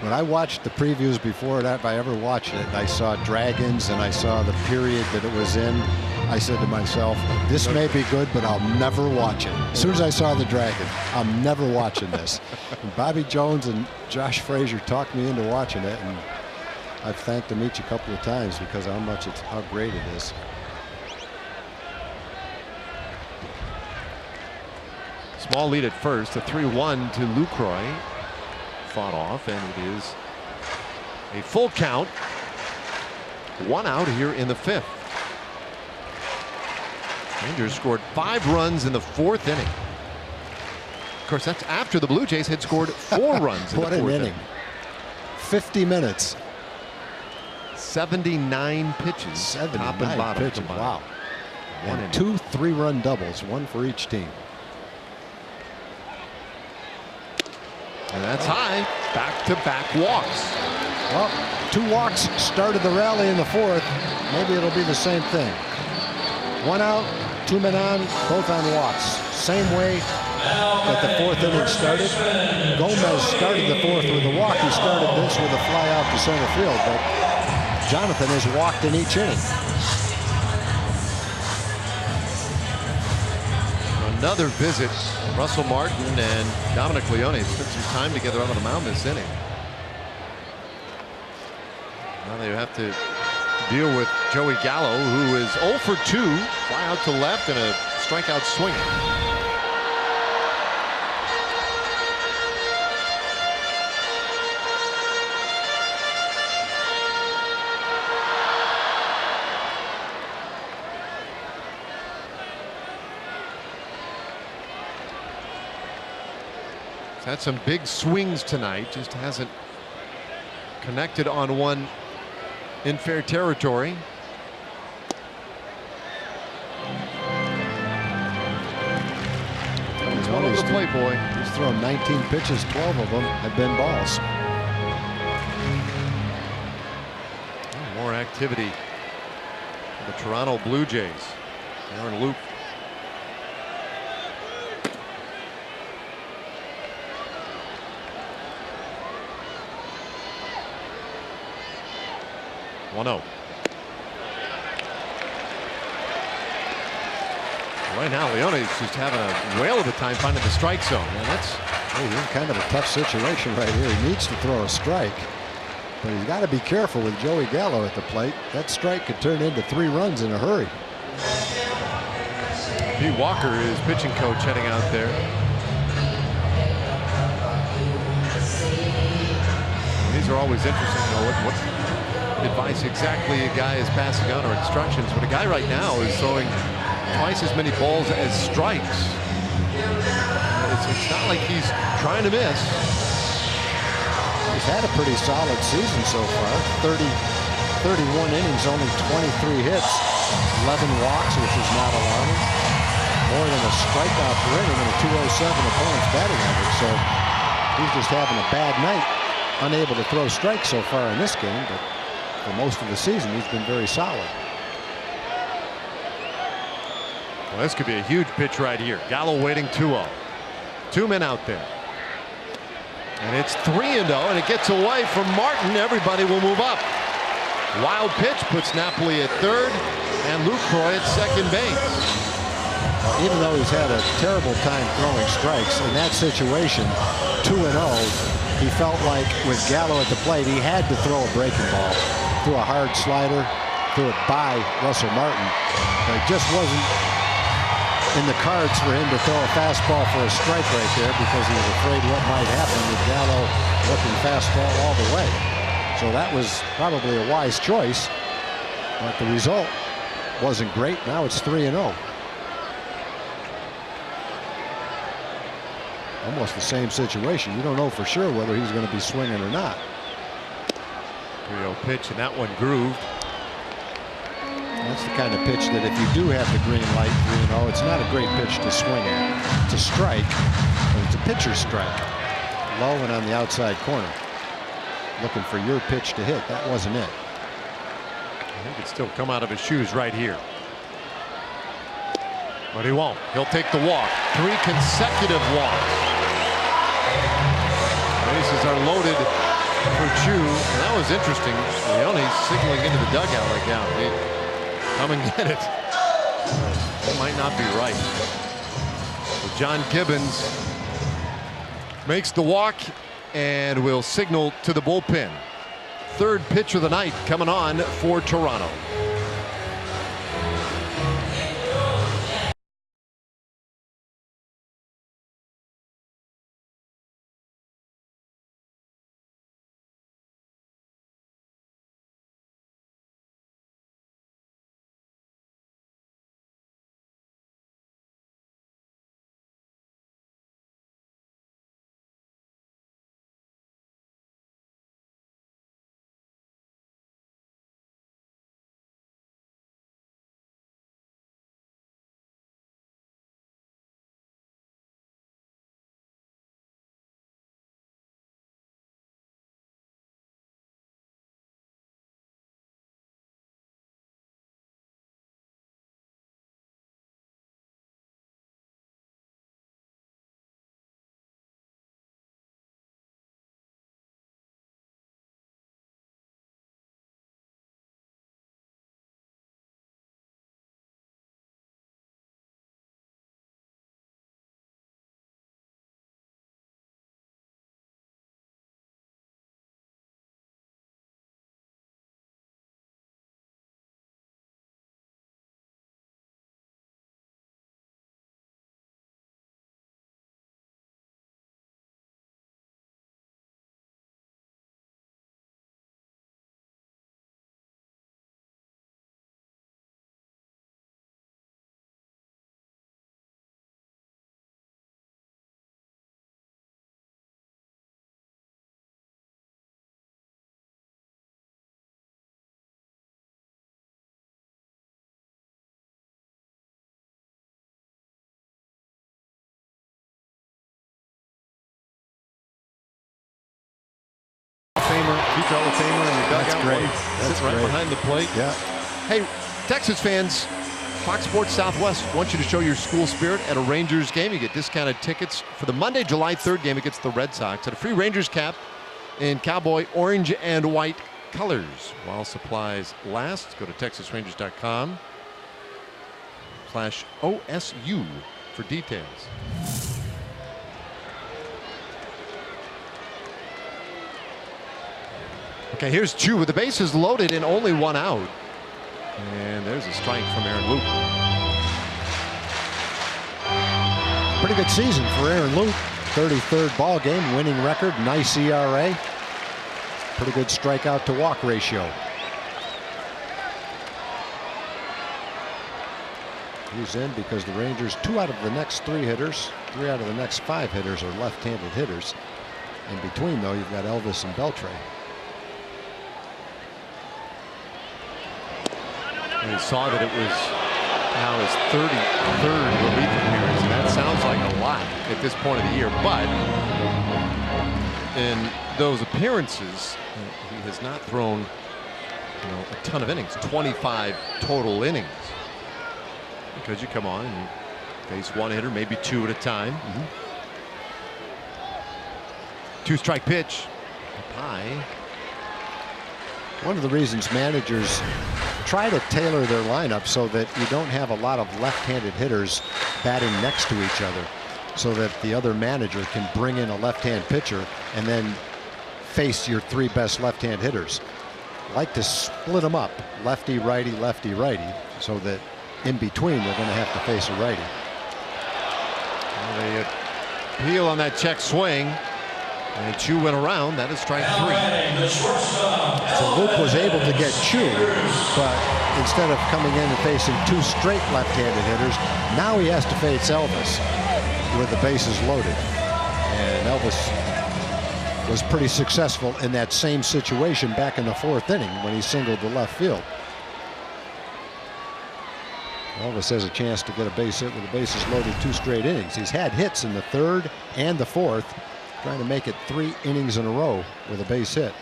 When I watched the previews before that, if I ever watched it, I saw dragons and I saw the period that it was in. I said to myself, this may be good, but I'll never watch it. As soon as I saw the dragon, I'm never watching this. And Bobby Jones and Josh Frazier talked me into watching it, and I've thanked them each a couple of times because of how great it is. Small lead at first, a 3-1 to Lucroy. Fought off, and it is a full count. 1 out here in the 5th. Rangers scored 5 runs in the 4th inning. Of course, that's after the Blue Jays had scored 4 runs in the 4th inning. What an inning. 50 minutes. 79 pitches. 79 top and bottom pitches. combined. Wow. And 2 3-run doubles, 1 for each team. And that's high. Back-to-back walks. Well, 2 walks started the rally in the 4th. Maybe it'll be the same thing. 1 out, 2 men on, both on walks. Same way that the 4th inning started. Gomez started the 4th with a walk. He started this with a fly out to center field, but Jonathan has walked in each inning. Another visit. Russell Martin and Dominic Leone spent some time together on the mound this inning. Now they have to deal with Joey Gallo, who is 0 for 2, fly out to left and a strikeout swinging. He's had some big swings tonight, just hasn't Connected on one in fair territory. He's one of the playboy. He's thrown 19 pitches, 12 of them have been balls. More activity for the Toronto Blue Jays. Aaron Loup. One-0. Right now, Leone's just having a whale of a time finding the strike zone. And that's he's in kind of a tough situation right here. He needs to throw a strike, but he's got to be careful with Joey Gallo at the plate. That strike could turn into 3 runs in a hurry. Pete Walker, his pitching coach, heading out there. These are always interesting to know what advice exactly a guy is passing on or instructions. But a guy right now is throwing twice as many balls as strikes. It's not like he's trying to miss. He's had a pretty solid season so far. 31 innings, only 23 hits, 11 walks, which is not alarming. More than a strikeout per inning and a .207 opponent's batting average. So he's just having a bad night, unable to throw strikes so far in this game. But for most of the season, he's been very solid. Well, this could be a huge pitch right here. Gallo waiting 2-0. 2 men out there. And it's 3-0, and it gets away from Martin. Everybody will move up. Wild pitch puts Napoli at third and Lucroy at second base. Even though he's had a terrible time throwing strikes, in that situation, 2-0, he felt like with Gallo at the plate, he had to throw a breaking ball. Threw a hard slider, threw it by Russell Martin. But it just wasn't in the cards for him to throw a fastball for a strike right there because he was afraid what might happen with Gallo looking fastball all the way. So that was probably a wise choice, but the result wasn't great. Now it's 3-0. Almost the same situation. You don't know for sure whether he's going to be swinging or not. 3-0 pitch, and that one grooved. That's the kind of pitch that if you do have the green light, 3-0, it's not a great pitch to swing at. It's a strike, but it's a pitcher's strike. Low and on the outside corner. Looking for your pitch to hit. That wasn't it. He could still come out of his shoes right here. But he won't. He'll take the walk. 3 consecutive walks. Bases are loaded for Chu. And that was interesting. Leone signaling into the dugout like that. Come and get it. That might not be right. So John Gibbons makes the walk and will signal to the bullpen. Third pitch of the night coming on for Toronto. Sits right behind the plate. Yeah. Hey, Texas fans, Fox Sports Southwest wants you to show your school spirit at a Rangers game. You get discounted tickets for the Monday, July 3rd game against the Red Sox and a free Rangers cap in cowboy orange and white colors. While supplies last, go to texasrangers.com/OSU for details. Okay, here's Chu with the bases loaded and only one out. And there's a strike from Aaron Loup. Pretty good season for Aaron Loup. 33rd ball game, winning record, nice ERA. Pretty good strikeout to walk ratio. He's in because the Rangers, 2 out of the next 3 hitters, 3 out of the next 5 hitters are left-handed hitters. In between, though, you've got Elvis and Beltre. And he saw that it was now his 33rd relief appearance, and that sounds like a lot at this point of the year. But in those appearances, he has not thrown, a ton of innings. 25 total innings. Because you come on and you face one hitter, maybe 2 at a time. 2-strike pitch. Up high. One of the reasons managers try to tailor their lineup so that you don't have a lot of left-handed hitters batting next to each other, so that the other manager can bring in a left-hand pitcher and then face your 3 best left-hand hitters. Like to split them up, lefty, righty, so that in between they're going to have to face a righty. Well, they appeal on that check swing. And Chu went around. That is strike 3. So Luke was able to get Chu, but instead of coming in and facing 2 straight left-handed hitters, now he has to face Elvis with the bases loaded. And Elvis was pretty successful in that same situation back in the 4th inning when he singled to left field. Elvis has a chance to get a base hit with the bases loaded 2 straight innings. He's had hits in the 3rd and the 4th. Trying to make it 3 innings in a row with a base hit.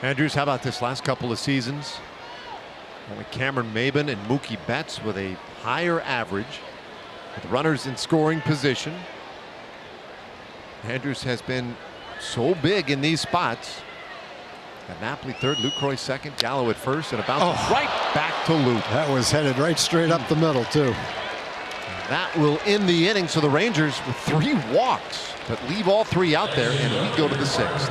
Andrews, how about this last couple of seasons? Cameron Maybin and Mookie Betts with a higher average, with runners in scoring position. Andrews has been so big in these spots. Got Napoli 3rd, Lucroy 2nd, Gallo at 1st, and a bounce right back to Loup. That was headed right straight up the middle, too. That will end the inning, so the Rangers with 3 walks, but leave all 3 out there, and we go to the 6th.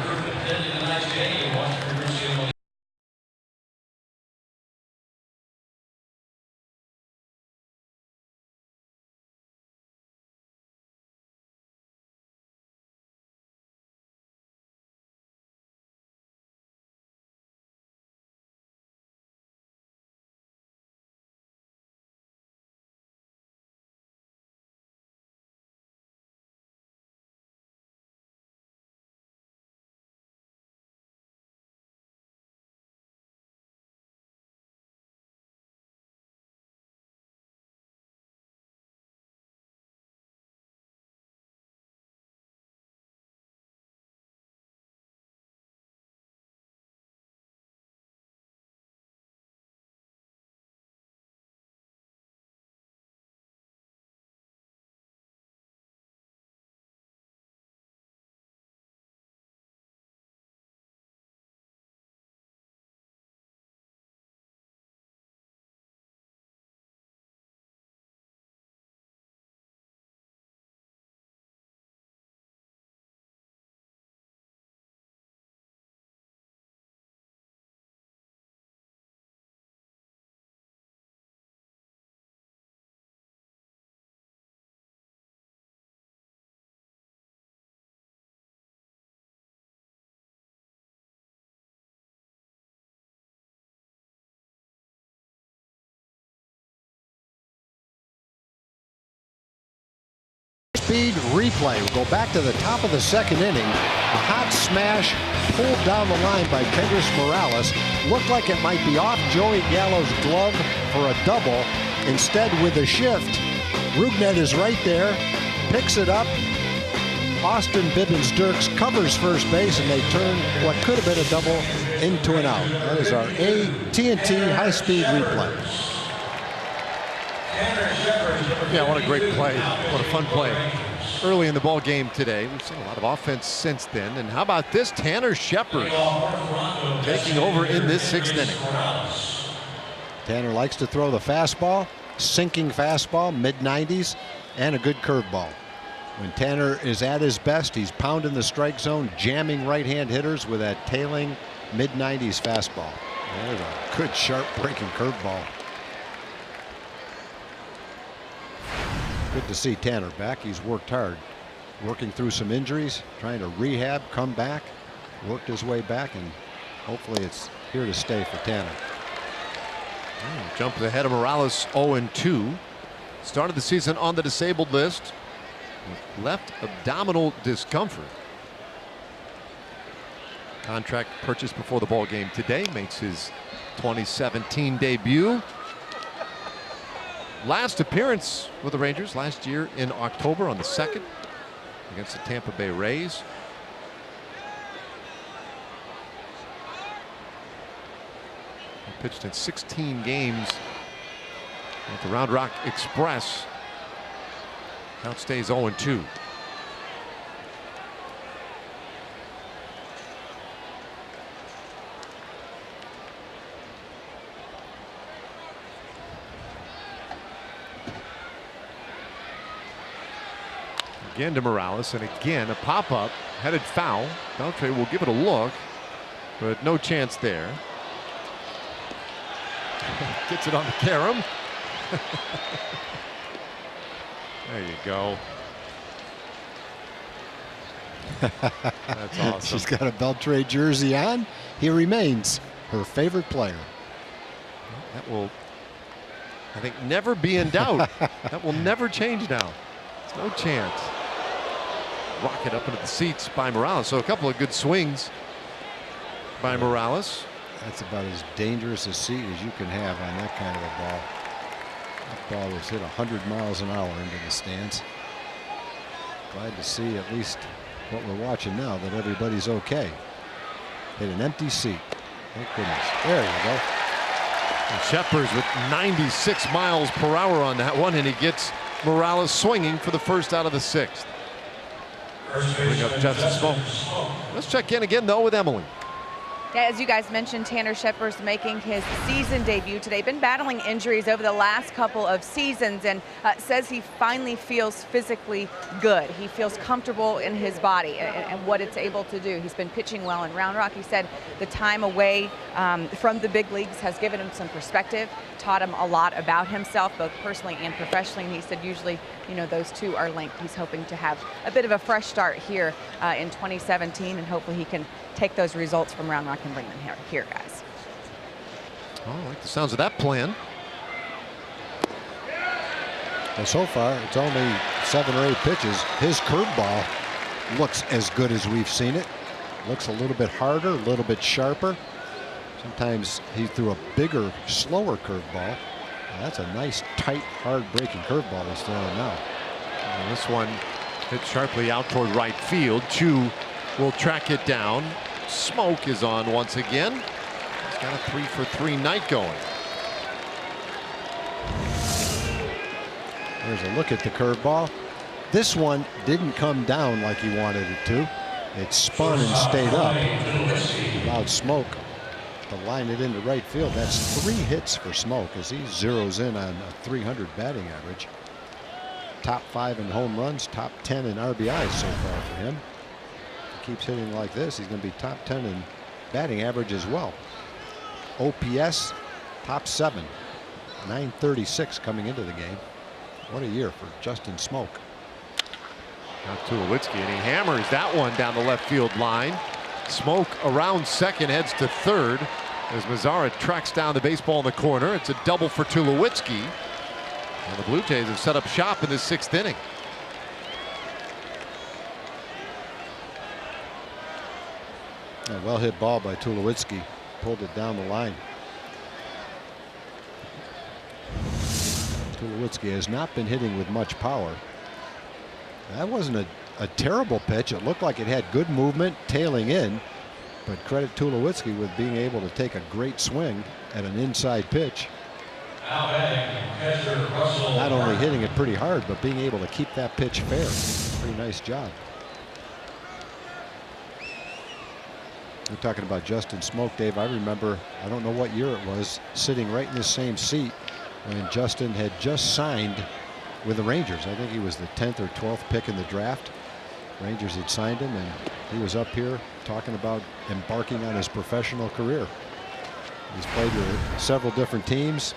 Speed replay. We'll go back to the top of the 2nd inning. A hot smash pulled down the line by Kendrys Morales. Looked like it might be off Joey Gallo's glove for a double. Instead, with a shift, Rugnet is right there, picks it up. Austin Bibbins-Dirks covers first base, and they turn what could have been a double into an out. That is our AT&T high-speed replay. Yeah, what a great play. What a fun play. Early in the ball game today. We've seen a lot of offense since then. And how about this? Tanner Shepard taking over in this 6th inning. Tanner likes to throw the fastball, sinking fastball, mid-90s, and a good curveball. When Tanner is at his best, he's pounding the strike zone, jamming right-hand hitters with that tailing mid-90s fastball. There's a good, sharp breaking curveball. Good to see Tanner back. He's worked hard, working through some injuries, trying to rehab, come back, worked his way back, and hopefully it's here to stay for Tanner. Jumped ahead of Morales 0-2. Started the season on the disabled list with left abdominal discomfort. Contract purchased before the ball game today. Makes his 2017 debut. Last appearance with the Rangers last year in October on the 2nd against the Tampa Bay Rays. He pitched in 16 games at the Round Rock Express. Count stays 0-2. Again to Morales, and again a pop-up headed foul. Beltre will give it a look, but no chance there. Gets it on the carom. There you go. That's awesome. She's got a Beltre jersey on. He remains her favorite player. That will, I think, never be in doubt. That will never change now. There's no chance. Rocket up into the seats by Morales. So a couple of good swings by Morales. That's about as dangerous a seat as you can have on that kind of a ball. That ball was hit 100 miles an hour into the stands. Glad to see at least what we're watching now, that everybody's okay. Hit an empty seat. Thank goodness. There you go. And Shepard with 96 miles per hour on that one, and he gets Morales swinging for the first out of the 6th. Bring up Justin Smoak. Let's check in again, though, with Emily. Yeah, as you guys mentioned, Tanner Shepard's making his season debut today. Been battling injuries over the last couple of seasons, and says he finally feels physically good. He feels comfortable in his body and what it's able to do. He's been pitching well in Round Rock. He said the time away from the big leagues has given him some perspective, taught him a lot about himself, both personally and professionally. And he said usually, you know, those two are linked. He's hoping to have a bit of a fresh start here in 2017, and hopefully he can take those results from Round Rock and bring them here, guys. Oh, I like the sounds of that plan. Well, so far, it's only 7 or 8 pitches. His curveball looks as good as we've seen it. Looks a little bit harder, a little bit sharper. Sometimes he threw a bigger, slower curveball. That's a nice, tight, hard-breaking curveball he's throwing now. And this one hit sharply out toward right field. Chu will track it down. Smoak is on once again. He's got a 3-for-3 night going. There's a look at the curveball. This one didn't come down like he wanted it to. It spun and stayed up. Allowed Smoak to line it into right field. That's 3 hits for Smoak as he zeroes in on a 300 batting average. Top 5 in home runs, top 10 in RBIs so far for him. Keeps hitting like this, he's going to be top 10 in batting average as well. OPS top 7, 936 coming into the game. What a year for Justin Smoak. Now Tulowitzki, and he hammers that one down the left field line. Smoak around second, heads to third as Mazara tracks down the baseball in the corner. It's a double for Tulowitzki, and the Blue Jays have set up shop in this 6th inning. A well hit ball by Tulowitzki has not been hitting with much power. That wasn't a terrible pitch. It looked like it had good movement tailing in, but credit Tulowitzki with being able to take a great swing at an inside pitch. Not only hitting it pretty hard, but being able to keep that pitch fair. Pretty nice job. We're talking about Justin Smoak, Dave. I remember, I don't know what year it was, sitting right in the same seat when Justin had just signed with the Rangers. I think he was the 10th or 12th pick in the draft. Rangers had signed him, and he was up here talking about embarking on his professional career. He's played with several different teams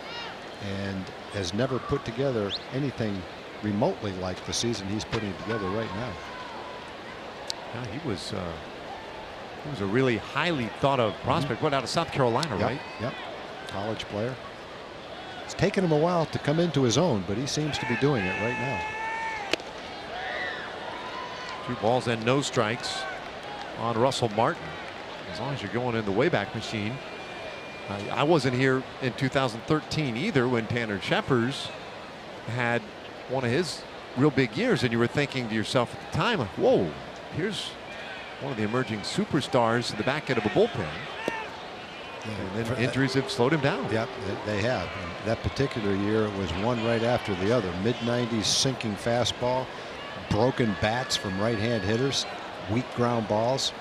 and has never put together anything remotely like the season he's putting together right now. Yeah, he was a really highly thought of prospect. Went out of South Carolina, right? Yep. College player. It's taken him a while to come into his own, but he seems to be doing it right now. 2 balls and no strikes on Russell Martin. As long as you're going in the Wayback Machine. I wasn't here in 2013 either when Tanner Scheppers had one of his real big years, and you were thinking to yourself at the time, like, whoa, here's one of the emerging superstars in the back end of a bullpen. And then injuries have slowed him down. Yep, they have. And that particular year, it was one right after the other. Mid-90s sinking fastball, broken bats from right-hand hitters, weak ground balls.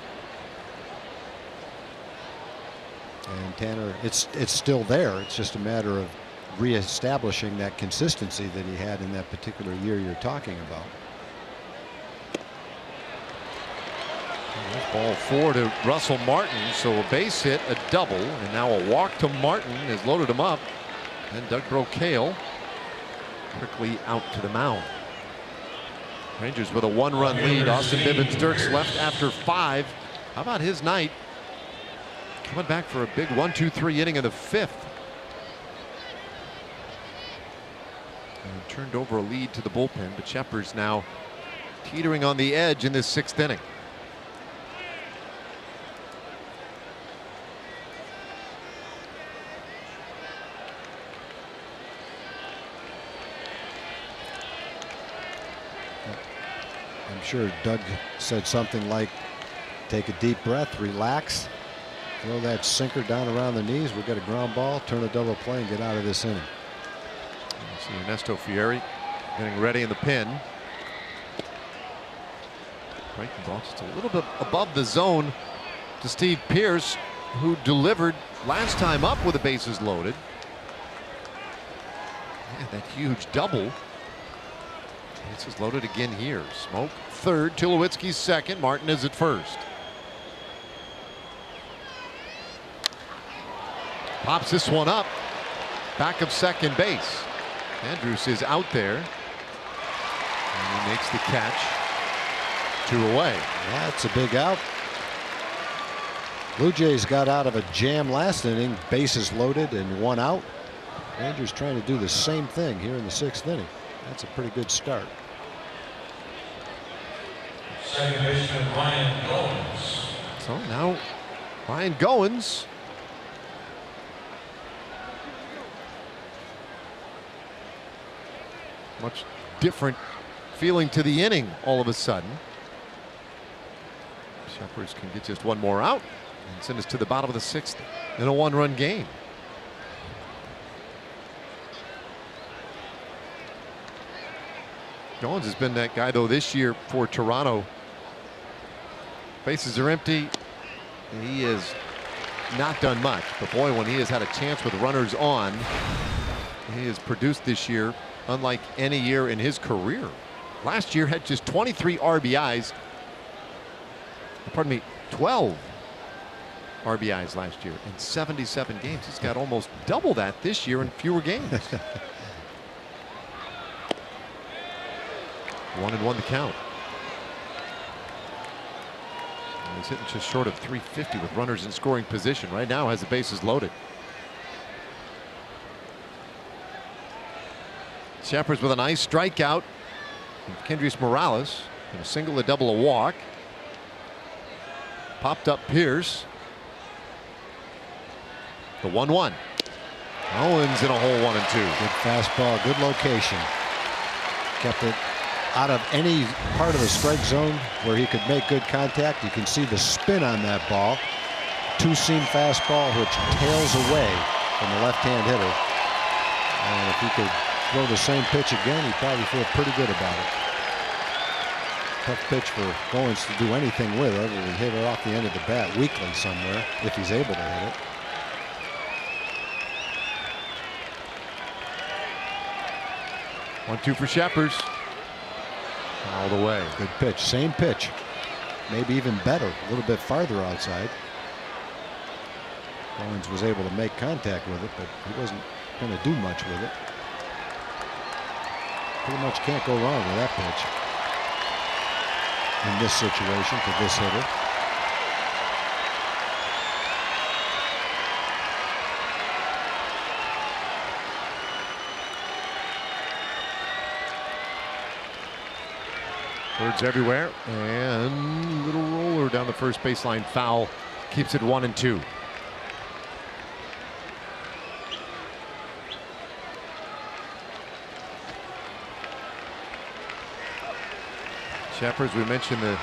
And Tanner, it's still there. It's just a matter of reestablishing that consistency that he had in that particular year you're talking about. Ball 4 to Russell Martin, so a base hit, a double, and now a walk to Martin has loaded him up. And Doug Brocail quickly out to the mound. Rangers with a 1-run lead. Austin Bibens-Dirks left after 5. How about his night? Coming back for a big 1-2-3 inning in the 5th. And turned over a lead to the bullpen, but Scheppers now teetering on the edge in this 6th inning. I'm sure Doug said something like, take a deep breath, relax, throw that sinker down around the knees. We've got a ground ball, turn a double play, and get out of this inning. You see Ernesto Fieri getting ready in the pin. Breaking ball just a little bit above the zone to Steve Pearce, who delivered last time up with the bases loaded. Yeah, that huge double. Bases loaded again here. Smoak third, Tulowitzki second, Martin is at first. Pops this one up, back of second base. Andrus is out there, and he makes the catch. 2 away. That's a big out. Blue Jays got out of a jam last inning, bases loaded and 1 out. Rangers trying to do the same thing here in the 6th inning. That's a pretty good start. Second baseman Ryan Goins. So now Ryan Goins. Much different feeling to the inning all of a sudden. Scheppers can get just 1 more out and send us to the bottom of the 6th in a 1-run game. Goins has been that guy though this year for Toronto. Bases are empty. He has not done much, but boy, when he has had a chance with runners on, he has produced this year unlike any year in his career. Last year had just 23 RBIs. Pardon me, 12 RBIs last year in 77 games. He's got almost double that this year in fewer games. 1-1 the count. And he's hitting just short of 350 with runners in scoring position. Right now has the bases loaded. Scheppers with a nice strikeout. Kendrys Morales and a single, a double, a walk. Popped up Pearce. The 1-1. Owens in a hole 1 and 2. Good fastball, good location. Kept it out of any part of the strike zone where he could make good contact. You can see the spin on that ball. Two-seam fastball which tails away from the left-hand hitter. And if he could throw the same pitch again, he'd probably feel pretty good about it. Tough pitch for Goins to do anything with other than hit it off the end of the bat weakly somewhere, if he's able to hit it. One, two for Sheppers. All the way. Good pitch. Same pitch. Maybe even better. A little bit farther outside. Goins was able to make contact with it, but he wasn't going to do much with it. Pretty much can't go wrong with that pitch in this situation to this hitter. Birds everywhere, and little roller down the first baseline foul keeps it 1 and 2. Sheppers, we mentioned the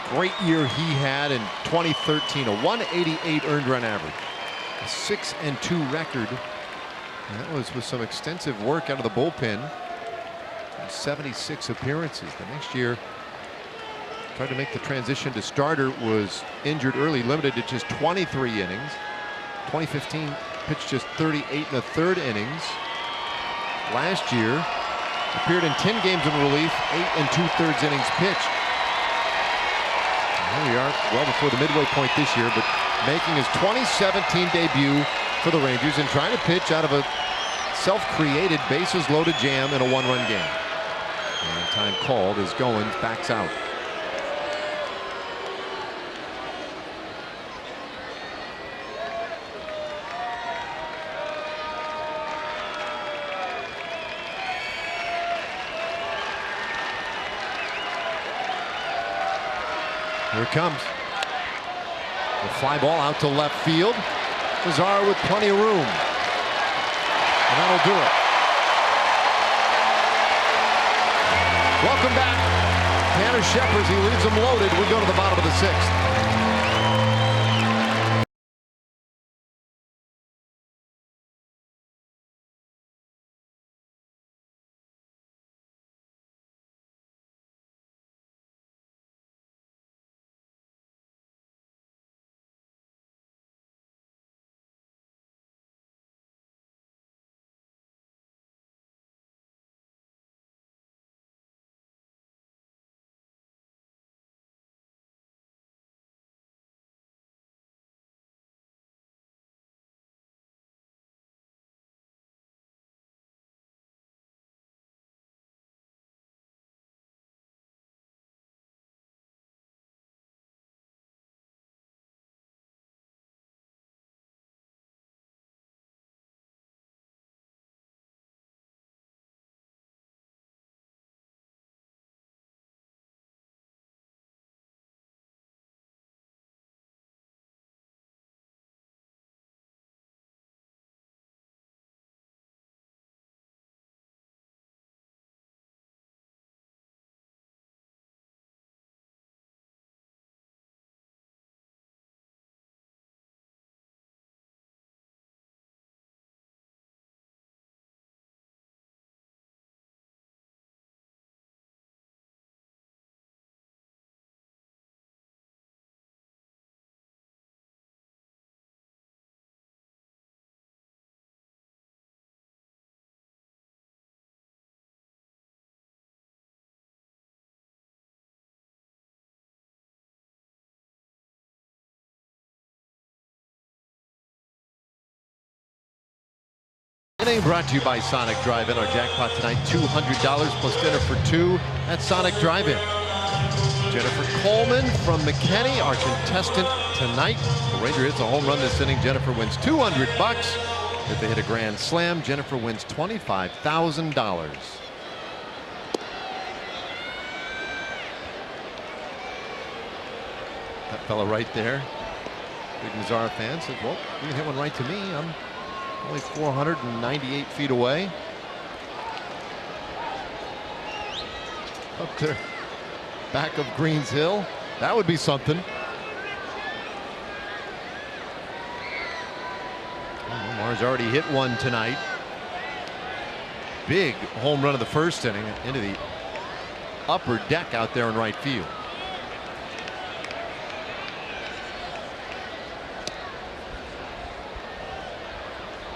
great year he had in 2013, a 188 earned run average, a 6-2 record. And that was with some extensive work out of the bullpen. 76 appearances. The next year tried to make the transition to starter, was injured early, limited to just 23 innings. 2015 pitched just 38 1/3 innings. Last year appeared in 10 games in relief, 8 2/3 innings pitched. And here we are well before the midway point this year, but making his 2017 debut for the Rangers and trying to pitch out of a self-created bases loaded jam in a 1-run game. And time called as Goins backs out. Here it comes. The fly ball out to left field. Mazara with plenty of room. And that'll do it. Welcome back. Tanner Sheppers, he leaves them loaded. We go to the bottom of the 6th. Inning brought to you by Sonic Drive-In. Our jackpot tonight, $200 plus dinner for 2 at Sonic Drive-In. Jennifer Coleman from McKinney, our contestant tonight. The Ranger hits a home run this inning. Jennifer wins $200. If they hit a grand slam, Jennifer wins $25,000. That fella right there, big Mazara fan, said, well, you can hit one right to me. I'm Only 498 feet away. Up to back of Greens Hill. That would be something. Omar's already hit one tonight. Big home run of the first inning into the upper deck out there in right field.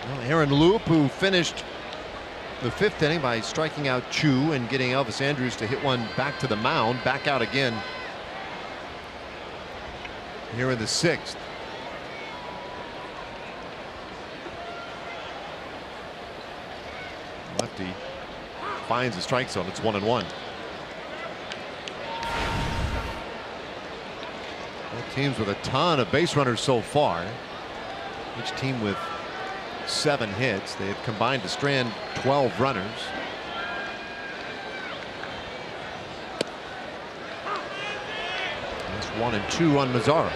Well, Aaron Loup, who finished the fifth inning by striking out Chu and getting Elvis Andrus to hit one back to the mound, back out again here in the sixth. Lefty finds the strike zone. It's 1-1. Both teams with a ton of base runners so far. Each team with 7 hits. They have combined to strand 12 runners. That's 1-2 on Mazara.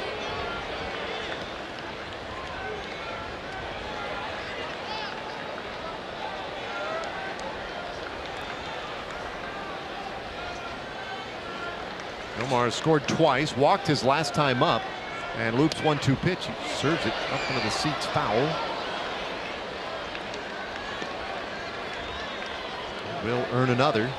Omar scored twice, walked his last time up, and Loup's 1-2 pitch. He serves it up into the seats foul. Will earn another.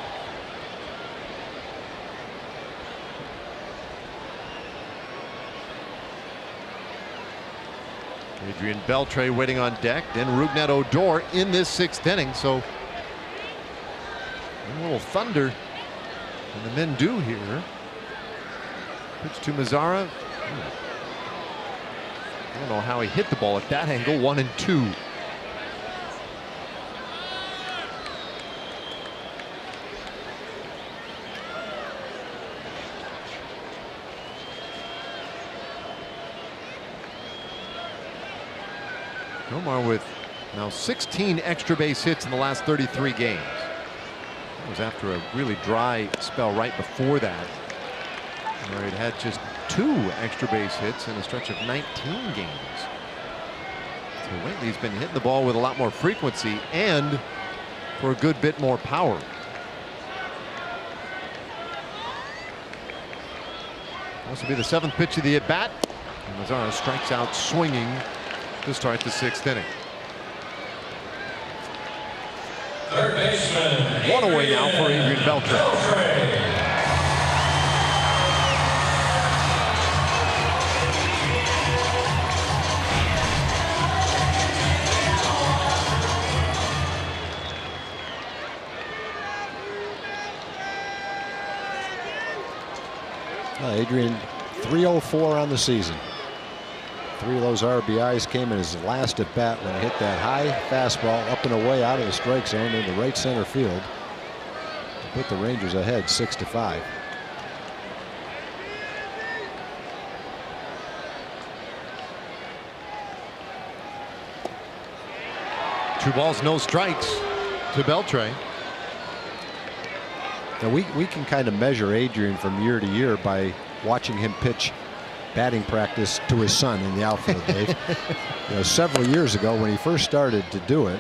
Adrian Beltre waiting on deck, then Rougned Odor in this sixth inning. So a little thunder and the men do here. Pitch to Mazara. I don't know how he hit the ball at that angle. 1-2. Omar with now 16 extra base hits in the last 33 games. That was after a really dry spell right before that, where he'd had just 2 extra base hits in a stretch of 19 games. So lately he's been hitting the ball with a lot more frequency and for a good bit more power. This will be the 7th pitch of the at bat. And Mazara strikes out swinging to start the 6th inning. Third baseman. One away now for Adrian Beltre. Adrian, 304 on the season. 3 of those RBIs came in his last at bat when he hit that high fastball up and away out of the strike zone into right center field to put the Rangers ahead 6-5. Two balls, no strikes to Beltre. Now we can kind of measure Adrian from year to year by watching him pitch batting practice to his son in the outfield, Dave. You know, several years ago when he first started to do it,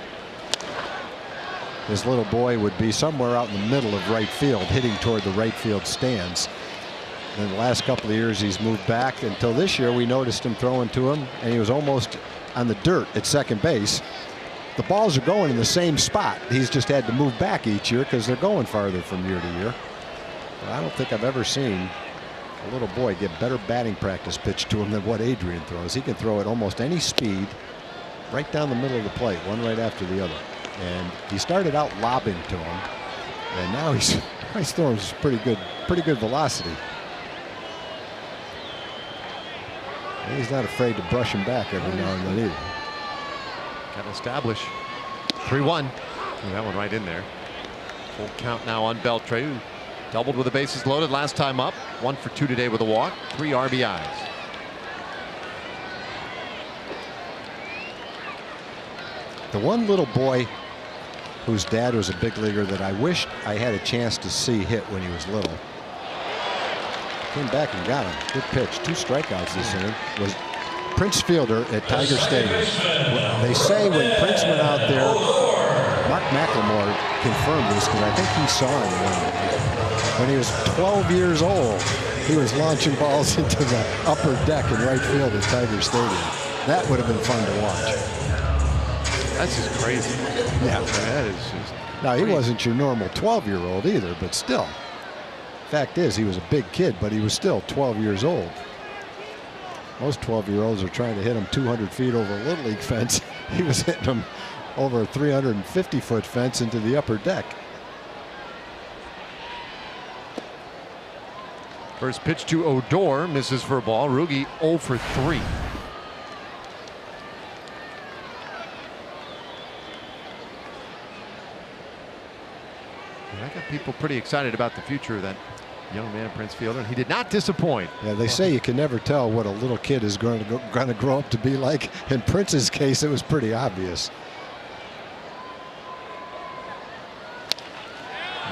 his little boy would be somewhere out in the middle of right field hitting toward the right field stands. And the last couple of years he's moved back until this year we noticed him throwing to him and he was almost on the dirt at second base. The balls are going in the same spot. He's just had to move back each year because they're going farther from year to year. But I don't think I've ever seen a little boy get better batting practice pitched to him than what Adrian throws. He can throw at almost any speed right down the middle of the plate, one right after the other. And he started out lobbing to him, and now he's throwing pretty good velocity. And he's not afraid to brush him back every now and then either. Got to establish 3-1. That one right in there. Full count now on Beltre, who doubled with the bases loaded last time up. 1 for 2 today with a walk, 3 RBIs. The one little boy whose dad was a big leaguer that I wished I had a chance to see hit when he was little. Came back and got him. Good pitch. 2 strikeouts this inning. Was Prince Fielder at Tiger Stadium. They say when Prince went out there, Mark McLemore confirmed this because I think he saw him one day. When he was 12 years old, he was launching balls into the upper deck in right field at Tiger Stadium. That would have been fun to watch. That's just crazy. Yeah. That is just. Now, he wasn't your normal 12-year-old either, but still. Fact is, he was a big kid, but he was still 12 years old. Most 12-year-olds are trying to hit him 200 feet over a Little League fence. He was hitting them over a 350-foot fence into the upper deck. First pitch to Odor, misses for a ball. Ruge 0 for 3. I got people pretty excited about the future of that young man, Prince Fielder, and he did not disappoint. Yeah, they say you can never tell what a little kid is going to grow up to be like. In Prince's case, it was pretty obvious.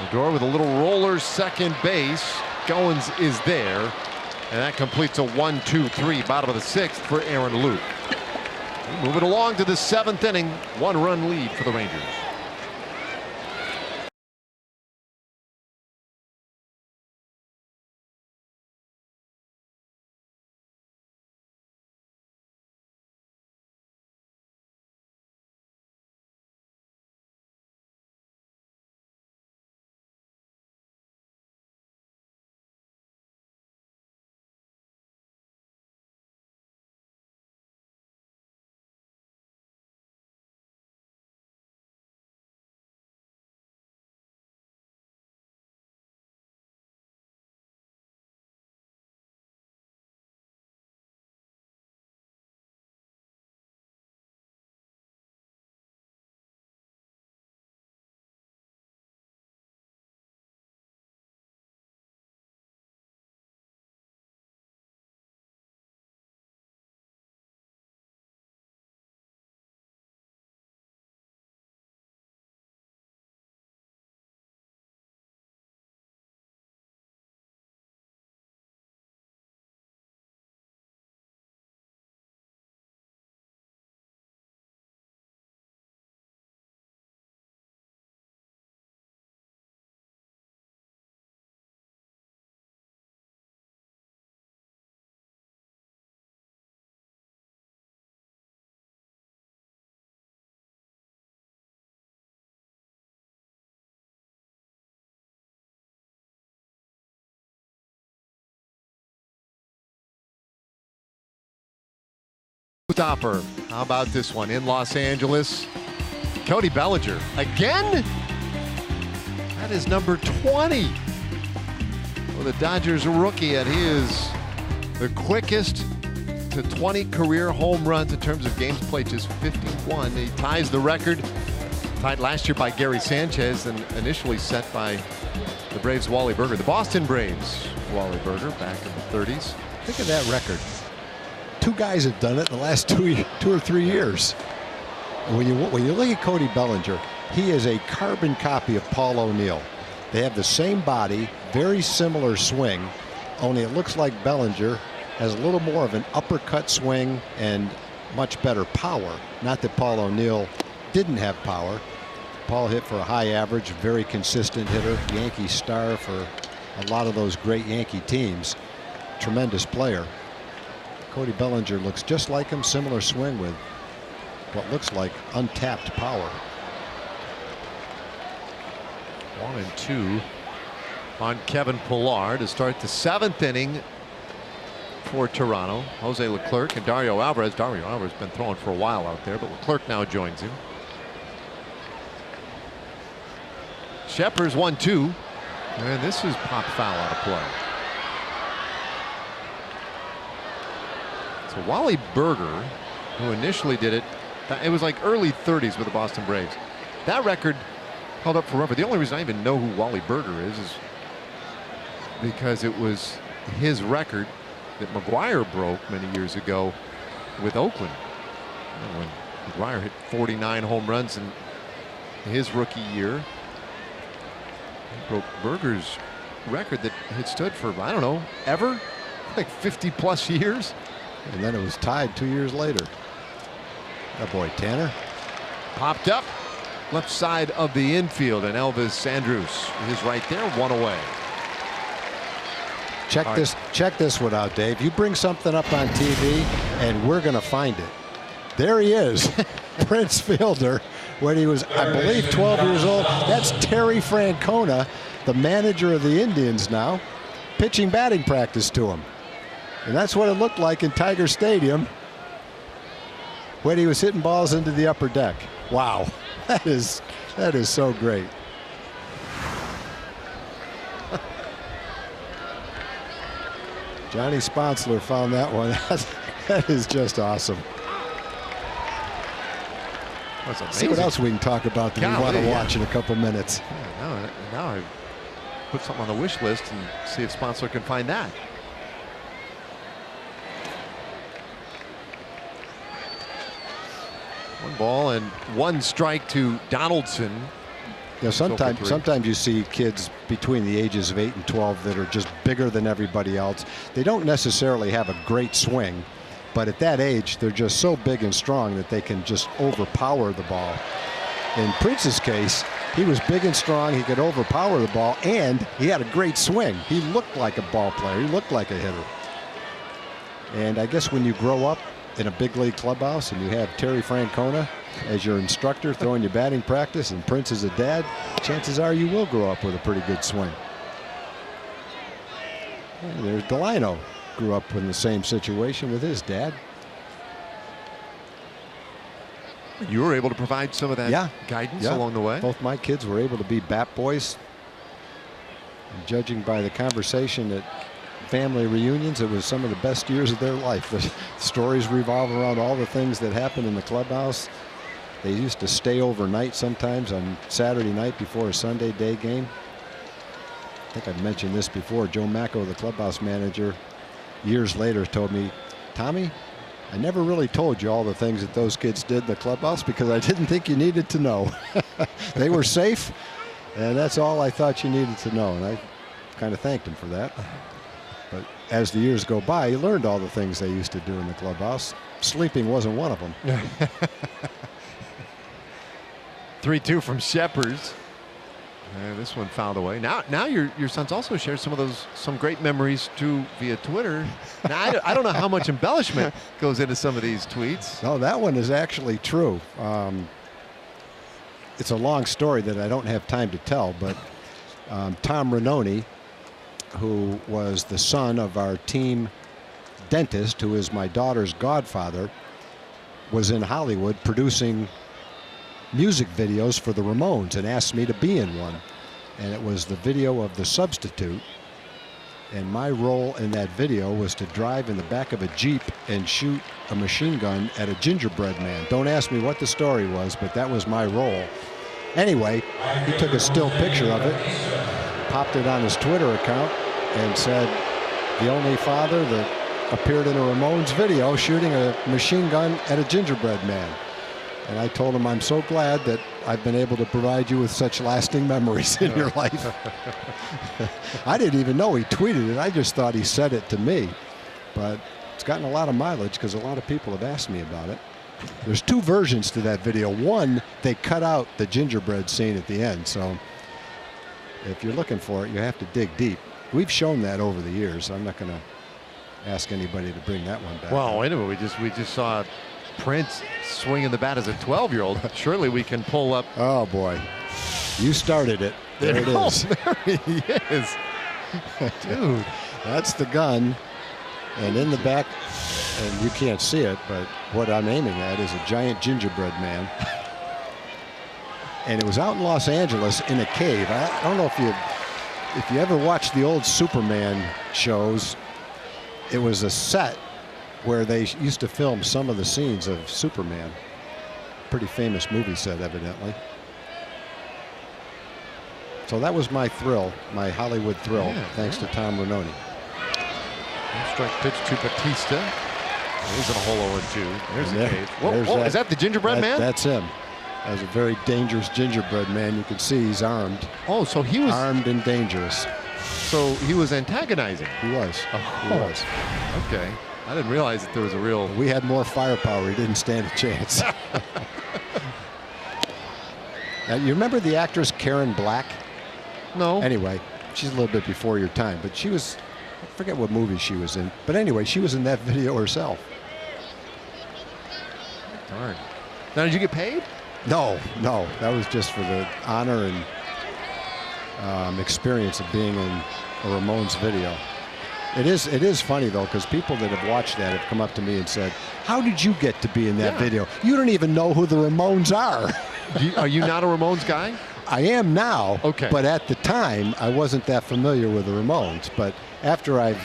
Odor with a little roller, second base. Goins is there, and that completes a 1-2-3, bottom of the 6th for Aaron Loup. Moving along to the 7th inning, 1-run lead for the Rangers. Stopper. How about this one in Los Angeles? Cody Bellinger again. That is number 20 for the Dodgers rookie, and he is the quickest to 20 career home runs in terms of games played, just 51. He ties the record, tied last year by Gary Sanchez and initially set by the Braves' Wally Berger. The Boston Braves' Wally Berger back in the 30s. Think of that record. 2 guys have done it in the last 2 or 3 years. And when you look at Cody Bellinger, he is a carbon copy of Paul O'Neill. They have the same body, very similar swing, only it looks like Bellinger has a little more of an uppercut swing and much better power. Not that Paul O'Neill didn't have power. Paul hit for a high average, very consistent hitter, Yankee star for a lot of those great Yankee teams. Tremendous player. Cody Bellinger looks just like him, similar swing with what looks like untapped power. 1-2 on Kevin Pillar to start the 7th inning for Toronto. Jose Leclerc and Dario Alvarez. Dario Alvarez has been throwing for a while out there, but Leclerc now joins him. Sheppers 1-2, and this is pop foul out of play. So Wally Berger, who initially did it, it was like early 30s with the Boston Braves. That record held up forever. The only reason I even know who Wally Berger is because it was his record that McGwire broke many years ago with Oakland. And when McGwire hit 49 home runs in his rookie year, he broke Berger's record that had stood for, I don't know, ever, like 50 plus years. And then it was tied 2 years later. Oh boy, Tanner. Popped up left side of the infield, and Elvis Andrus is right there, one away. Check this one out, Dave. You bring something up on TV, and we're going to find it. There he is, Prince Fielder, when he was, I believe, 12 years old. That's Terry Francona, the manager of the Indians now, pitching batting practice to him. And that's what it looked like in Tiger Stadium when he was hitting balls into the upper deck. Wow, that is so great. Johnny Sponsler found that one. That is just awesome. See what else we can talk about that we want to watch in a couple minutes. Yeah, now I put something on the wish list and see if Sponsler can find that. One ball and one strike to Donaldson. You know, sometimes you see kids between the ages of 8 and 12 that are just bigger than everybody else. They don't necessarily have a great swing, but at that age they're just so big and strong that they can just overpower the ball. In Prince's case, he was big and strong, he could overpower the ball, and he had a great swing. He looked like a ball player, he looked like a hitter. And I guess when you grow up in a big league clubhouse and you have Terry Francona as your instructor throwing your batting practice and Prince as a dad, chances are you will grow up with a pretty good swing. And there's Delino, grew up in the same situation with his dad. You were able to provide some of that guidance along the way. Both my kids were able to be bat boys. And judging by the conversation at family reunions, it was some of the best years of their life. The stories revolve around all the things that happened in the clubhouse. They used to stay overnight sometimes on Saturday night before a Sunday day game. I think I've mentioned this before. Joe Macko, the clubhouse manager, years later told me, Tommy, I never really told you all the things that those kids did in the clubhouse because I didn't think you needed to know. They were safe, and that's all I thought you needed to know. And I kind of thanked him for that. But as the years go by, you learned all the things they used to do in the clubhouse. Sleeping wasn't one of them. 3-2 from Sheppers. And this one fouled away. Now your sons also share some great memories too via Twitter. Now I don't know how much embellishment goes into some of these tweets. No, that one is actually true. It's a long story that I don't have time to tell, but Tom Ranoni, who was the son of our team dentist, who is my daughter's godfather, was in Hollywood producing music videos for the Ramones and asked me to be in one. And it was the video of The Substitute. And my role in that video was to drive in the back of a Jeep and shoot a machine gun at a gingerbread man. Don't ask me what the story was, but that was my role. Anyway, he took a still picture of it, popped it on his Twitter account, and said, the only father that appeared in a Ramones video shooting a machine gun at a gingerbread man. And I told him, I'm so glad that I've been able to provide you with such lasting memories in your life. I didn't even know he tweeted it. I just thought he said it to me. But it's gotten a lot of mileage because a lot of people have asked me about it. There's two versions to that video. One, they cut out the gingerbread scene at the end. So if you're looking for it, you have to dig deep. We've shown that over the years. I'm not going to ask anybody to bring that one back. Well, wait a minute. We just saw Prince swinging the bat as a 12-year-old. Surely we can pull up. Oh boy, you started it. There it is. There he is, dude. That's the gun, and in the back, and you can't see it, but what I'm aiming at is a giant gingerbread man. And it was out in Los Angeles in a cave. I don't know if you ever watched the old Superman shows. It was a set where they used to film some of the scenes of Superman. Pretty famous movie set, evidently. So that was my thrill, my Hollywood thrill, thanks to Tom Ranoni. Strike pitch to Batista. He's in a hole 0-2. There's the cave. There's is that the gingerbread man? That's him. As a very dangerous gingerbread man. You can see he's armed. Oh, so he was armed and dangerous. So he was antagonizing. He was. Oh. He was. Okay. I didn't realize that there was a real. We had more firepower. He didn't stand a chance. Now, you remember the actress Karen Black? No. Anyway, she's a little bit before your time, but she was, I forget what movie she was in. But anyway, she was in that video herself. Darn. Now, did you get paid? No, that was just for the honor and experience of being in a Ramones video. It is funny though, because people that have watched that have come up to me and said, "How did you get to be in that video? You don't even know who the Ramones are." Are you not a Ramones guy? I am now. Okay. But at the time, I wasn't that familiar with the Ramones. But after I've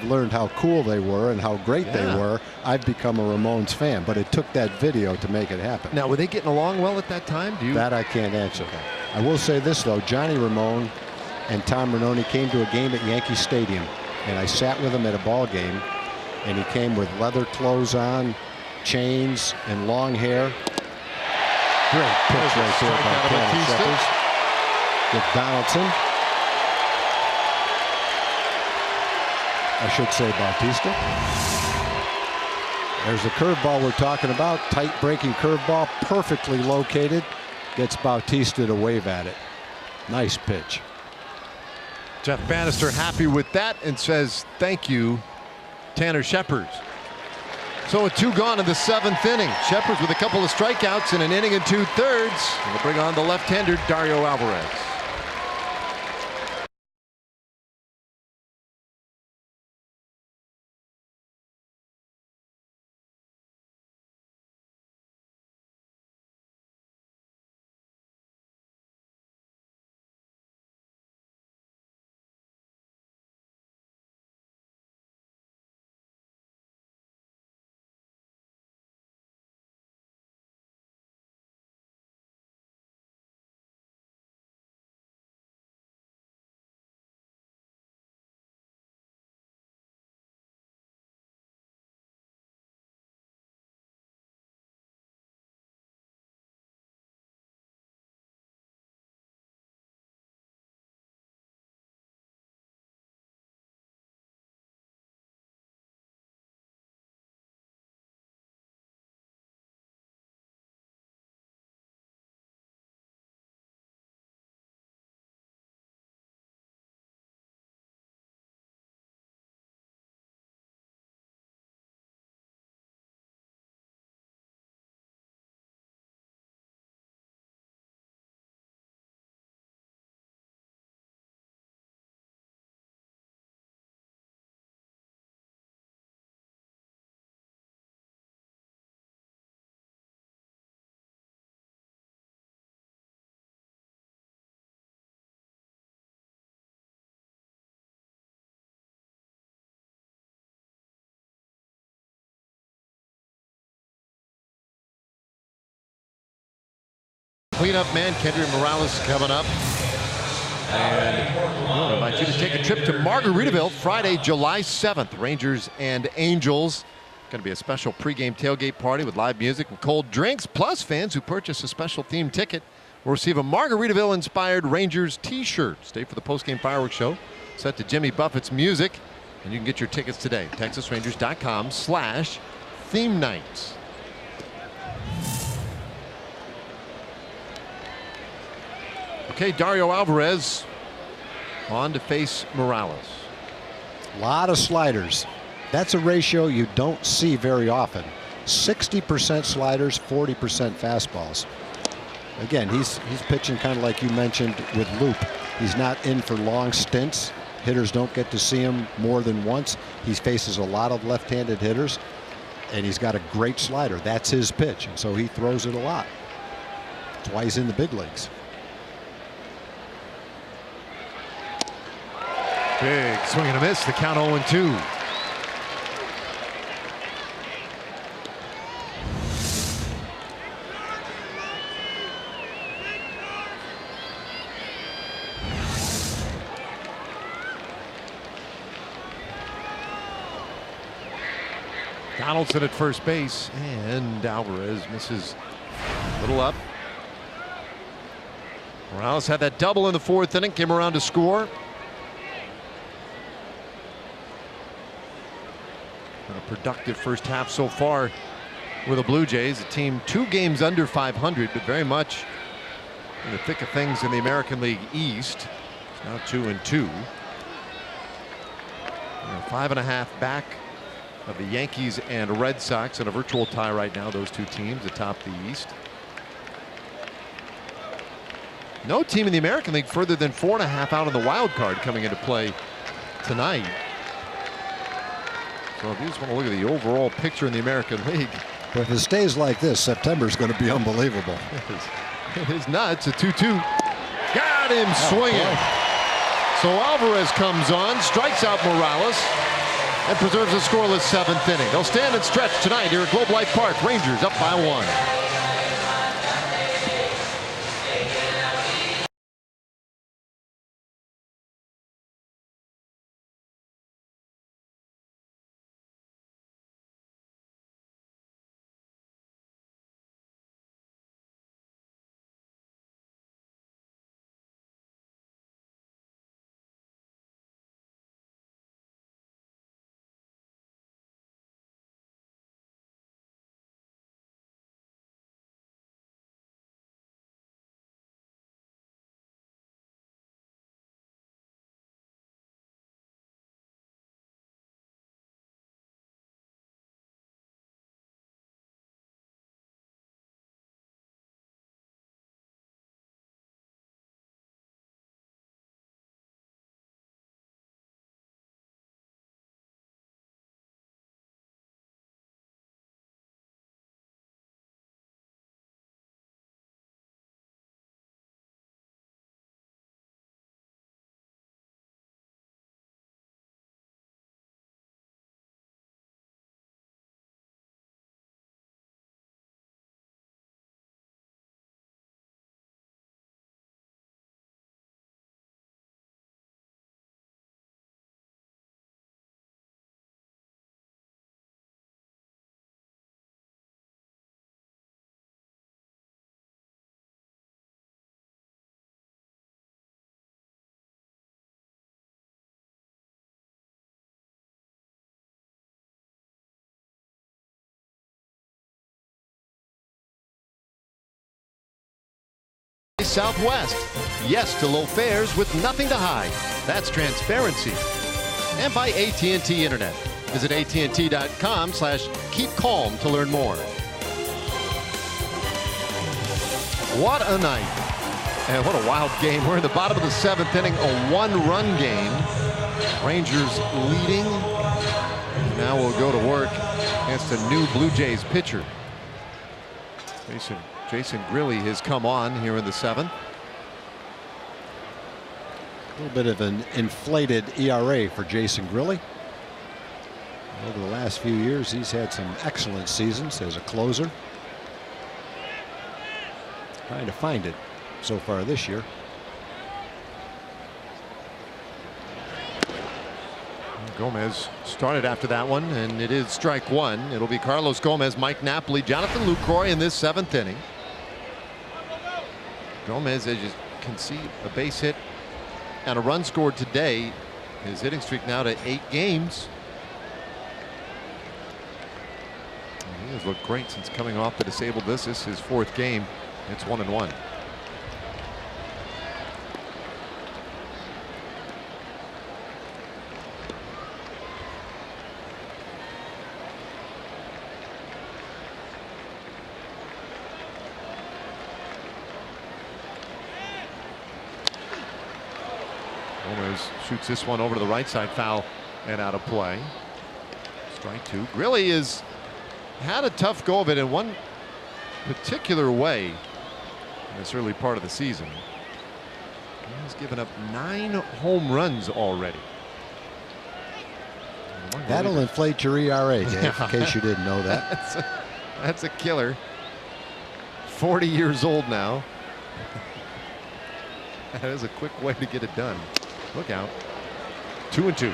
learned how cool they were and how great they were, I've become a Ramones fan. But it took that video to make it happen. Now, were they getting along well at that time? That I can't answer. Okay. I will say this, though. Johnny Ramone and Tom Ranoni came to a game at Yankee Stadium, and I sat with him at a ball game, and he came with leather clothes on, chains, and long hair. Great pitch right there by Tanner Scheppers. With Donaldson. I should say Bautista. There's the curveball we're talking about. Tight breaking curveball, perfectly located. Gets Bautista to wave at it. Nice pitch. Jeff Bannister happy with that and says thank you, Tanner Scheppers. So a 2 gone in the 7th inning. Scheppers with a couple of strikeouts in an inning and 2/3. And we'll bring on the left-hander Dario Alvarez. Cleanup man Kendry Morales coming up. And I invite you to take a trip to Margaritaville Friday, July 7th. Rangers and Angels. Going to be a special pregame tailgate party with live music and cold drinks. Plus, fans who purchase a special themed ticket will receive a Margaritaville-inspired Rangers t-shirt. Stay for the postgame fireworks show set to Jimmy Buffett's music. And you can get your tickets today. TexasRangers.com/theme nights. Okay, Dario Alvarez on to face Morales. A lot of sliders. That's a ratio you don't see very often. 60% sliders, 40% fastballs. Again, he's pitching kind of like you mentioned with Loop. He's not in for long stints. Hitters don't get to see him more than once. He faces a lot of left-handed hitters, and he's got a great slider. That's his pitch, and so he throws it a lot. That's why he's in the big leagues. Big swing and a miss. The count 0-2. Donaldson at first base, and Alvarez misses a little up. Morales had that double in the 4th inning, came around to score. productive first half so far with the Blue Jays, a team 2 games under 500, but very much in the thick of things in the American League East. It's now 2-2. 5.5 back of the Yankees and Red Sox in a virtual tie right now. Those two teams atop the East. No team in the American League further than 4.5 out on the wild card coming into play tonight. So if you just want to look at the overall picture in the American League, If it stays like this, September's going to be unbelievable. it is nuts. A 2-2. Got him swinging. So Alvarez comes on, strikes out Morales, and preserves a scoreless 7th inning. They'll stand and stretch tonight here at Globe Life Park. Rangers up by 1. Southwest. Yes to low fares with nothing to hide. That's transparency. And by AT&T Internet. Visit AT&T.com/keepcalm to learn more. What a night. And what a wild game. We're in the bottom of the 7th inning, a 1-run game. Rangers leading. Now we'll go to work against a new Blue Jays pitcher. Jason Grilli has come on here in the 7th. A little bit of an inflated ERA for Jason Grilli. Over the last few years, he's had some excellent seasons as a closer. Trying to find it so far this year. Gomez started after that one, and it is strike 1. It'll be Carlos Gomez, Mike Napoli, Jonathan Lucroy in this 7th inning. Gomez, as you can see, a base hit and a run scored today. His hitting streak now to 8 games. And he has looked great since coming off the disabled list. This is his 4th game. It's 1-1. Gomez shoots this one over to the right side, foul and out of play. Strike 2. Grilli has had a tough go of it in one particular way in this early part of the season. He's given up 9 home runs already. That'll inflate your ERA, Dave, in case you didn't know that. That's a killer. 40 years old now. That is a quick way to get it done. Look out. 2-2.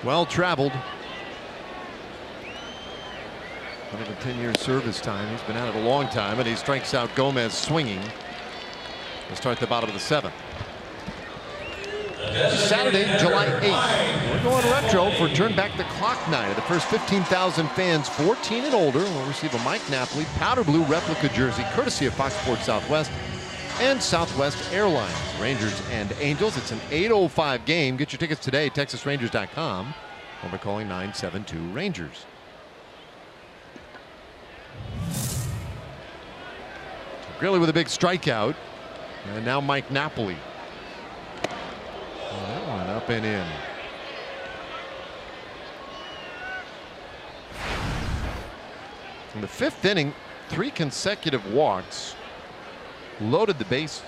Well traveled. Not even 10 years service time. He's been at it a long time, and he strikes out Gomez swinging. We'll start the bottom of the 7th. Saturday, July 8th. We're going retro for Turn Back the Clock night. The first 15,000 fans 14 and older will receive a Mike Napoli powder blue replica jersey courtesy of Fox Sports Southwest and Southwest Airlines. Rangers and Angels. It's an 8:05 game. Get your tickets today, TexasRangers.com, or by calling 972-RANGERS. Grilli with a big strikeout. And now Mike Napoli. Oh, that one up and in. In the 5th inning, 3 consecutive walks. Loaded the bases.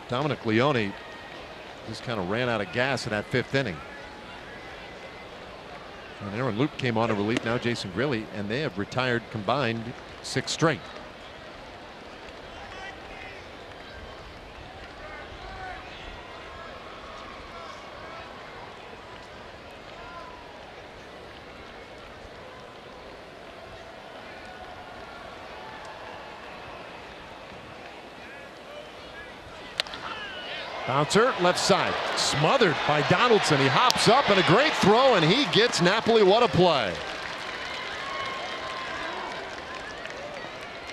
Dominic Leone just kind of ran out of gas in that 5th inning. And Aaron Loup came on to relief. Now Jason Grilli, and they have retired combined 6 straight. Bouncer left side, smothered by Donaldson. He hops up and a great throw, and he gets Napoli. What a play.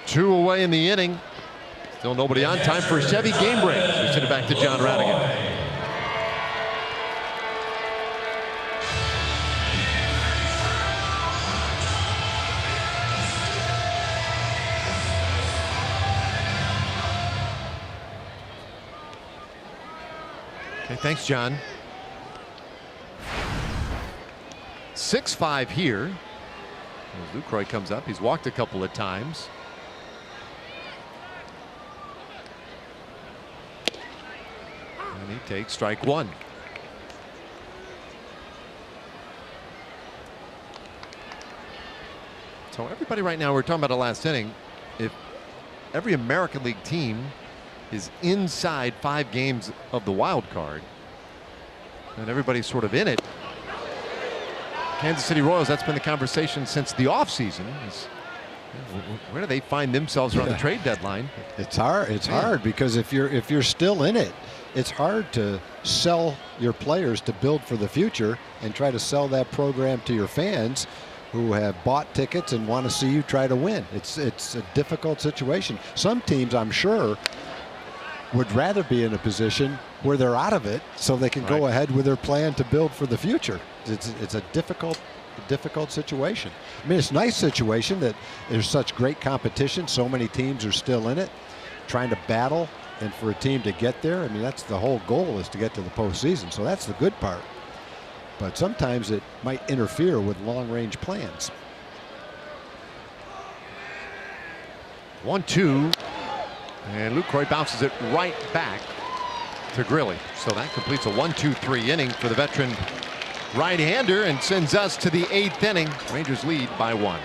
2 away in the inning. Still nobody on. Time for a Chevy game break. We send it back to John Radigan. Okay, thanks, John. 6-5 here. As Lucroy comes up, he's walked a couple of times. And he takes strike 1. So everybody right now, we're talking about the last inning. If every American League team is inside 5 games of the wild card, and everybody's sort of in it. Kansas City Royals, that's been the conversation since the offseason. Where do they find themselves around the trade deadline? It's hard. It's hard because if you're still in it, it's hard to sell your players to build for the future and try to sell that program to your fans who have bought tickets and want to see you try to win. It's a difficult situation. Some teams, I'm sure, would rather be in a position where they're out of it so they can go ahead with their plan to build for the future. It's a difficult situation. I mean, it's a nice situation that there's such great competition. So many teams are still in it, trying to battle, and for a team to get there, I mean, that's the whole goal, is to get to the postseason. So that's the good part. But sometimes it might interfere with long-range plans. 1-2. And Lucroy bounces it right back to Grilli. So that completes a 1-2-3 inning for the veteran right-hander and sends us to the 8th inning. Rangers lead by 1.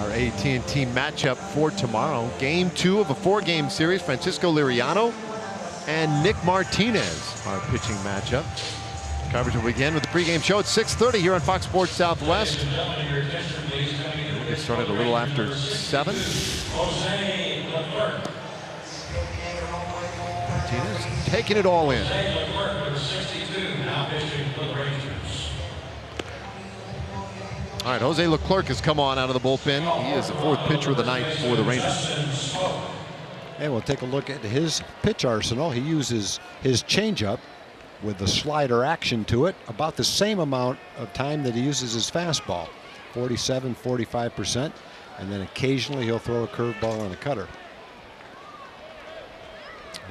Our AT&T matchup for tomorrow. Game 2 of a 4-game series. Francisco Liriano and Nick Martinez, our pitching matchup. Coverage will begin with the pregame show at 6:30 here on Fox Sports Southwest. We'll get started a little after 7. Martinez taking it all in. All right, Jose Leclerc has come on out of the bullpen. He is the 4th pitcher of the night for the Rangers. And we'll take a look at his pitch arsenal. He uses his changeup with the slider action to it about the same amount of time that he uses his fastball, 47–45%, and then occasionally he'll throw a curveball and a cutter.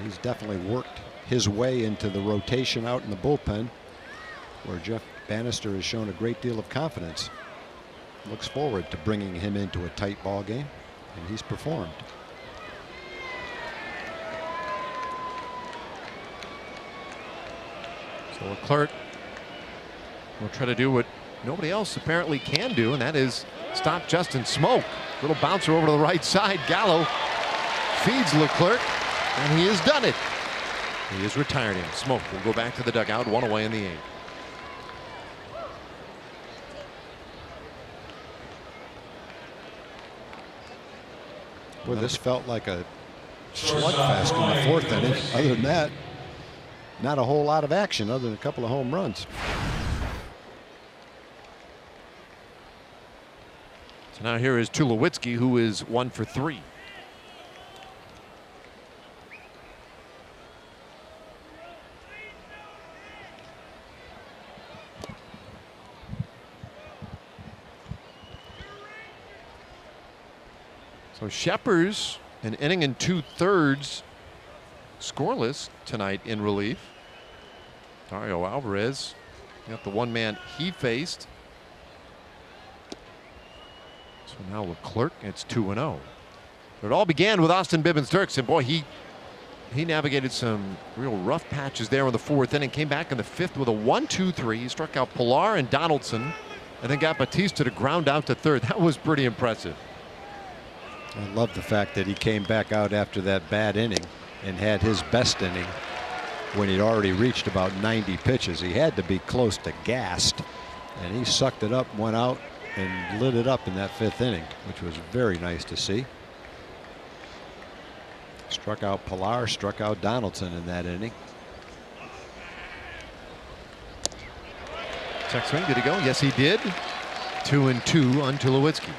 He's definitely worked his way into the rotation out in the bullpen, where Jeff Bannister has shown a great deal of confidence. Looks forward to bringing him into a tight ball game, and he's performed. So Leclerc will try to do what nobody else apparently can do, and that is stop Justin Smoak. Little bouncer over to the right side. Gallo feeds Leclerc, and he has done it. He has retired him. Smoak will go back to the dugout, 1 away in the 8th. Well, this felt like a slugfest in the 4th inning. Other than that, not a whole lot of action other than a couple of home runs. So now here is Tulowitzki, who is 1 for 3. So Sheppers, an inning and 2/3 scoreless tonight in relief. Dario Alvarez got the 1-man he faced. So now Leclerc, it's 2-0. But it all began with Austin Bibbins-Dirks, and boy, he navigated some real rough patches there in the 4th inning. Came back in the 5th with a 1-2-3. He struck out Pilar and Donaldson, and then got Batista to ground out to 3rd. That was pretty impressive. I love the fact that he came back out after that bad inning and had his best inning when he'd already reached about 90 pitches. He had to be close to gassed, and he sucked it up, went out, and lit it up in that 5th inning, which was very nice to see. Struck out Pilar, struck out Donaldson in that inning. Check swing, did he go? Yes, he did. 2-2 on Tulowitzki.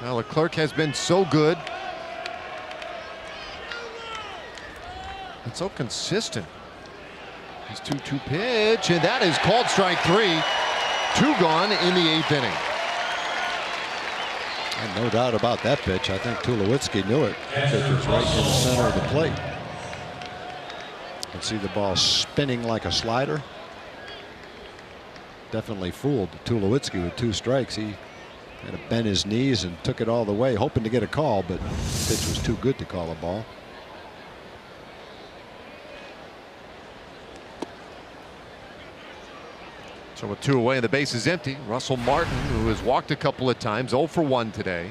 Now Leclerc has been so good and so consistent. His 2-2 pitch, and that is called strike 3. 2 gone in the 8th inning. And no doubt about that pitch. I think Tulowitzki knew it. The pitch was right in the center of the plate. You can see the ball spinning like a slider. Definitely fooled Tulowitzki with 2 strikes. He had to bend his knees and took it all the way, hoping to get a call, but the pitch was too good to call a ball. So with 2 away and the base is empty, Russell Martin, who has walked a couple of times, 0 for 1 today.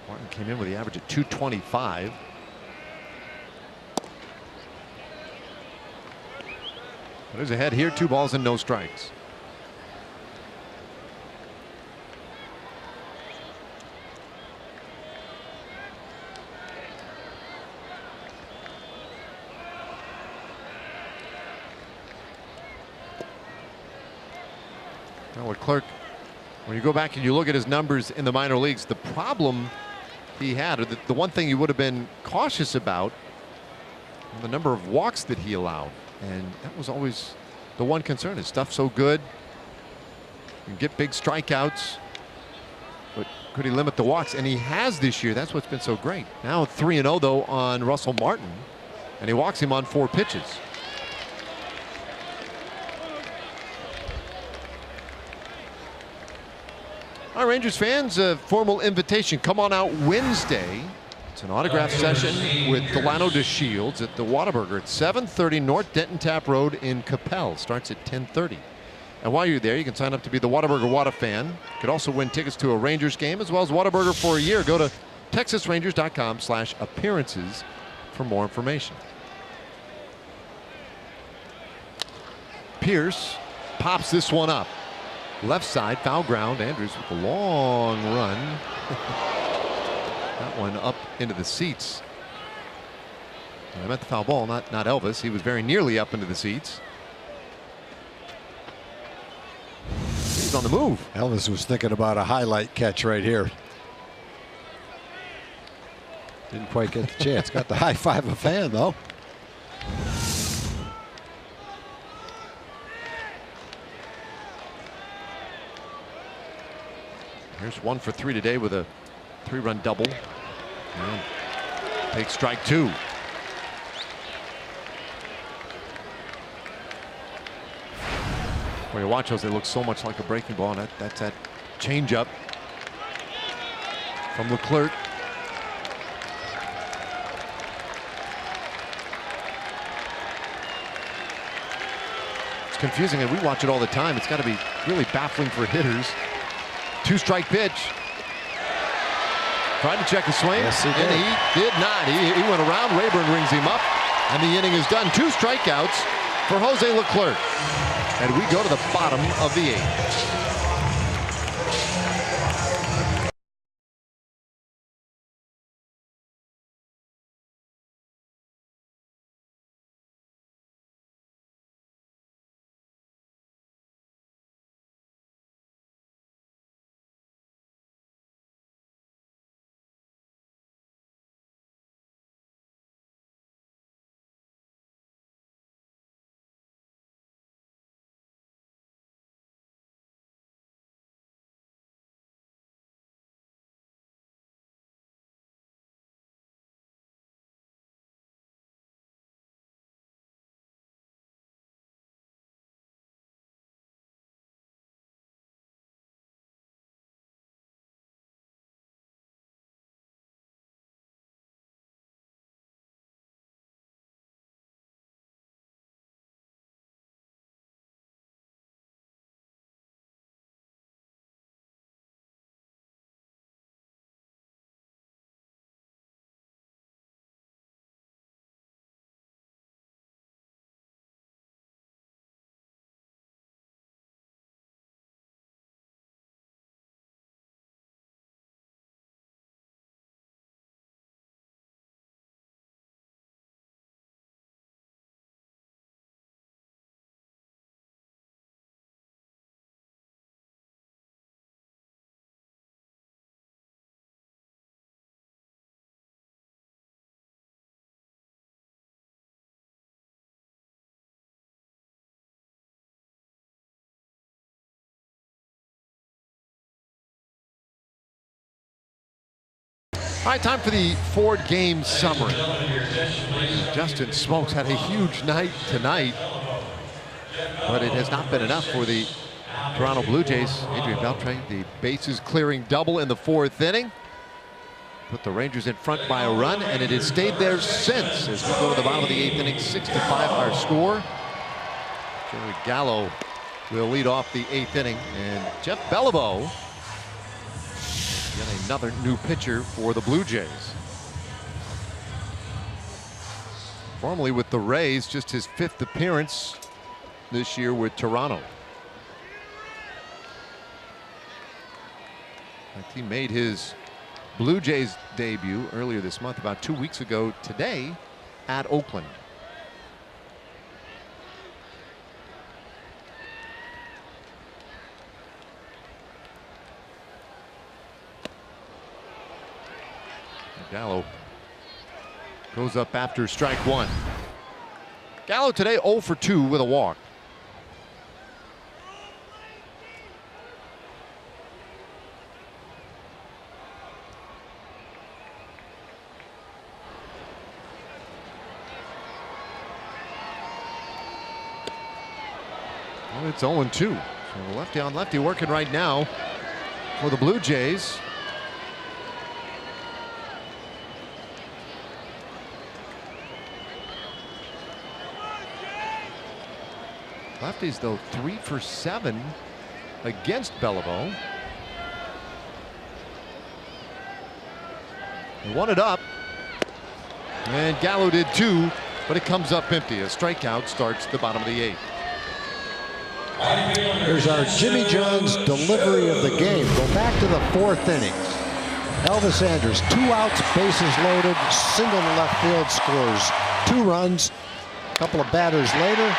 Martin came in with the average of 225. But is ahead here, 2 balls and no strikes. Now Leclerc, when you go back and you look at his numbers in the minor leagues, the problem he had, or the one thing you would have been cautious about, the number of walks that he allowed. And that was always the one concern. His stuff's so good. You can get big strikeouts. But could he limit the walks? And he has this year. That's what's been so great. Now 3-0 though on Russell Martin. And he walks him on 4 pitches. All right, Rangers fans, a formal invitation. Come on out Wednesday. It's an autograph session with Delano DeShields at the Whataburger at 7:30 North Denton Tap Road in Capel. Starts at 10:30. And while you're there, you can sign up to be the Whataburger Whata fan. You could also win tickets to a Rangers game as well as Whataburger for a year. Go to TexasRangers.com/appearances for more information. Pierce pops this one up. Left side, foul ground. Andrews with a long run. That one up into the seats. I meant the foul ball, not Elvis. He was very nearly up into the seats. He's on the move. Elvis was thinking about a highlight catch right here. Didn't quite get the chance. Got the high five a fan, though. Here's 1 for 3 today with a 3-run double. And takes strike 2. When you watch those, they look so much like a breaking ball. And that's that changeup from Leclerc. It's confusing, and we watch it all the time. It's got to be really baffling for hitters. 2-strike pitch. Tried to check his swing, yes, and he did not. He went around. Rayburn rings him up, and the inning is done. 2 strikeouts for Jose Leclerc. And we go to the bottom of the 8th. All right, time for the Ford game summary. Justin Smoaks had a huge night tonight, but it has not been enough for the Toronto Blue Jays. Adrian Beltre, the bases clearing double in the 4th inning. Put the Rangers in front by a run, and it has stayed there since. As we go to the bottom of the 8th inning, 6-5 our score. Joey Gallo will lead off the 8th inning, and Jeff Beliveau, yet another new pitcher for the Blue Jays. Formerly with the Rays, just his 5th appearance this year with Toronto. In fact, he made his Blue Jays debut earlier this month, about 2 weeks ago today, at Oakland. Gallo goes up after strike 1. Gallo today 0 for 2 with a walk. Well, it's 0-2. So lefty on lefty working right now for the Blue Jays. Lefties, though, 3 for 7 against Beliveau. He won it up. And Gallo did too, but it comes up empty. A strikeout starts the bottom of the 8th. Here's our Jimmy John's delivery of the game. Go back to the 4th inning. Elvis Andrus, 2 outs, bases loaded, single to left field, scores 2 runs. A couple of batters later,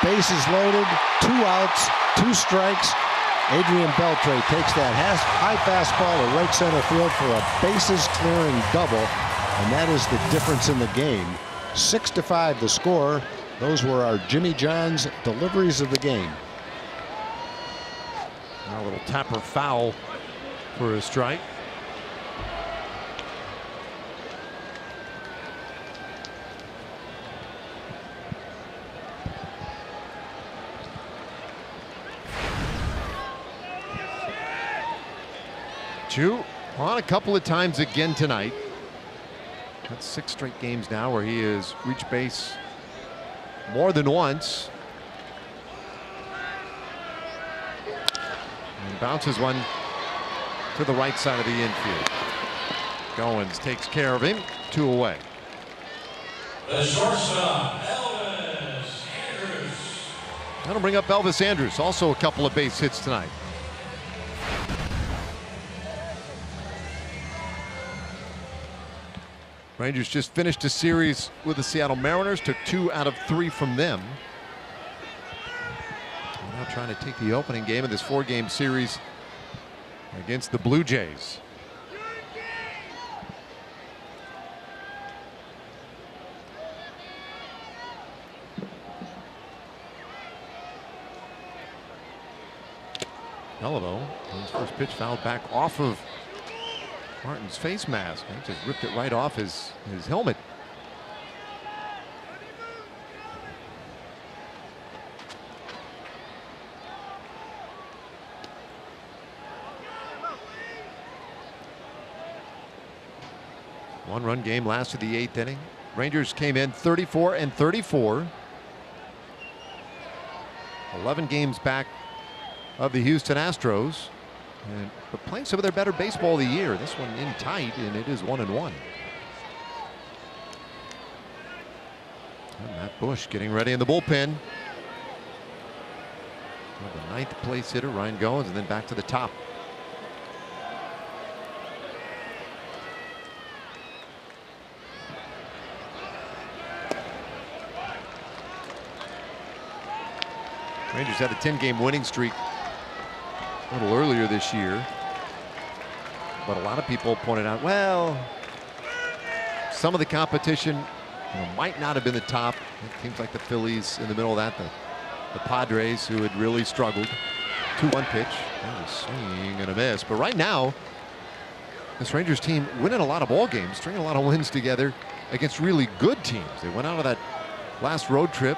bases loaded, 2 outs, 2 strikes. Adrian Beltre takes that high fastball to right center field for a bases clearing double, and that is the difference in the game. 6-5 the score. Those were our Jimmy John's deliveries of the game. A little tapper foul for a strike. Chu on a couple of times again tonight. That's 6 straight games now where he has reached base more than once. And bounces one to the right side of the infield. Goins takes care of him. 2 away. The shortstop, Elvis Andrus. That'll bring up Elvis Andrus. Also a couple of base hits tonight. Rangers just finished a series with the Seattle Mariners, took 2 out of 3 from them. Now trying to take the opening game of this 4-game series against the Blue Jays. Beliveau, his first pitch fouled back off of Martin's face mask. He just ripped it right off his helmet. One-run game lasted the 8th inning. Rangers came in 34-34. 11 games back of the Houston Astros. But playing some of their better baseball of the year. This one in tight, and it is 1-1. And Matt Bush getting ready in the bullpen. The 9th place hitter, Ryan Goins, and then back to the top. Rangers had a 10-game winning streak a little earlier this year, but a lot of people pointed out, well, some of the competition might not have been the top. It seems like the Phillies in the middle of that, the Padres, who had really struggled. 2-1 pitch, that was a swing and a miss. But right now, this Rangers team winning a lot of ball games, stringing a lot of wins together against really good teams. They went out of that last road trip,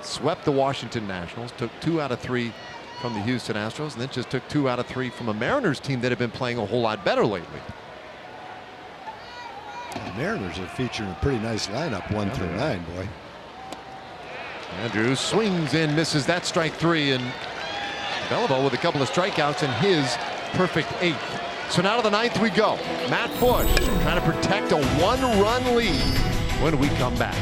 swept the Washington Nationals, took 2 out of 3 from the Houston Astros, and then just took 2 out of 3 from a Mariners team that have been playing a whole lot better lately. The Mariners have featured a pretty nice lineup, 1 through 9, boy. Andrus swings and misses. That strike 3, and Beliveau with a couple of strikeouts in his perfect 8th. So now to the 9th we go. Matt Bush trying to protect a 1-run lead when we come back.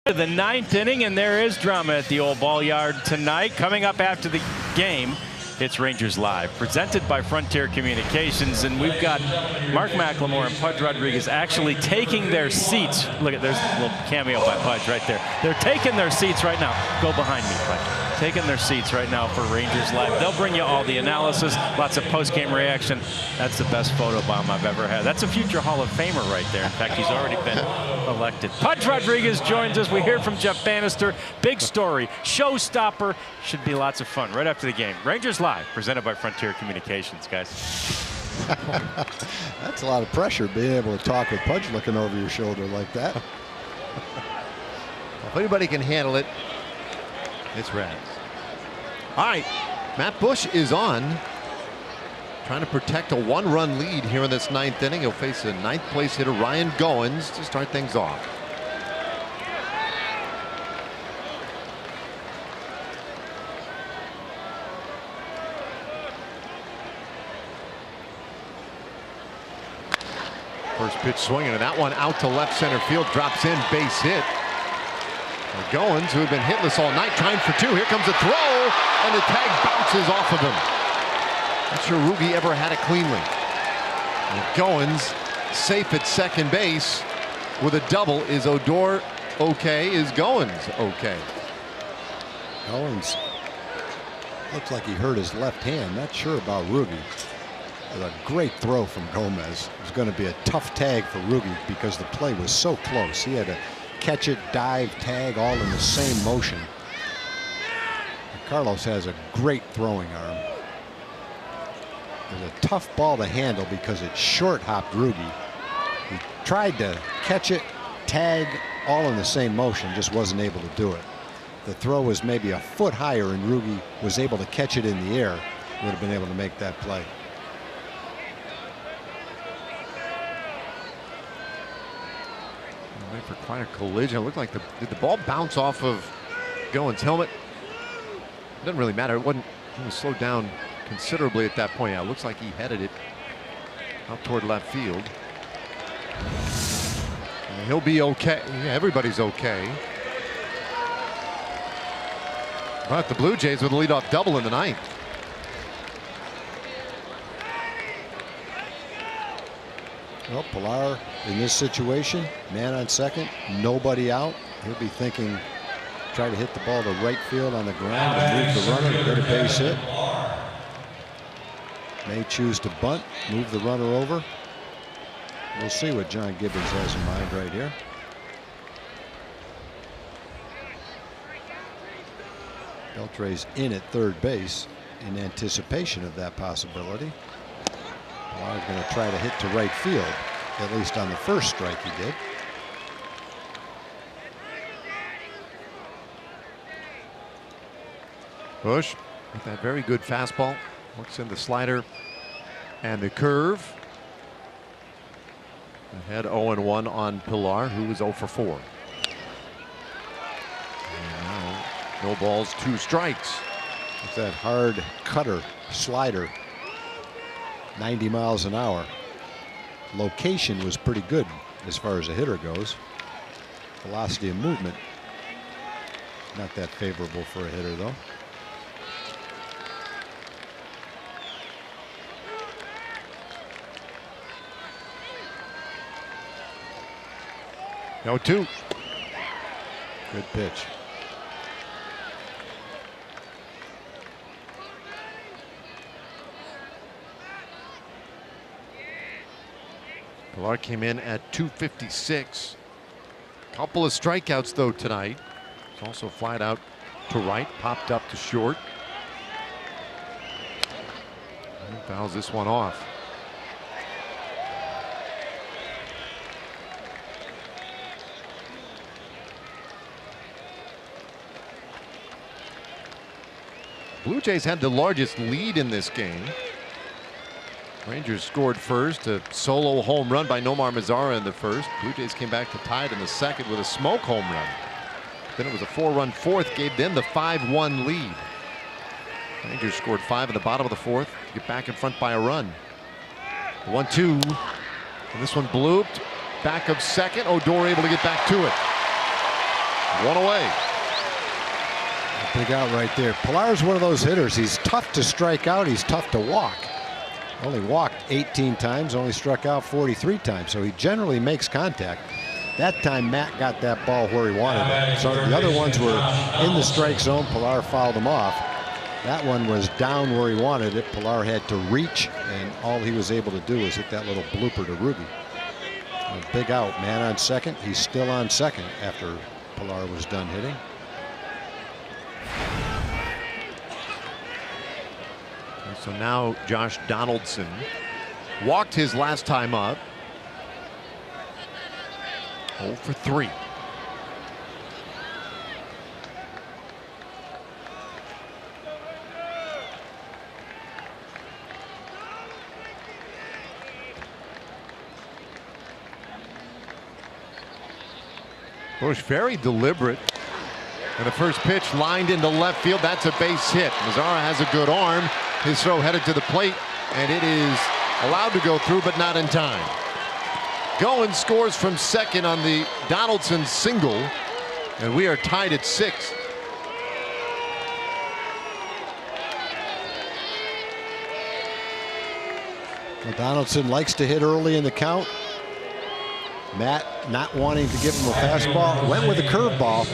The ninth inning, and there is drama at the old ball yard tonight. Coming up after the game, it's Rangers Live, presented by Frontier Communications, and we've got Mark McLemore and Pudge Rodriguez actually taking their seats. Look at, there's a little cameo by Pudge right there. They're taking their seats right now. Go behind me, Pudge. Taking their seats right now for Rangers Live. They'll bring you all the analysis, lots of post-game reaction. That's the best photo bomb I've ever had. That's a future Hall of Famer right there. In fact, he's already been elected. Pudge Rodriguez joins us. We hear from Jeff Bannister. Big story, showstopper. Should be lots of fun right after the game. Rangers Live, presented by Frontier Communications, guys. That's a lot of pressure, being able to talk with Pudge looking over your shoulder like that. If anybody can handle it, it's Reds. All right, Matt Bush is on, trying to protect a one-run lead here in this ninth inning. He'll face a ninth-place hitter, Ryan Goins, to start things off. First pitch swinging, and that one out to left center field, drops in, base hit. Goins, who had been hitless all night, trying for two. Here comes a throw, and the tag bounces off of him. Not sure Rugi ever had it cleanly. And Goins safe at second base with a double. Is Odor okay? Is Goins okay? Goins looks like he hurt his left hand. Not sure about Rugi. A great throw from Gomez. It was going to be a tough tag for Rugi because the play was so close. He had to catch it, dive, tag, all in the same motion. Carlos has a great throwing arm. It was a tough ball to handle because it short hopped Rugi. He tried to catch it, tag, all in the same motion, just wasn't able to do it. The throw was maybe a foot higher and Rugi was able to catch it in the air. Would have been able to make that play. Wait for quite a collision. It looked like did the ball bounce off of Goins' helmet? It doesn't really matter. It wasn't. He was slowed down considerably at that point. Yeah, it looks like he headed it out toward left field. And he'll be okay. Yeah, everybody's okay. But the Blue Jays with a leadoff double in the ninth. Well, Pilar in this situation, man on second, nobody out. He'll be thinking, try to hit the ball to right field on the ground and move the runner, get a base hit. May choose to bunt, move the runner over. We'll see what John Gibbons has in mind right here. Beltre's in at third base in anticipation of that possibility. Pilar's going to try to hit to right field, at least on the first strike he did. Bush with that very good fastball, works in the slider and the curve. Ahead 0-1 on Pilar, who was 0 for 4. And now no balls, 2 strikes. With that hard cutter slider, 90 miles an hour. Location was pretty good as far as a hitter goes. Velocity of movement, not that favorable for a hitter though. No 2. Good pitch. Pilar came in at 256. Couple of strikeouts though tonight. It's also flied out to right, popped up to short. And fouls this one off. Blue Jays had the largest lead in this game. Rangers scored first, a solo home run by Nomar Mazara in the first. Blue Jays came back to tie it in the second with a smoke home run. Then it was a 4-run fourth, gave them the 5-1 lead. Rangers scored 5 in the bottom of the fourth to get back in front by a run. 1-2, and this one blooped. Back of second, Odor able to get back to it. One away. Big out right there. Pillar's one of those hitters. He's tough to strike out. He's tough to walk. Only walked 18 times, only struck out 43 times. So he generally makes contact. That time Matt got that ball where he wanted it. So the other ones were in the strike zone. Pillar fouled him off. That one was down where he wanted it. Pillar had to reach, and all he was able to do was hit that little blooper to Ruby. A big out. Man on second. He's still on second after Pillar was done hitting. So now Josh Donaldson walked his last time up. 0 for 3. Bush very deliberate. And the first pitch lined into left field. That's a base hit. Mazara has a good arm. His throw headed to the plate, and it is allowed to go through, but not in time. Goins scores from second on the Donaldson single, and we are tied at 6. Well, Donaldson likes to hit early in the count. Matt not wanting to give him a fastball, went with a curveball.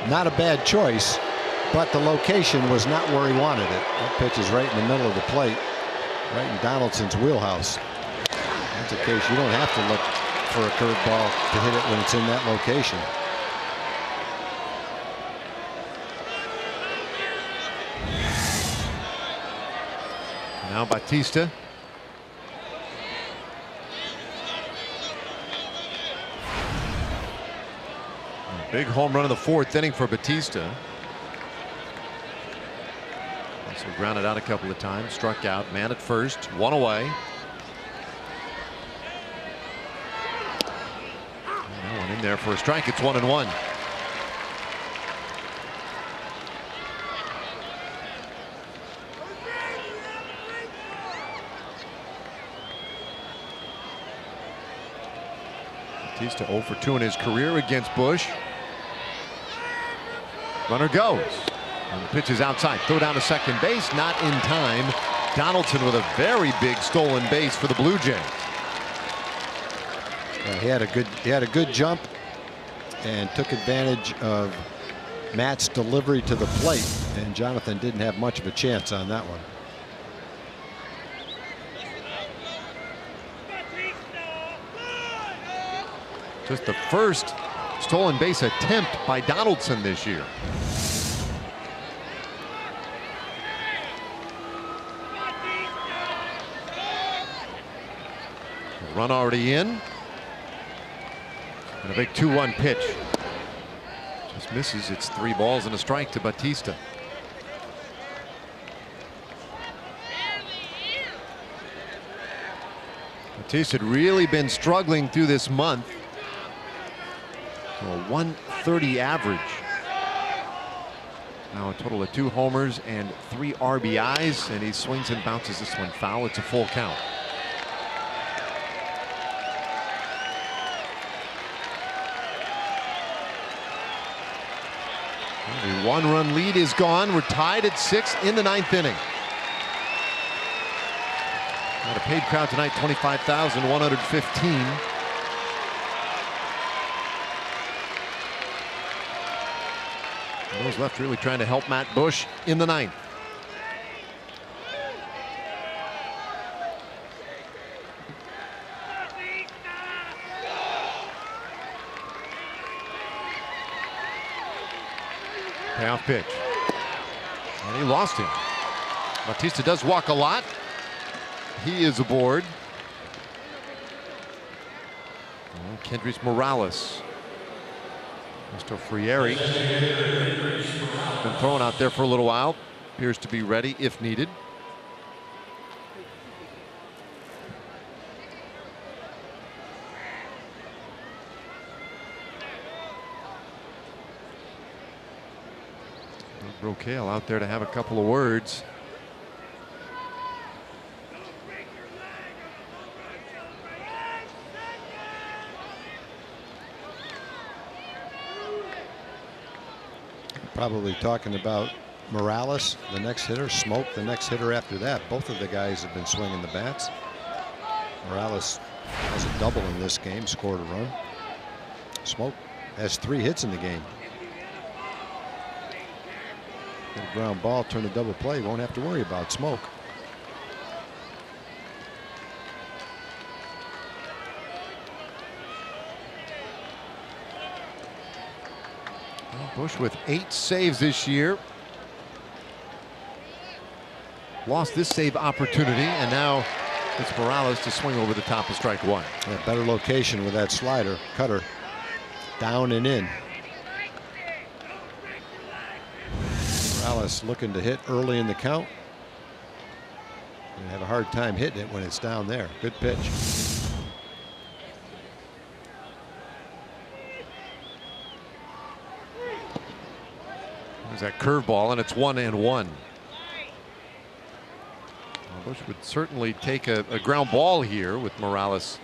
Not a bad choice, but the location was not where he wanted it. That pitch is right in the middle of the plate, right in Donaldson's wheelhouse. That's a case you don't have to look for a curveball to hit it when it's in that location. Now Bautista. Big home run in the 4th inning for Bautista. Also grounded out a couple of times, struck out, man at first, 1 away. That one in there for a strike. It's 1-1. Bautista 0 for 2 in his career against Bush. Runner goes. And the pitch is outside. Throw down to second base. Not in time. Donaldson with a very big stolen base for the Blue Jays. He had a good jump and took advantage of Matt's delivery to the plate, and Jonathan didn't have much of a chance on that one. Just the first stolen base attempt by Donaldson this year. Run already in. And a big 2-1 pitch. Just misses. It's 3 balls and a strike to Bautista. Bautista had really been struggling through this month. So a 130 average. Now a total of 2 homers and 3 RBIs, and he swings and bounces this one foul. It's a full count. The 1-run lead is gone. We're tied at 6 in the 9th inning. Got a paid crowd tonight, 25,115. Those left really trying to help Matt Bush in the 9th. Payoff pitch. And he lost him. Bautista does walk a lot. He is aboard. Oh, Kendrys Morales. Mr. Frieri. Been thrown out there for a little while. Appears to be ready if needed. Brocale out there to have a couple of words. Probably talking about Morales, the next hitter, Smoke, the next hitter after that. Both of the guys have been swinging the bats. Morales has a double in this game, scored a run. Smoke has 3 hits in the game. Get a ground ball, turn a double play, won't have to worry about Smoke. Bush with 8 saves this year. Lost this save opportunity, and now it's Morales to swing over the top of strike 1. Yeah, better location with that slider, cutter, down and in. Morales looking to hit early in the count. And have a hard time hitting it when it's down there. Good pitch. There's that curveball, and it's 1-1. Bush would certainly take a ground ball here with Morales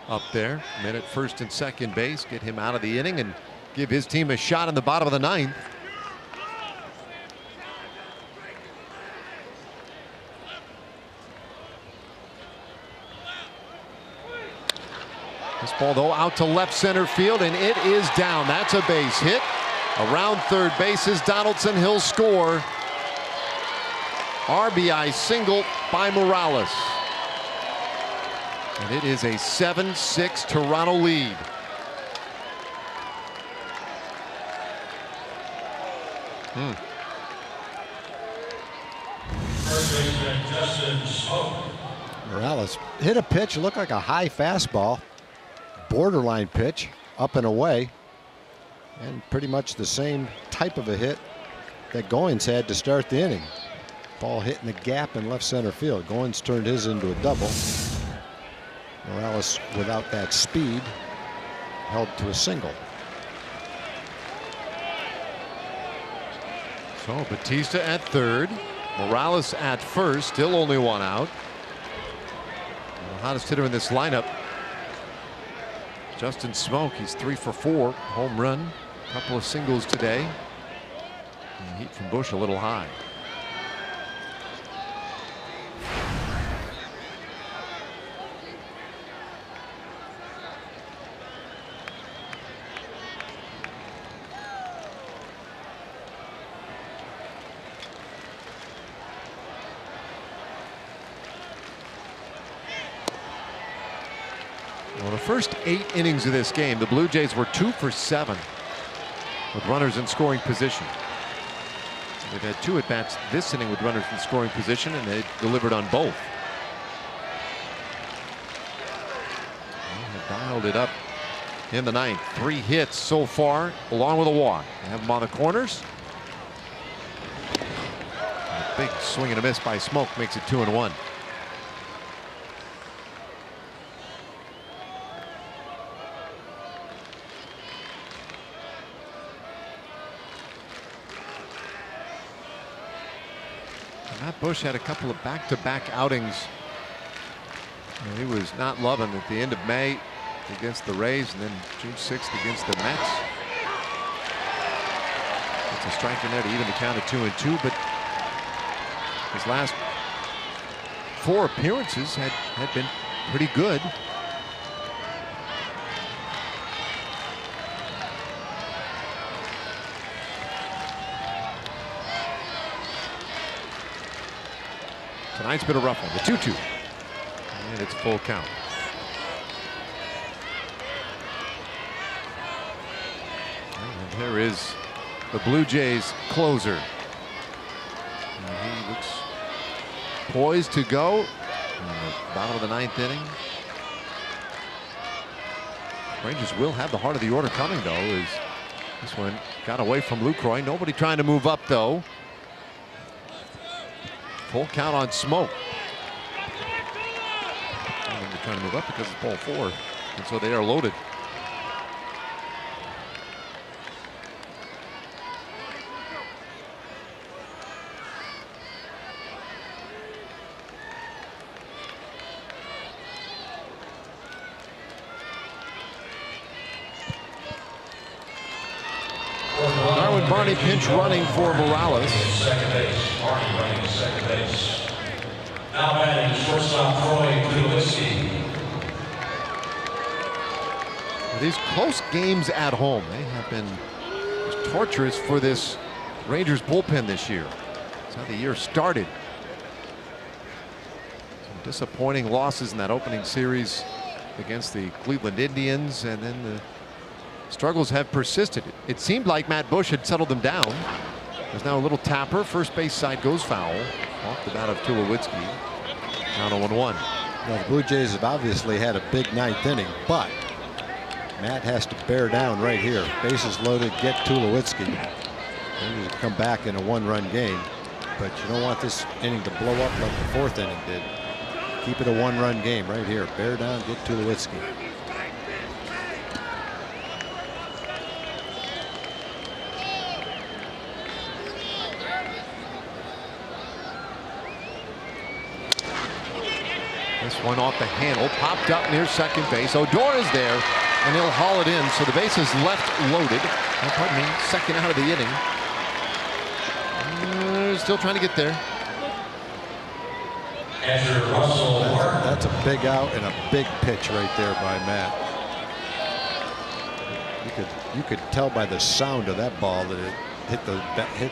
up there. Men at first and second base, get him out of the inning and give his team a shot in the bottom of the 9th. This ball, though, out to left center field, and it is down. That's a base hit. Around third base is Donaldson. He'll score. RBI single by Morales. And it is a 7-6 Toronto lead. First baseman Justin Smoke. Morales hit a pitch, looked like a high fastball, borderline pitch, up and away, and pretty much the same type of a hit that Goins had to start the inning. Ball hitting the gap in left center field. Goins turned his into a double. Morales, without that speed, held to a single. So Batista at third, Morales at first, still only 1 out. The hottest hitter in this lineup, Justin Smoke. He's 3 for 4, home run, couple of singles today. And heat from Bush a little high. Well, the first 8 innings of this game, the Blue Jays were 2 for 7 with runners in scoring position. They've had 2 at-bats this inning with runners in scoring position, and they delivered on both. They dialed it up in the 9th. 3 hits so far, along with a walk. They have them on the corners. A big swing and a miss by Smoke makes it 2-1. Matt Bush had a couple of back-to-back outings. And he was not loving at the end of May against the Rays, and then June 6th against the Mets. It's a strike in there to even the count at 2-2, but his last 4 appearances had been pretty good. Tonight's been a rough one. The 2-2. And it's full count. And here is the Blue Jays closer. And he looks poised to go in the bottom of the 9th inning. Rangers will have the heart of the order coming, though, as this one got away from Lucroy. Nobody trying to move up, though. Full count on Smoke. And they're trying to move up because it's ball 4, and so they are loaded. Barney pinch running for Morales. Second base. Barney running second base. Now batting shortstop Troy Tulowitzki. These close games at home, they have been torturous for this Rangers bullpen this year. That's how the year started. Some disappointing losses in that opening series against the Cleveland Indians, and then the struggles have persisted. It seemed like Matt Bush had settled them down. There's now a little tapper. First base side goes foul off the bat of Tulowitzki. Now 0-1. Well, the Blue Jays have obviously had a big ninth inning, but Matt has to bear down right here. Bases loaded, get Tulowitzki. Rangers come back in a one-run game, but you don't want this inning to blow up like the fourth inning did. Keep it a one-run game right here. Bear down, get Tulowitzki. This one off the handle, popped up near second base. Odor is there, and he'll haul it in. So the base is left loaded. Oh, pardon me, second out of the inning. Still trying to get there. Andrew Russell. That's a big out and a big pitch right there by Matt. You could tell by the sound of that ball that it hit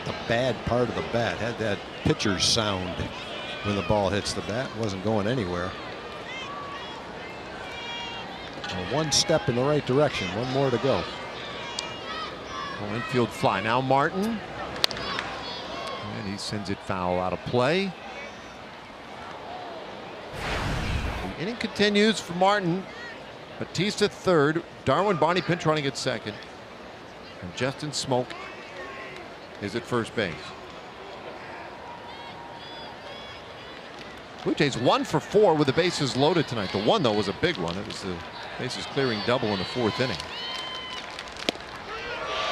the bad part of the bat. Had that pitcher's sound when the ball hits the bat. Wasn't going anywhere. One step in the right direction. One more to go. Oh, infield fly. Now Martin. And he sends it foul out of play. The inning continues for Martin. Batista third. Darwin Barney pinch running at second. And Justin Smoke is at first base. Blue Jays 1 for 4 with the bases loaded tonight. The one, though, was a big one. It was the bases clearing double in the fourth inning.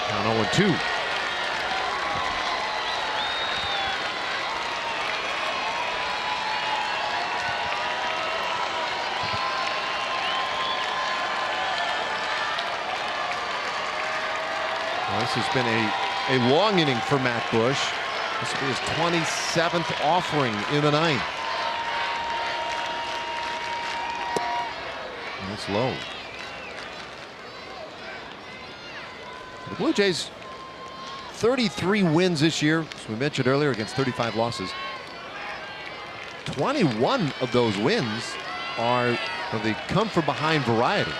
Now 0-2. Well, this has been a long inning for Matt Bush. This will be his 27th offering in the ninth. And it's low. The Blue Jays 33 wins this year, as we mentioned earlier, against 35 losses. 21 of those wins are of the come from behind variety.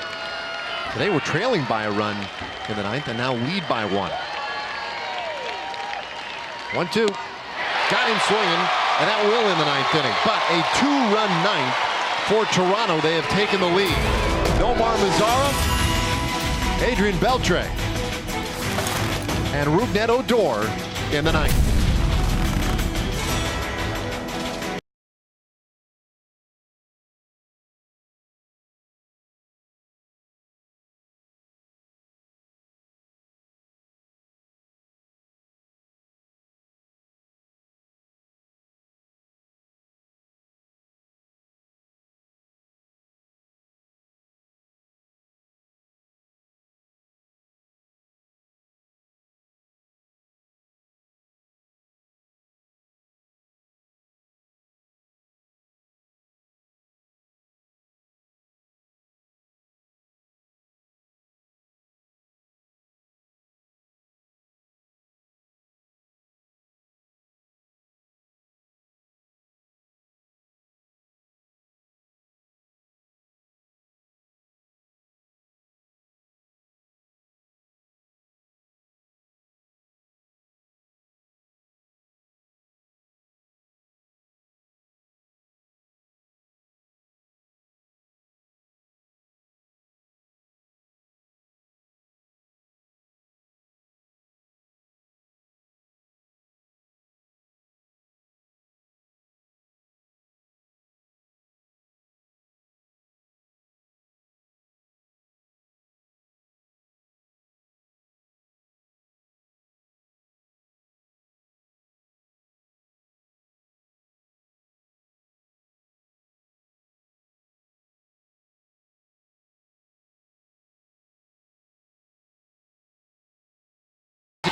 Today we're trailing by a run in the ninth and now lead by 1. 1-2. Got him swinging, and that will in the ninth inning. But a 2-run ninth for Toronto. They have taken the lead. Nomar Mazara, Adrian Beltre, and Rougned Odor in the ninth.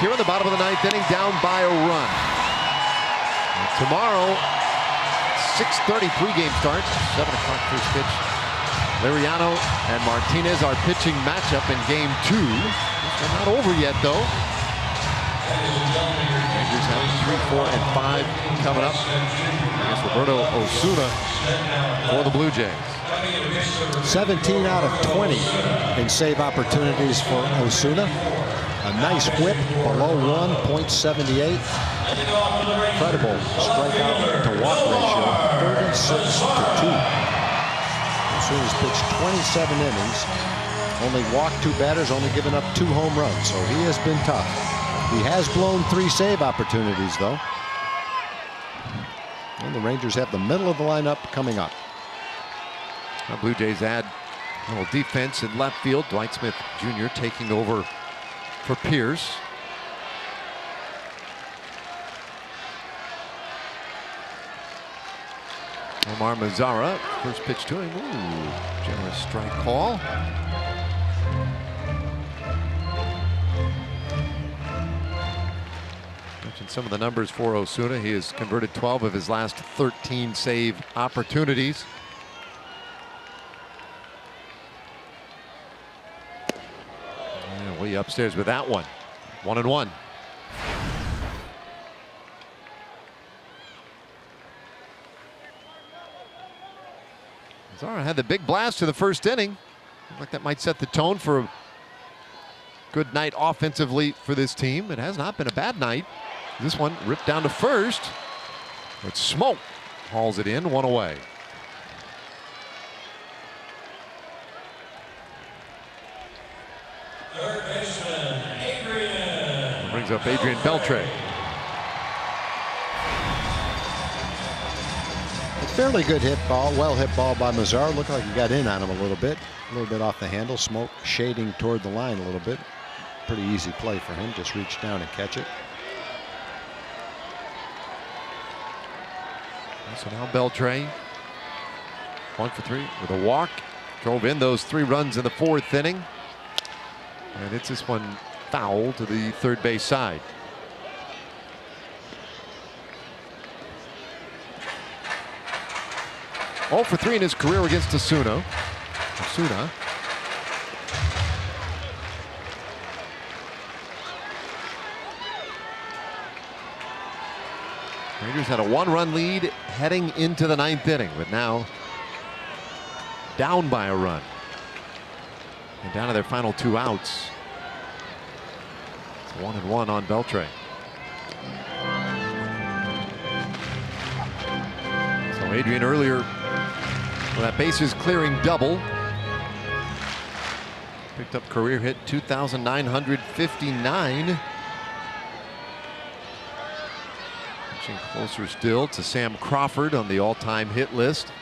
here in the bottom of the 9th inning, down by a run. And tomorrow, 6:30 pregame starts, 7 o'clock first pitch. Liriano and Martinez, our pitching matchup in game 2. They're not over yet, though. Rangers have 3, 4, and 5 coming up. I guess Roberto Osuna for the Blue Jays. 17 out of 20 in save opportunities for Osuna. A nice whip below 1, .78. Incredible strikeout to walk ratio, 36-2. Osuna's pitched 27 innings, only walked 2 batters, only given up 2 home runs, so he has been tough. He has blown 3 save opportunities, though. And the Rangers have the middle of the lineup coming up. Now Blue Jays add a little defense in left field. Dwight Smith Jr. taking over for Pierce. Omar Mazara, first pitch to him. Ooh, generous strike call. Mentioned some of the numbers for Osuna. He has converted 12 of his last 13 save opportunities. And Lee upstairs with that one. 1-1. Zara had the big blast to the first inning. Looked like that might set the tone for a good night offensively for this team. It has not been a bad night. This one ripped down to first, but Smoke hauls it in, 1 away. Third baseman, Adrian. Brings up Adrian Beltre. Fairly good hit ball, well hit ball by Mazara. Looked like he got in on him a little bit off the handle. Smoke shading toward the line a little bit. Pretty easy play for him, just reach down and catch it. So now Beltre, 1 for 3 with a walk. Drove in those 3 runs in the 4th inning. And it's this one foul to the third base side. All for 3 in his career against Osuna. Rangers had a 1-run lead heading into the 9th inning, but now down by a run. And down to their final 2 outs. It's 1-1 on Beltre. So Adrian earlier with that bases clearing double. Picked up career hit 2,959. Inching closer still to Sam Crawford on the all-time hit list.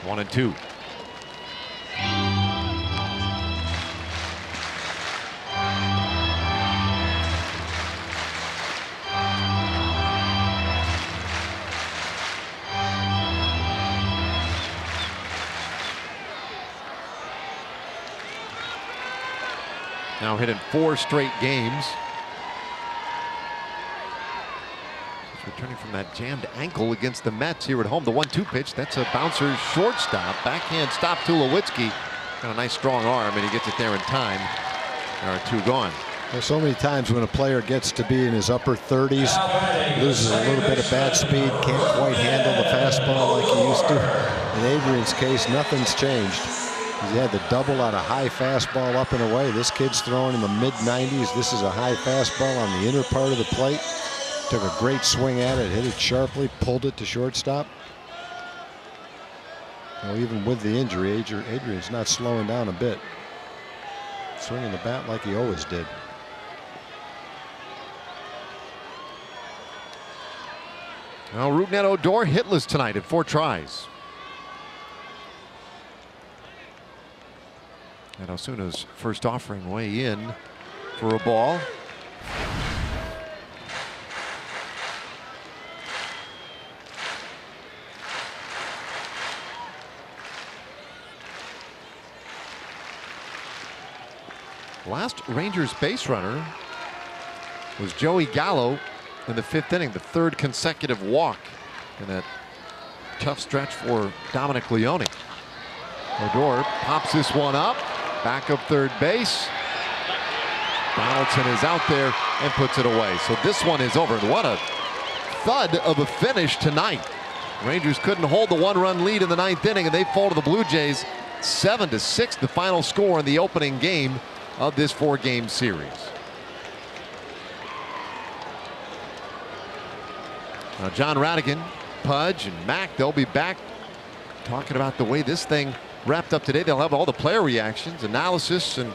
1-2. Now hit in 4 straight games. He's returning from that jammed ankle against the Mets here at home. The 1-2 pitch, that's a bouncer shortstop. Backhand stop to Tulowitzki. Got a nice strong arm, and he gets it there in time. There are 2 gone. There's so many times when a player gets to be in his upper 30s, loses a little bit of bat speed, can't quite handle the fastball like he used to. In Adrian's case, nothing's changed. He had the double on a high fastball up and away. This kid's throwing in the mid-90s. This is a high fastball on the inner part of the plate. Took a great swing at it, hit it sharply, pulled it to shortstop. Now, even with the injury, Adrian's not slowing down a bit. Swinging the bat like he always did. Now Rougned Odor hitless tonight at 4 tries. And Osuna's first offering way in for a ball. Last Rangers base runner was Joey Gallo in the 5th inning, the 3rd consecutive walk in that tough stretch for Dominic Leone. Odor pops this one up, back up third base. Donaldson is out there and puts it away. So this one is over. And what a thud of a finish tonight. Rangers couldn't hold the 1-run lead in the 9th inning, and they fall to the Blue Jays 7-6, the final score in the opening game of this 4-game series. Now John Radigan, Pudge, and Mack, they'll be back talking about the way this thing wrapped up today. They'll have all the player reactions, analysis, and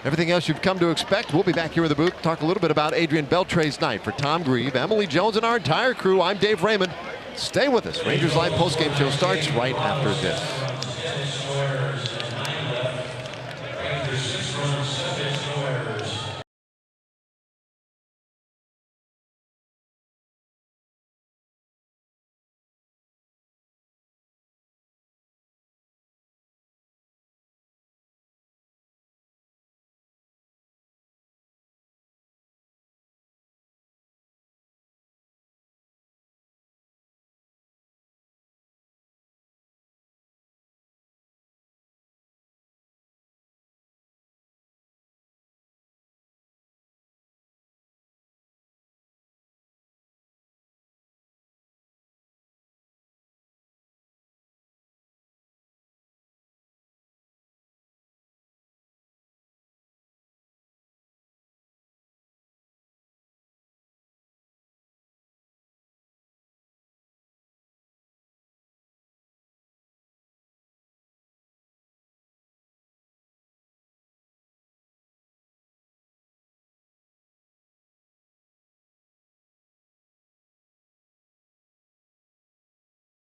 everything else you've come to expect. We'll be back here in the booth to talk a little bit about Adrian Beltre's night. For Tom Grieve, Emily Jones, and our entire crew, I'm Dave Raymond. Stay with us. Rangers Live postgame show starts right after this.